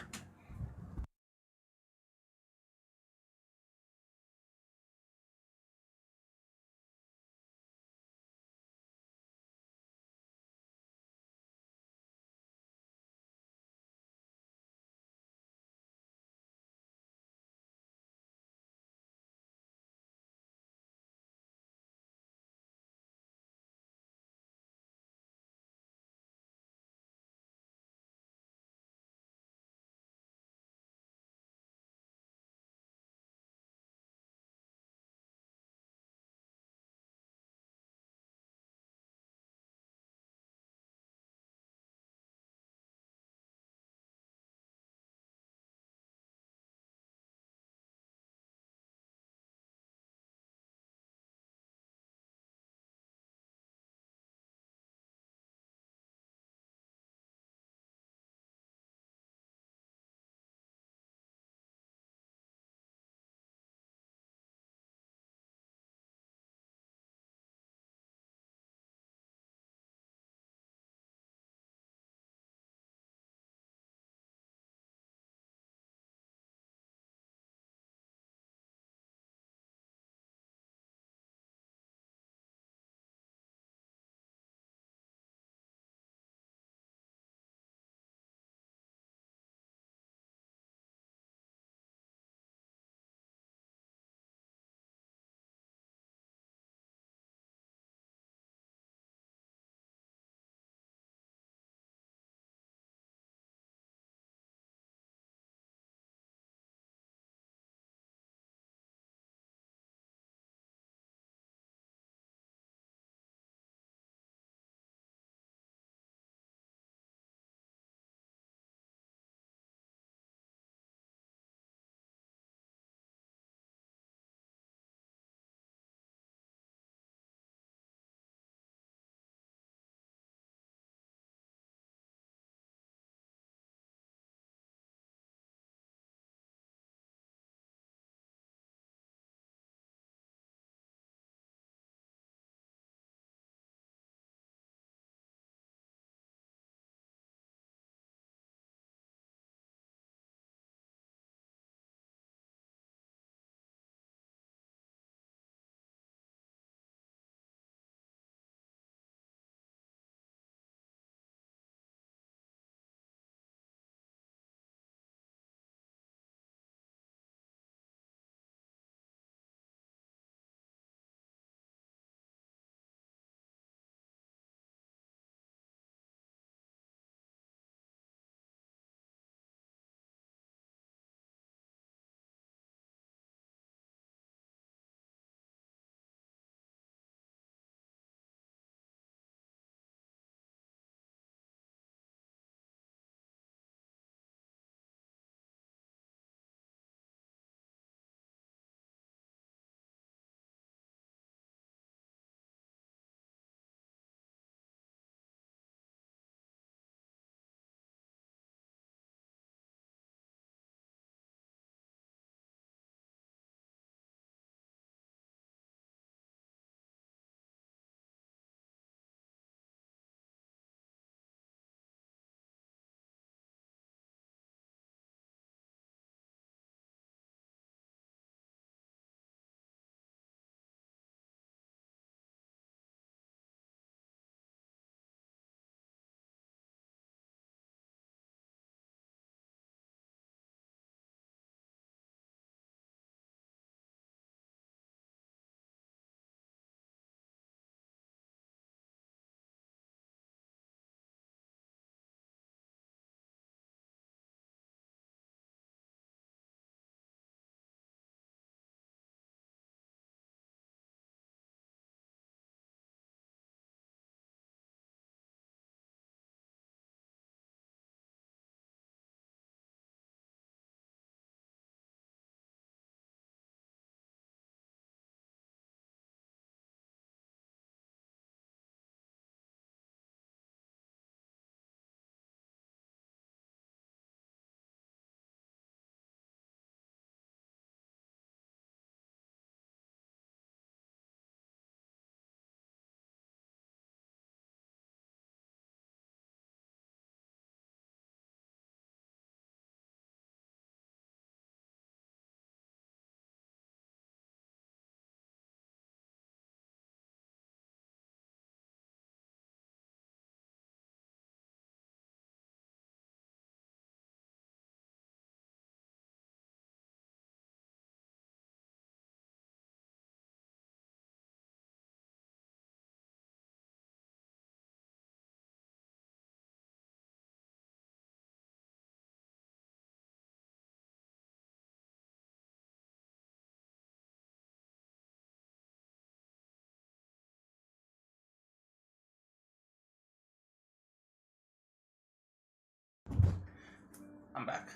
I'm back.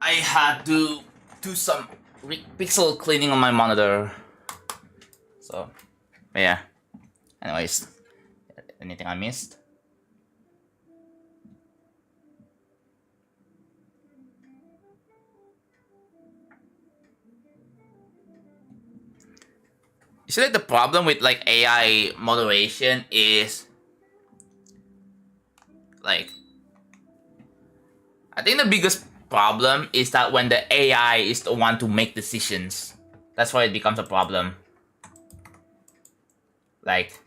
I had to do some pixel cleaning on my monitor. So, yeah. Anyways, anything I missed? You see, like, the problem with like AI moderation is like, I think the biggest problem is that when the AI is the one to make decisions, that's why it becomes a problem. Like,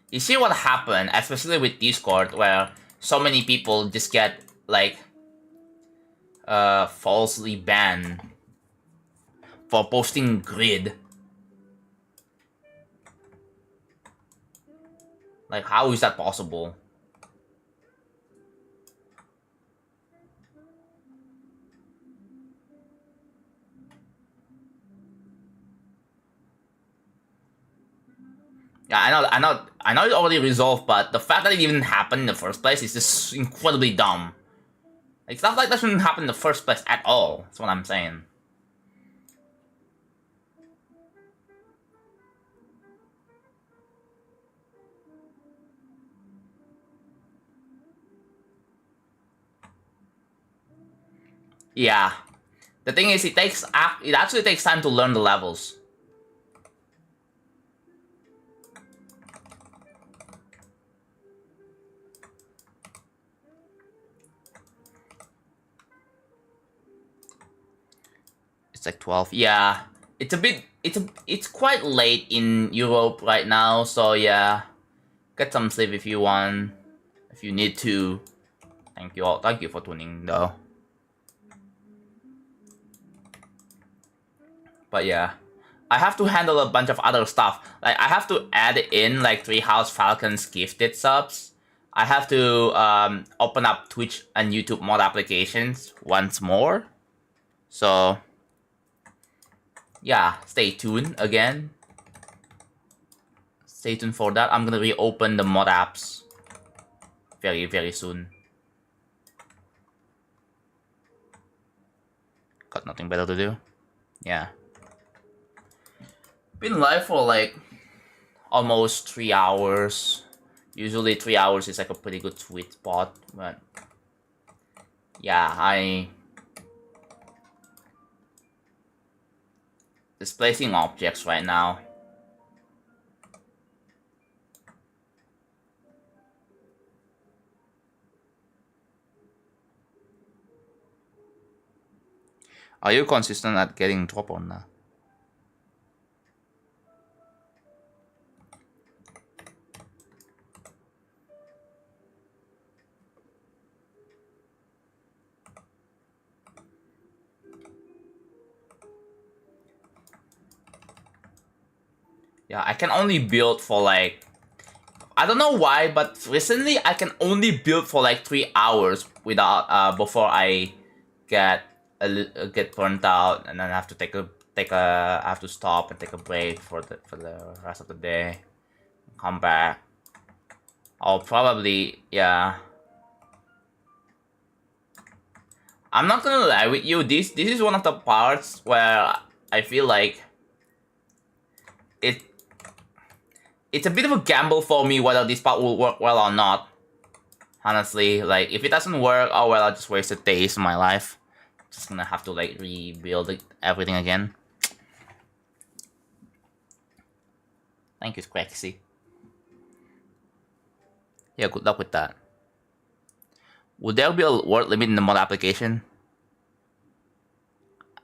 you see what happened, especially with Discord, where so many people just get like falsely banned for posting grid. Like, how is that possible? Yeah, I know it already resolved, but the fact that it even happened in the first place is just incredibly dumb. Like, stuff like that shouldn't happen in the first place at all. That's what I'm saying. Yeah. The thing is, it actually takes time to learn the levels. It's like 12. Yeah. It's quite late in Europe right now, so yeah. Get some sleep if you want. If you need to. Thank you all. Thank you for tuning though. But yeah. I have to handle a bunch of other stuff. Like, I have to add in like Treehouse Falcon's gifted subs. I have to open up Twitch and YouTube mod applications once more. So yeah, stay tuned again. Stay tuned for that. I'm gonna reopen the mod apps very, very soon. Got nothing better to do. Yeah. Been live for like almost 3 hours. Usually 3 hours is like a pretty good sweet spot, but yeah, displacing objects right now. Are you consistent at getting drop or not? Yeah, I can only build for like, I don't know why, but recently I can only build for like 3 hours without before I get burnt out, and then I have to I have to stop and take a break for the rest of the day. Come back. I'll probably, yeah. I'm not gonna lie with you. This is one of the parts where I feel like it's a bit of a gamble for me whether this part will work well or not. Honestly, like, if it doesn't work, oh well, I just wasted days of my life. Just gonna have to like rebuild everything again. Thank you, Squaxy. Yeah, good luck with that. Would there be a word limit in the mod application?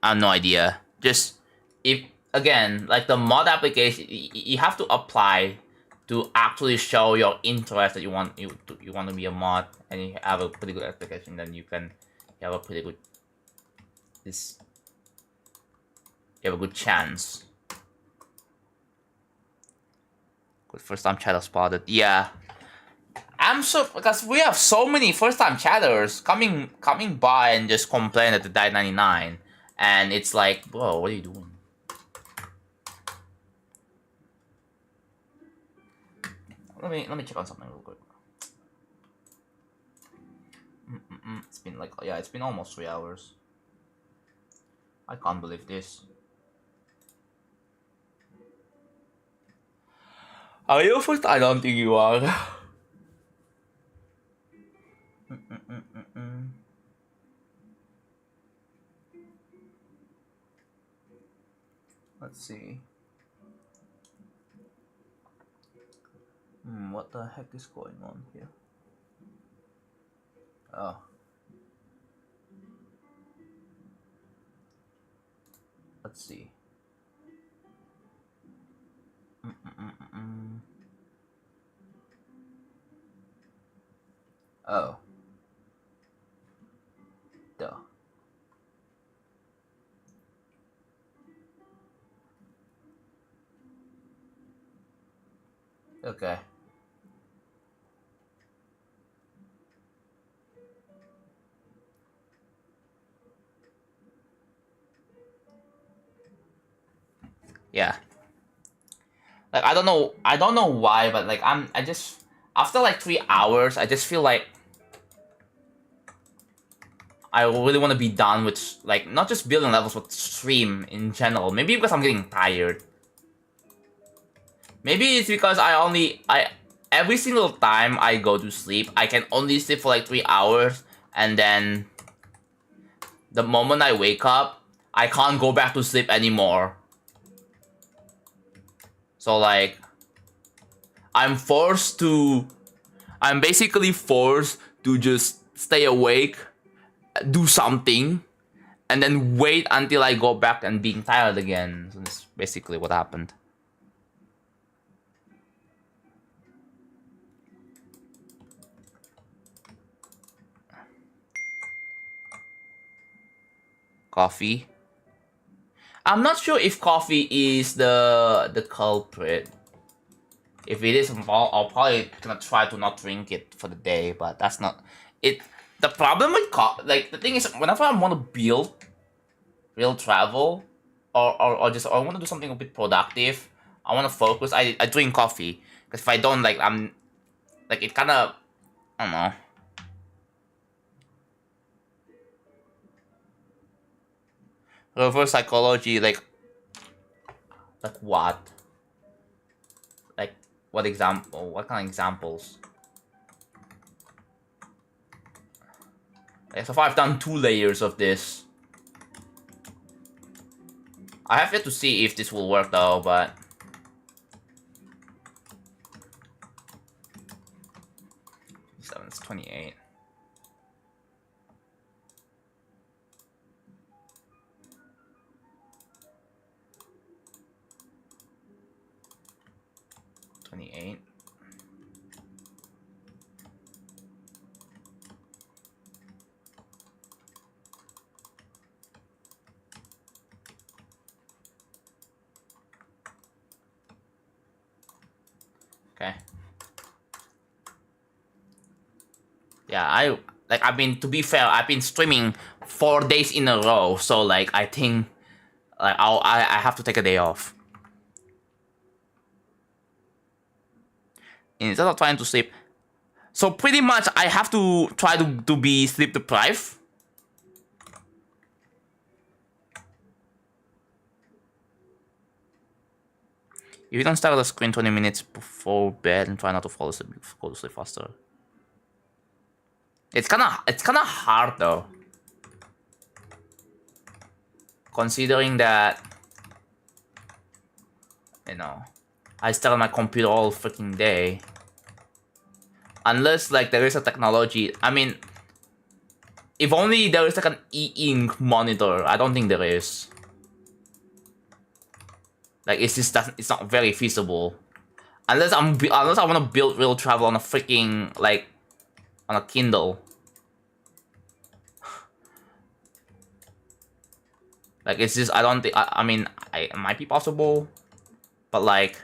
I have no idea. Just, if, again, like the mod application, you have to apply to actually show your interest that you want to be a mod, and you have a pretty good application, then you have a pretty good you have a good chance. Good first time chatter spotted. Yeah. I'm so, because we have so many first time chatters coming by and just complain that they died 99. And it's like, bro, what are you doing? Let me check on something real quick. It's been like, yeah, it's been almost 3 hours. I can't believe this. Are you first? I don't think you are. Let's see. What the heck is going on here? Oh. Let's see. Oh. Duh. Okay. Yeah. Like I don't know why, but like I just after like 3 hours, I just feel like I really want to be done with like not just building levels, but stream in general. Maybe because I'm getting tired. Maybe it's because every single time I go to sleep, I can only sleep for like 3 hours, and then the moment I wake up, I can't go back to sleep anymore. So like, I'm basically forced to just stay awake, do something, and then wait until I go back and being tired again. So that's basically what happened. Coffee. I'm not sure if coffee is the culprit. If it is, I'll probably gonna try to not drink it for the day, but that's not it. The problem with like the thing is, whenever I want to build real travel, or just I want to do something a bit productive, I want to focus. I drink coffee because if I don't, like I'm like it kind of I don't know. Reverse psychology, like what? Like what example? What kind of examples? Like, so far I've done 2 layers of this. I have yet to see if this will work though, but 7's 28. Okay. Yeah, I mean, to be fair, I've been streaming 4 days in a row, so like I think like I have to take a day off. Instead of trying to sleep. So pretty much I have to try to be sleep deprived. If you don't start the screen 20 minutes before bed and try not to fall asleep, go to sleep faster. It's kinda hard though. Considering that, you know, I stare at my computer all freaking day. Unless like there is a technology. I mean, if only there is like an e-ink monitor. I don't think there is. Like it's not very feasible. Unless I want to build real travel on a freaking like on a Kindle. Like it's just I don't think I mean it might be possible, but like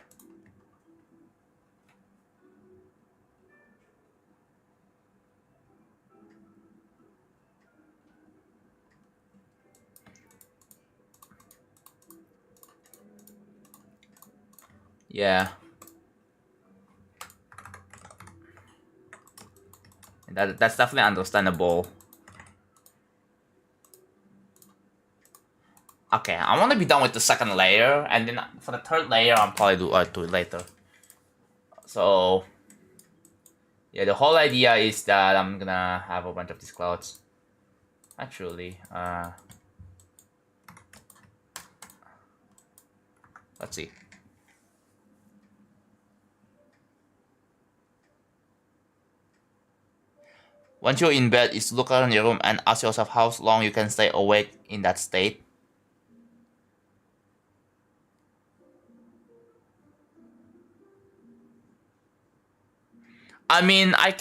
yeah. That's definitely understandable. Okay, I want to be done with the second layer, and then for the third layer, I'll probably do it later. So, yeah, the whole idea is that I'm gonna have a bunch of these clouds. Actually, let's see. Once you're in bed, is look around your room and ask yourself how long you can stay awake in that state. I mean, I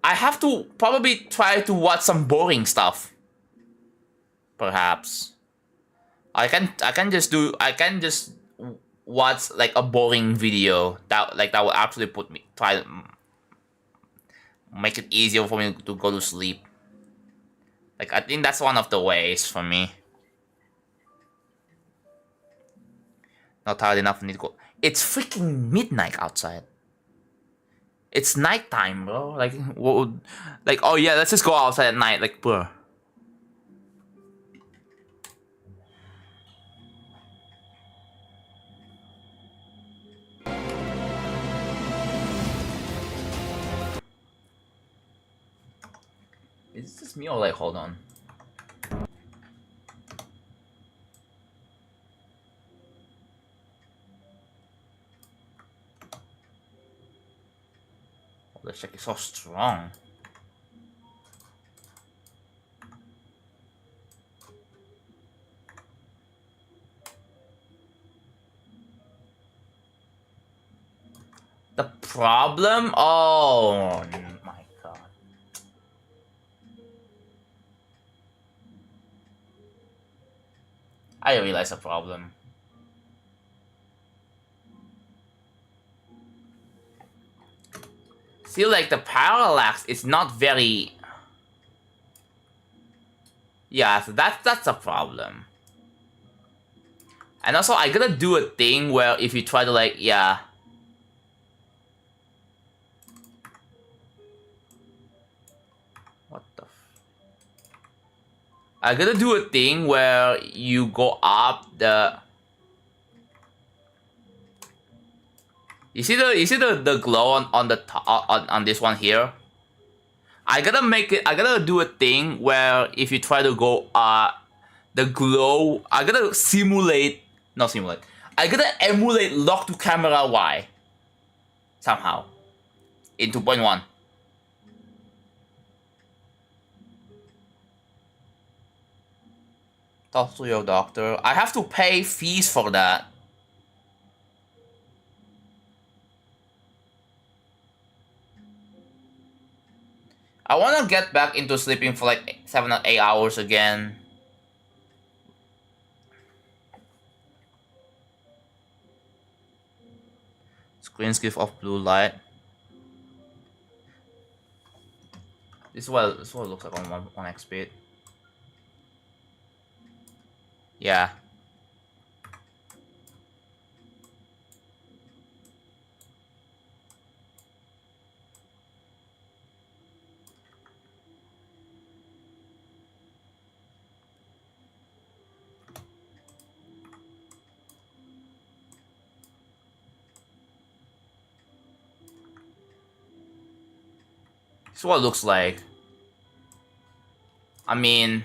have to probably try to watch some boring stuff. Perhaps. I can just watch like a boring video that will actually make it easier for me to go to sleep. Like, I think that's one of the ways for me. Not tired enough, need to go. It's freaking midnight outside. It's nighttime, bro. Like, oh yeah, let's just go outside at night. Like, bro. Is this me or like, hold on. Oh, the check is so strong. The problem? Oh my god. I realize the problem. See, like, the parallax is not very... Yeah, so that's a problem. And also, I gotta do a thing where if you try to, like, yeah... What the I gotta do a thing where you go up the... You see the glow on the top, on this one here? I gotta do a thing where if you try to go the glow, I gotta I gotta emulate lock to camera Y somehow in 2.1. Talk to your doctor. I have to pay fees for that. I want to get back into sleeping for like 7 or 8 hours again. Screens give off blue light. This is what it looks like on 1x speed. Yeah. This is what it looks like. I mean...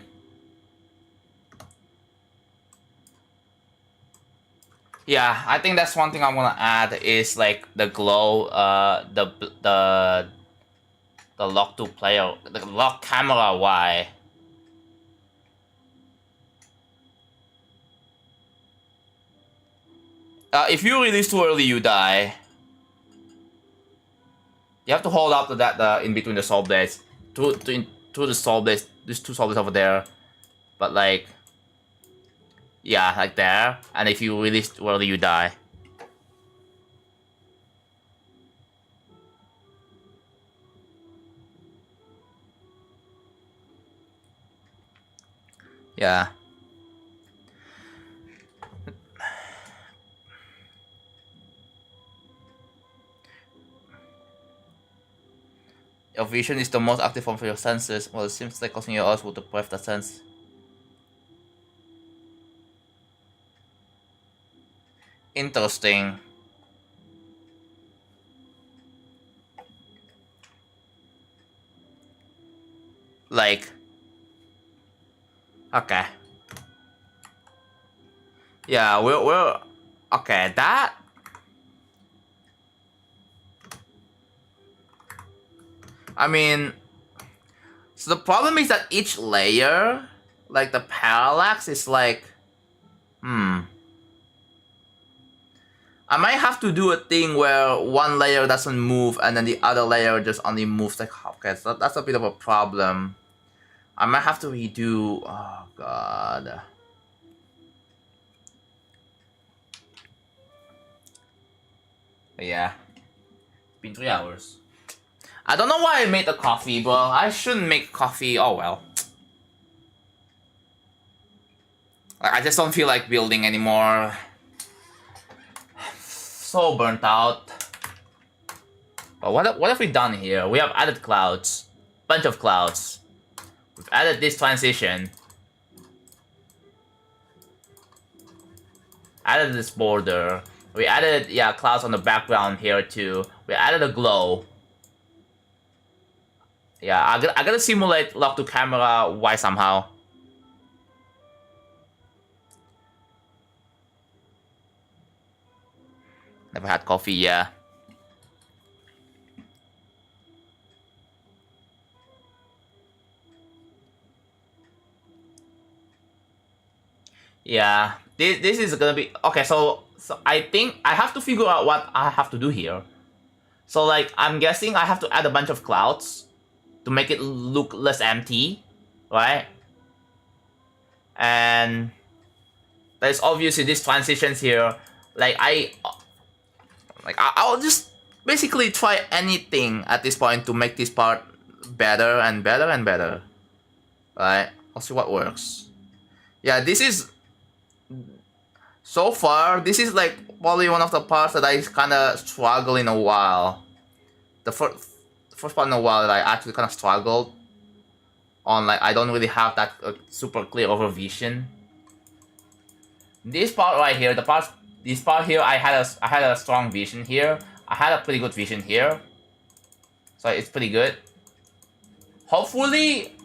Yeah, I think that's one thing I want to add is like the glow, the lock to player, the lock camera Y. If you release too early, you die. You have to hold up to that in between the soul blades, to the soul blades. There's 2 soul blades over there, but like, yeah, like there. And if you release too early, you die. Yeah. Your vision is the most active form for your senses. Well, it seems like causing your eyes with the breath that sense. interesting. Like, okay. Yeah, we're okay. That I mean, so the problem is that each layer, like the parallax, is like, I might have to do a thing where one layer doesn't move and then the other layer just only moves. Like, okay, so that's a bit of a problem. I might have to redo. Oh god. But yeah, been 3 hours. I don't know why I made the coffee, but I shouldn't make coffee. Oh well. Like, I just don't feel like building anymore. So burnt out. But what have we done here? We have added clouds. Bunch of clouds. We've added this transition. Added this border. We added, yeah, clouds on the background here too. We added a glow. Yeah, I gotta simulate lock to camera. Why somehow? Never had coffee, yeah. Yeah, this is gonna be okay. So I think I have to figure out what I have to do here. So like I'm guessing I have to add a bunch of clouds to make it look less empty, right? And there's obviously these transitions here. Like I'll just basically try anything at this point to make this part better and better and better. Right? I'll see what works. Yeah, this is so far. This is like probably one of the parts that I kind of struggle in a while. The first part in a while that I actually kind of struggled on. Like I don't really have that super clear over vision. This part right here, this part here, I had a strong vision here. I had a pretty good vision here, so it's pretty good. Hopefully,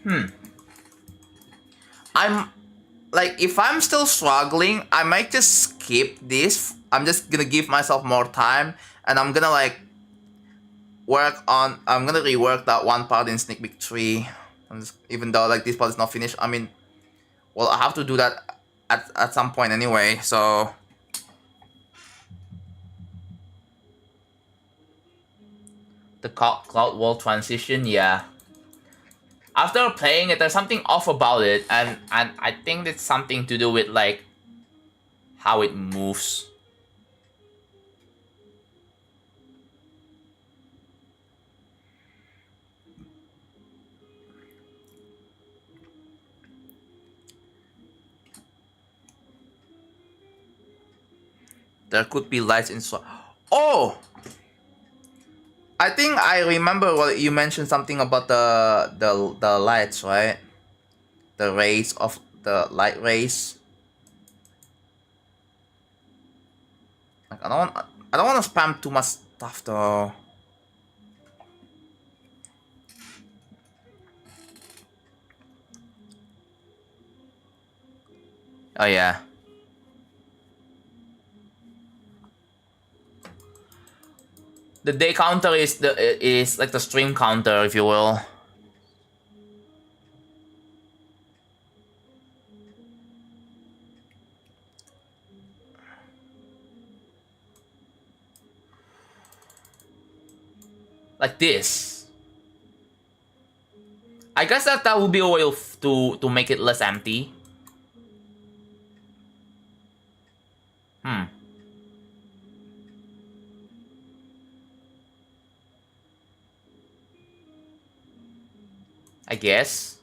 I'm like if I'm still struggling, I might just skip this. I'm just gonna give myself more time, and I'm gonna like I'm gonna rework that one part in Sneak Peek 3. Even though like this part is not finished, I mean, well, I have to do that at some point anyway, so the cloud wall transition, yeah. After playing it, there's something off about it, and I think it's something to do with like how it moves. There could be lights inside. Oh! I think I remember what you mentioned something about the lights, right? The rays of the light rays. Like I don't want to spam too much stuff though. Oh yeah. The day counter is like the stream counter, if you will. Like this. I guess that would be a way to make it less empty. I guess.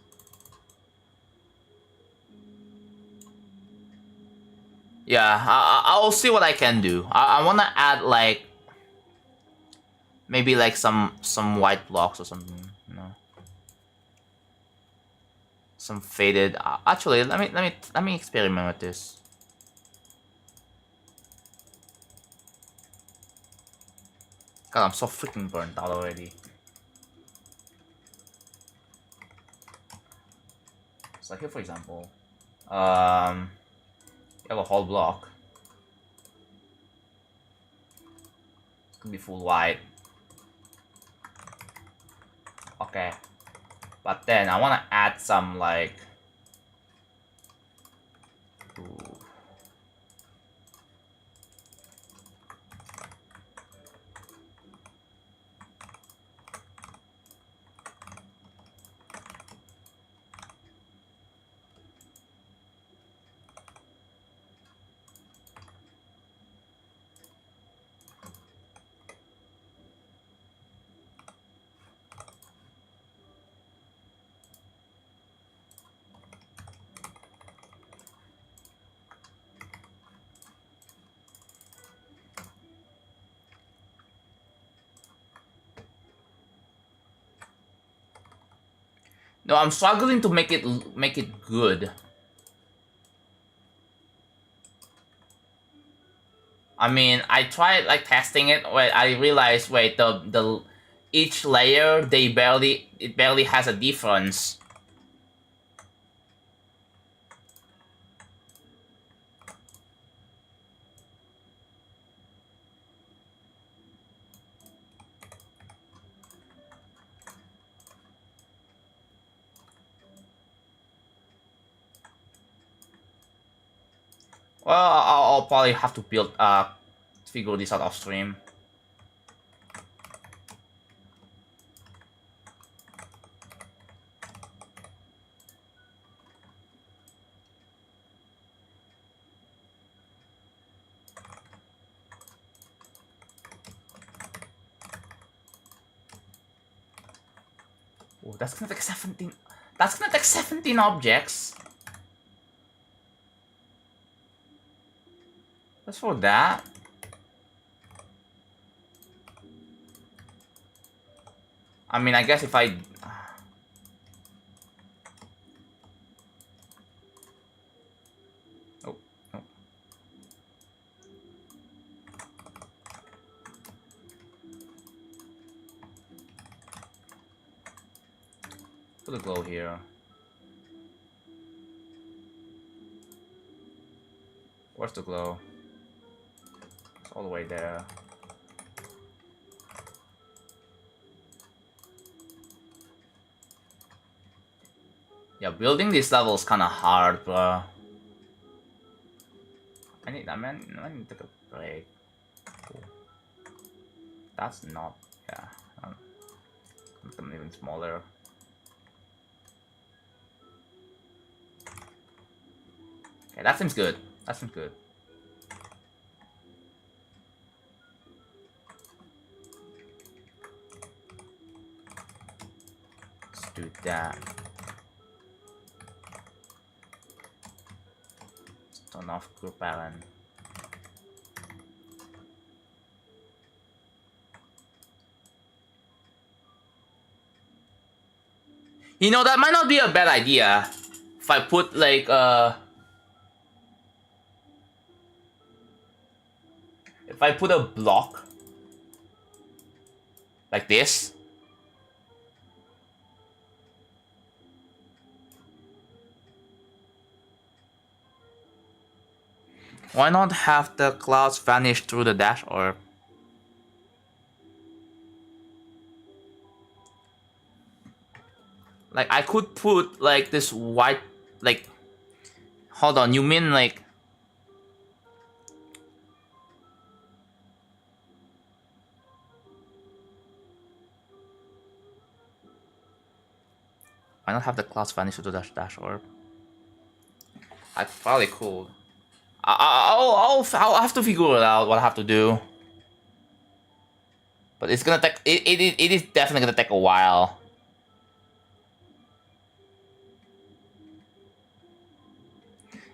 Yeah, I'll see what I can do. I want to add like maybe like some white blocks or something, you know. Some faded. Actually, let me experiment with this. God, I'm so freaking burnt out already. So here, for example, you have a whole block. It could be full white. Okay. But then I want to add some like... Ooh. No, I'm struggling to make it good. I mean, I tried like testing it. Wait, I realized the each layer it barely has a difference. Well, I'll probably have to figure this out off stream. Oh, that's gonna take 17. That's gonna take 17 objects. That's for that. I mean, I guess if I... Oh, oh. Put a glow here. Where's the glow? It's all the way there. Yeah, building this level is kind of hard, bro. I need to take a break. Cool. That's not... Yeah. Make them even smaller. Okay, that seems good. That seems good. Let's do that. Let's turn off group balance. You know, that might not be a bad idea. If I put like if I put a block like this. Why not have the clouds vanish through the dash orb? Like, I could put like this white, like, hold on, you mean like... Why not have the clouds vanish through the dash orb? I probably could. I'll have to figure it out what I have to do. But it's gonna take... It is definitely gonna take a while.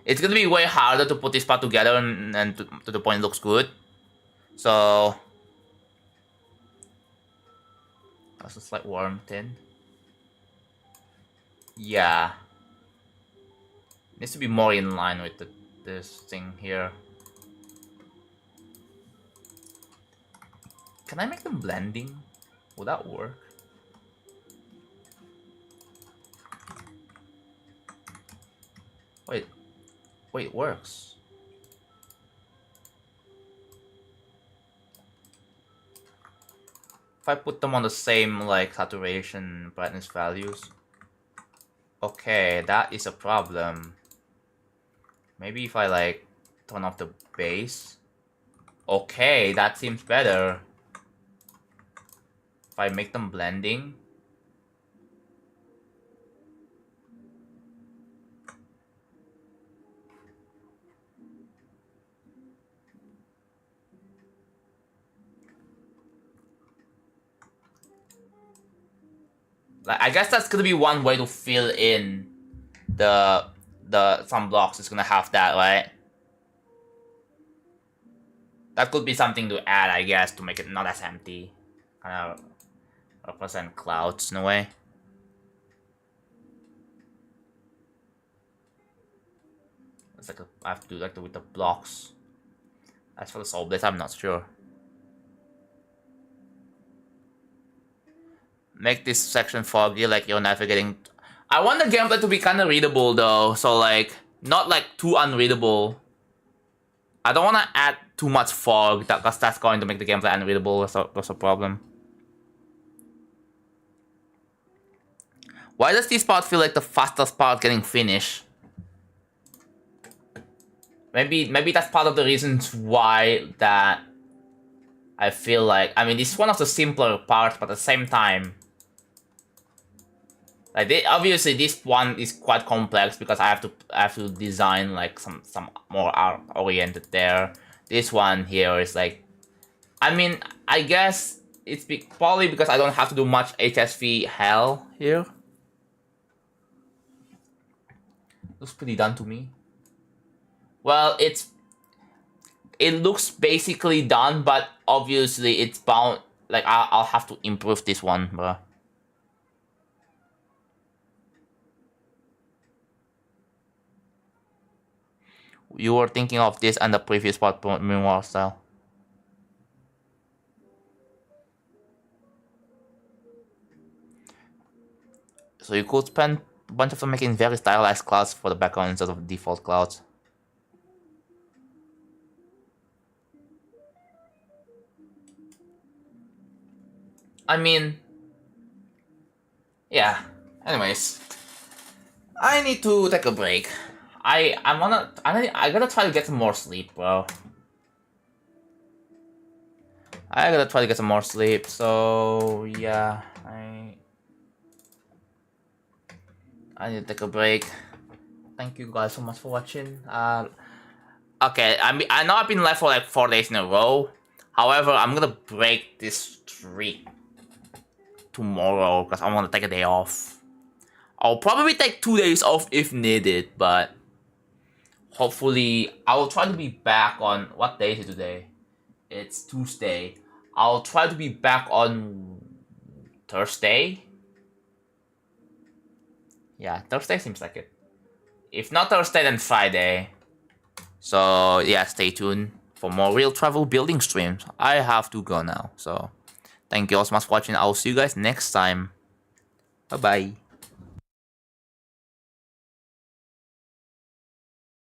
It's gonna be way harder to put this part together and to the point it looks good. So... That's a slight warm tint. Yeah. Needs to be more in line with this thing here. Can I make them blending? Would that work? Wait, it works. If I put them on the same like saturation brightness values. Okay, that is a problem. Maybe if I like turn off the base. Okay, that seems better. If I make them blending. Like, I guess that's gonna be one way to fill in the some blocks is gonna have that, right? That could be something to add, I guess, to make it not as empty. Kind of represent clouds in a way. It's like I have to do like with the blocks. As for the soul blades, I'm not sure. Make this section foggy, like you're navigating. I want the gameplay to be kind of readable though, so like not like too unreadable. I don't want to add too much fog, because that's going to make the gameplay unreadable. That's a problem. Why does this part feel like the fastest part getting finished? Maybe that's part of the reasons why that I feel like, I mean, this is one of the simpler parts, but at the same time, like obviously this one is quite complex because I have to design like some more art oriented there. This one here is like, I mean, I guess it's probably because I don't have to do much HSV hell here. Looks pretty done to me. Well, it looks basically done, but obviously it's bound. Like I'll have to improve this one, bro. You were thinking of this and the previous part, memoir style. So you could spend a bunch of them making very stylized clouds for the background instead of default clouds. I mean, yeah. Anyways, I need to take a break. I gotta try to get some more sleep, bro. I gotta try to get some more sleep. So yeah, I need to take a break. Thank you guys so much for watching. Okay, I know I've been live for like 4 days in a row. However, I'm gonna break this streak tomorrow because I want to take a day off. I'll probably take 2 days off if needed, but hopefully I will try to be back on, what day is it today? It's Tuesday. I'll try to be back on Thursday. Yeah, Thursday seems like it. If not Thursday, then Friday. So yeah, stay tuned for more real travel building streams. I have to go now, so thank you all so much for watching. I'll see you guys next time. Bye bye.